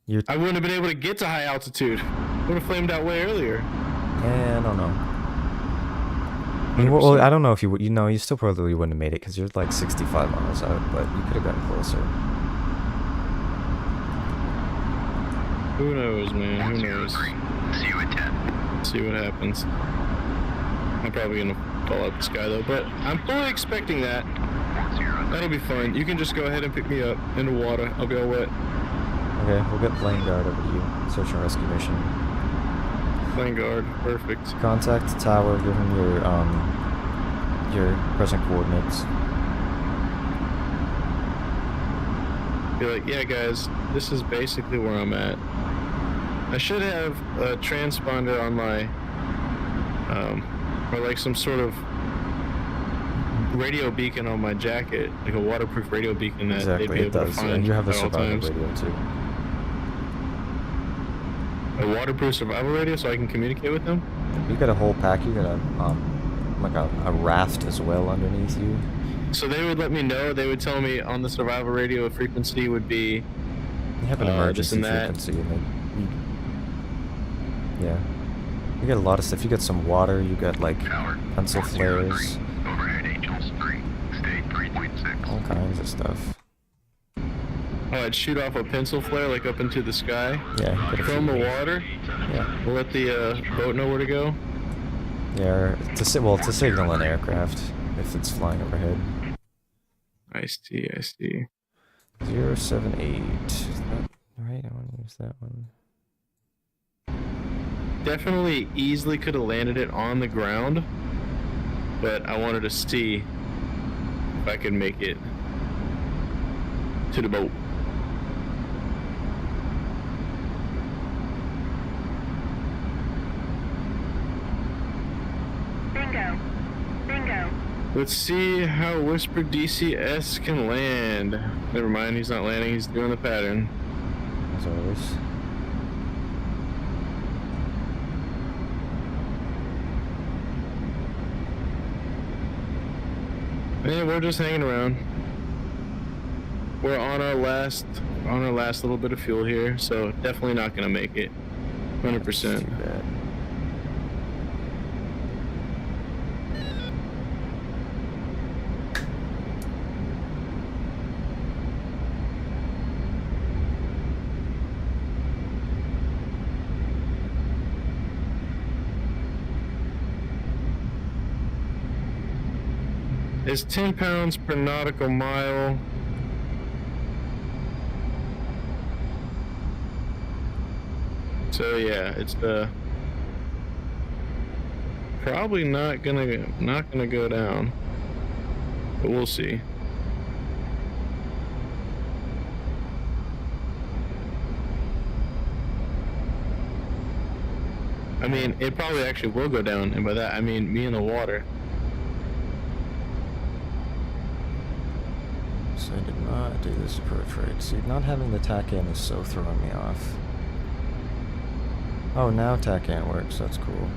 You're... I wouldn't have been able to get to high altitude. Would have flamed out way earlier. Yeah, I don't know. I mean, well, I don't know if you would. You know, you still probably wouldn't have made it, because you're like 65 miles out, but you could have gotten closer. Who knows, man? Who knows? See you at 10. See what happens. I'm probably gonna fall out the sky though, but I'm fully expecting that. That'll be fun. You can just go ahead and pick me up in the water. I'll be all wet. Okay, we'll get plane guard over to you. Search and rescue mission. Plane guard, perfect. Contact the tower, give him your present coordinates. Be like, yeah, guys, this is basically where I'm at. I should have a transponder on my, or like some sort of radio beacon on my jacket, like a waterproof radio beacon that they'd Exactly, be it able to does. find And you have a at all survival times. radio too. A waterproof survival radio, so I can communicate with them. You got a whole pack. You got a like a raft as well underneath you. So they would let me know. They would tell me on the survival radio frequency would be. You have an This emergency and that. frequency, and yeah. You got a lot of stuff. You got some water. You got like Tower, pencil 403. flares, Overhead Angels 3. State 3.6. all kinds of stuff. Oh, I'd shoot off a pencil flare like up into the sky Yeah, you got a from few. the water. Yeah, We'll let the boat know where to go. yeah. To signal an aircraft if it's flying overhead. I see. I see. 078. Is that right? I want to use that one. Definitely easily could have landed it on the ground, but I wanted to see if I could make it to the boat. Bingo. Bingo. Let's see how Whisper DCS can land. Never mind, he's not landing, he's doing the pattern. As always. Yeah, we're just hanging around. We're on our last little bit of fuel here, so definitely not gonna make it. 100%. Too bad. It's 10 pounds per nautical mile. So yeah, it's probably not gonna go down, but we'll see. I mean, it probably actually will go down, and by that I mean me in the water. So I did not do this approach right. See, not having the tack-in is so throwing me off. Oh, now tack-in works. That's cool.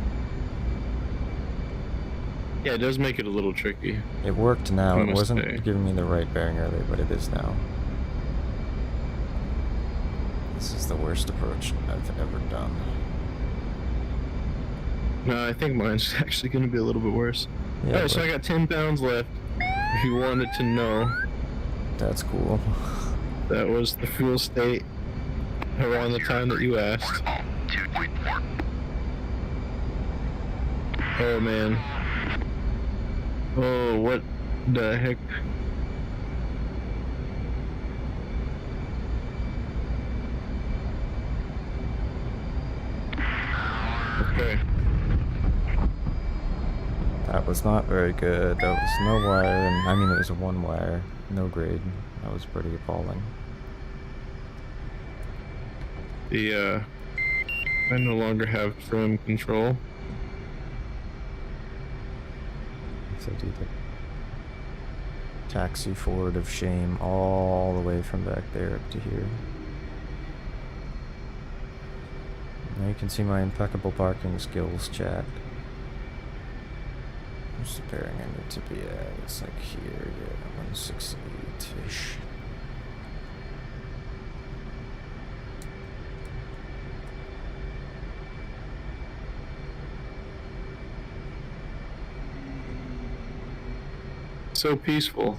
Yeah, it does make it a little tricky. It worked now. I It must wasn't say. giving me the right bearing earlier, but it is now. This is the worst approach I've ever done. No, I think mine's actually going to be a little bit worse. Yeah, Alright, so but I got 10 pounds left. If you wanted to know, that's cool. that was the fuel state around the time that you asked. 2.4. Oh man. Oh, what the heck? Okay. That was not very good. That was no wire, and I mean it was a one wire, no grade. That was pretty appalling. I no longer have trim control. So do the taxi forward of shame all the way from back there up to here. Now you can see my impeccable parking skills, chat. Where's the bearing I need to be at? It's like here, yeah, 168-ish. So peaceful.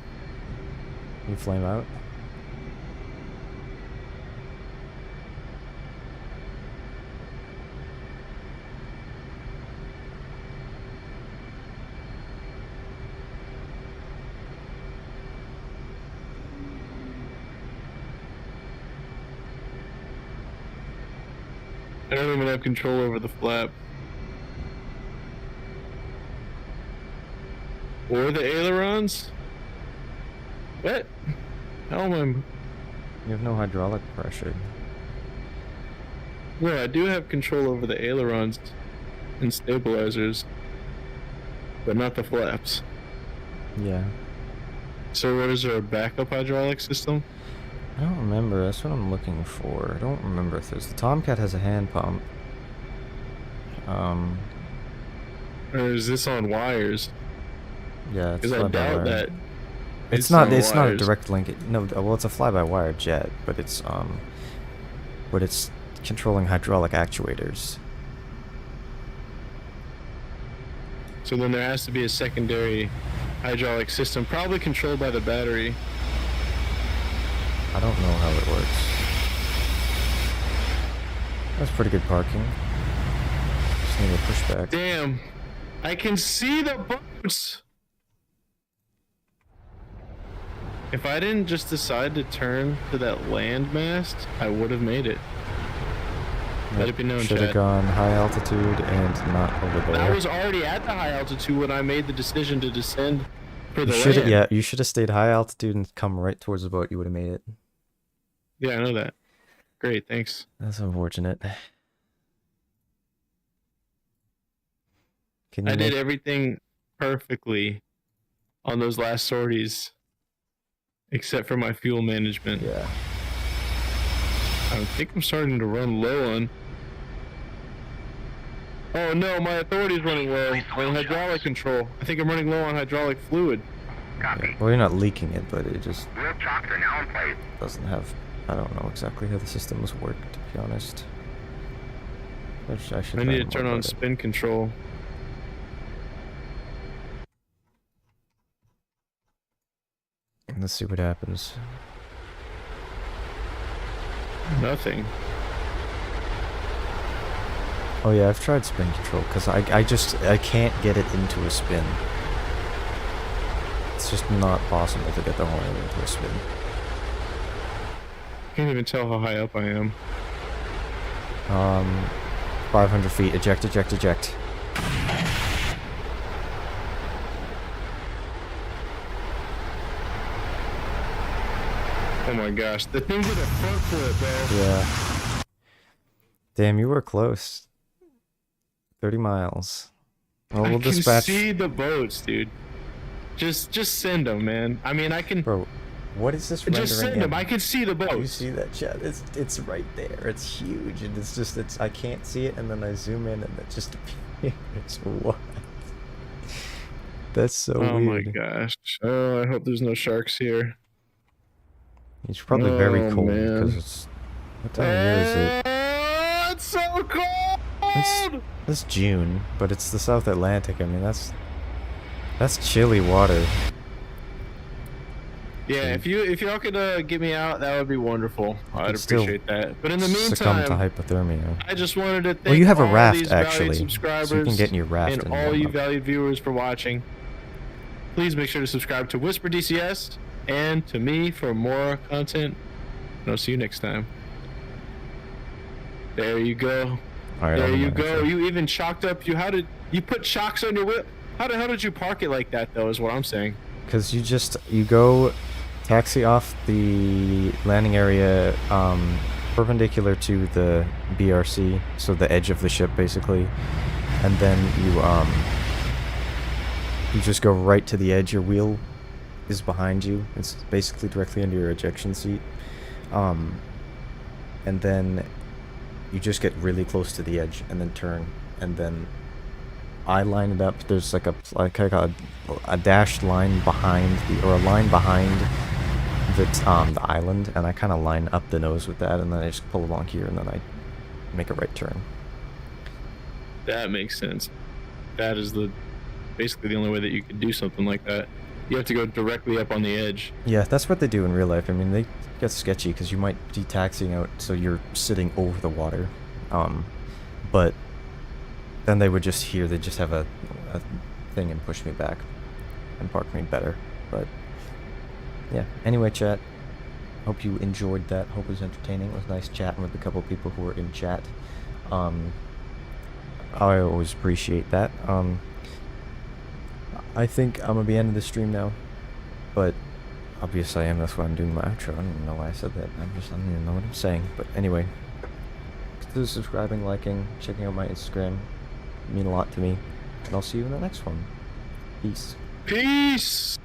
You flame out? I don't even have control over the flap. Or the ailerons? What? How am I? You have no hydraulic pressure. Yeah, I do have control over the ailerons and stabilizers, but not the flaps. Yeah. So what is there, a backup hydraulic system? I don't remember. That's what I'm looking for. I don't remember if there's... The Tomcat has a hand pump. Or is this on wires? Yeah, it's Because I doubt fly-by-wire. that. It's not on a wires. direct link. No, well, it's a fly-by-wire jet, but it's controlling hydraulic actuators. So then there has to be a secondary hydraulic system, probably controlled by the battery. I don't know how it works. That's pretty good parking. Just need a pushback. Damn, I can see the boats. If I didn't just decide to turn to that land mast, I would have made it. Let it be known, Should have Chad. gone high altitude and not over there. I was already at the high altitude when I made the decision to descend for the You should have, land. yeah, you should have stayed high altitude and come right towards the boat. You would have made it. Yeah, I know that. Great, thanks. That's unfortunate. Can you I did make- everything perfectly on those last sorties, except for my fuel management. Yeah. I think I'm starting to run low on. Oh no, my authority's running low on hydraulic control. I think I'm running low on hydraulic fluid. Copy. Well, you're not leaking it, but it just Wheel chocks are now in place. doesn't have... I don't know exactly how the systems work, to be honest. I should I try need to and turn work on with it. spin control. Let's see what happens. Nothing. Oh yeah, I've tried spin control because I can't get it into a spin. It's just not possible to get the horn into a spin. Can't even tell how high up I am. 500 feet. Eject, eject, eject. Oh my gosh, the thing did a front flip, bro. Yeah. Damn, you were close. 30 miles. Well, I we'll can dispatch. see the boats, dude. Just send them, man. I mean, I can. Bro, what is this rendering Just send them. in? I can see the boats. You see that, chat? It's right there. It's huge, and it's I can't see it, and then I zoom in, and it just appears. What? That's so Oh weird. my gosh. Oh, I hope there's no sharks here. It's probably very Oh, cold man. because it's. What time of year is it? Oh, it's so cold. It's June, but it's the South Atlantic. I mean, that's chilly water. Yeah, if y'all could get me out, that would be wonderful. I'd could still appreciate that. But in the Succumb to meantime, hypothermia. I just wanted to thank Well, you have a all raft these valued actually, subscribers so you can get in your raft and and all you whatnot. valued viewers for watching. Please make sure to subscribe to Whisper DCS and to me for more content. And I'll see you next time. There you go. All right, There you go. You even chalked up. You put chocks on your whip? How the hell did you park it like that, though? Is what I'm saying. Because you go taxi off the landing area perpendicular to the BRC, so the edge of the ship basically, and then you just go right to the edge. Your wheel is behind you. It's basically directly under your ejection seat, and then you just get really close to the edge and then turn, and then I line it up. There's like a dashed line behind a line behind the island, and I kind of line up the nose with that, and then I just pull along here, and then I make a right turn. That makes sense. That is basically the only way that you could do something like that. You have to go directly up on the edge. Yeah, that's what they do in real life. I mean, they get sketchy because you might be taxiing out so you're sitting over the water, but then they just have a thing and push me back and park me better. But yeah, anyway, chat, hope you enjoyed that. Hope it was entertaining. It was nice chatting with a couple people who were in chat. I always appreciate that. I think I'm gonna be ending the stream now, but obviously I am. That's why I'm doing my outro. I don't even know why I said that. I don't even know what I'm saying. But anyway, consider subscribing, liking, checking out my Instagram. It mean a lot to me, and I'll see you in the next one. Peace. Peace!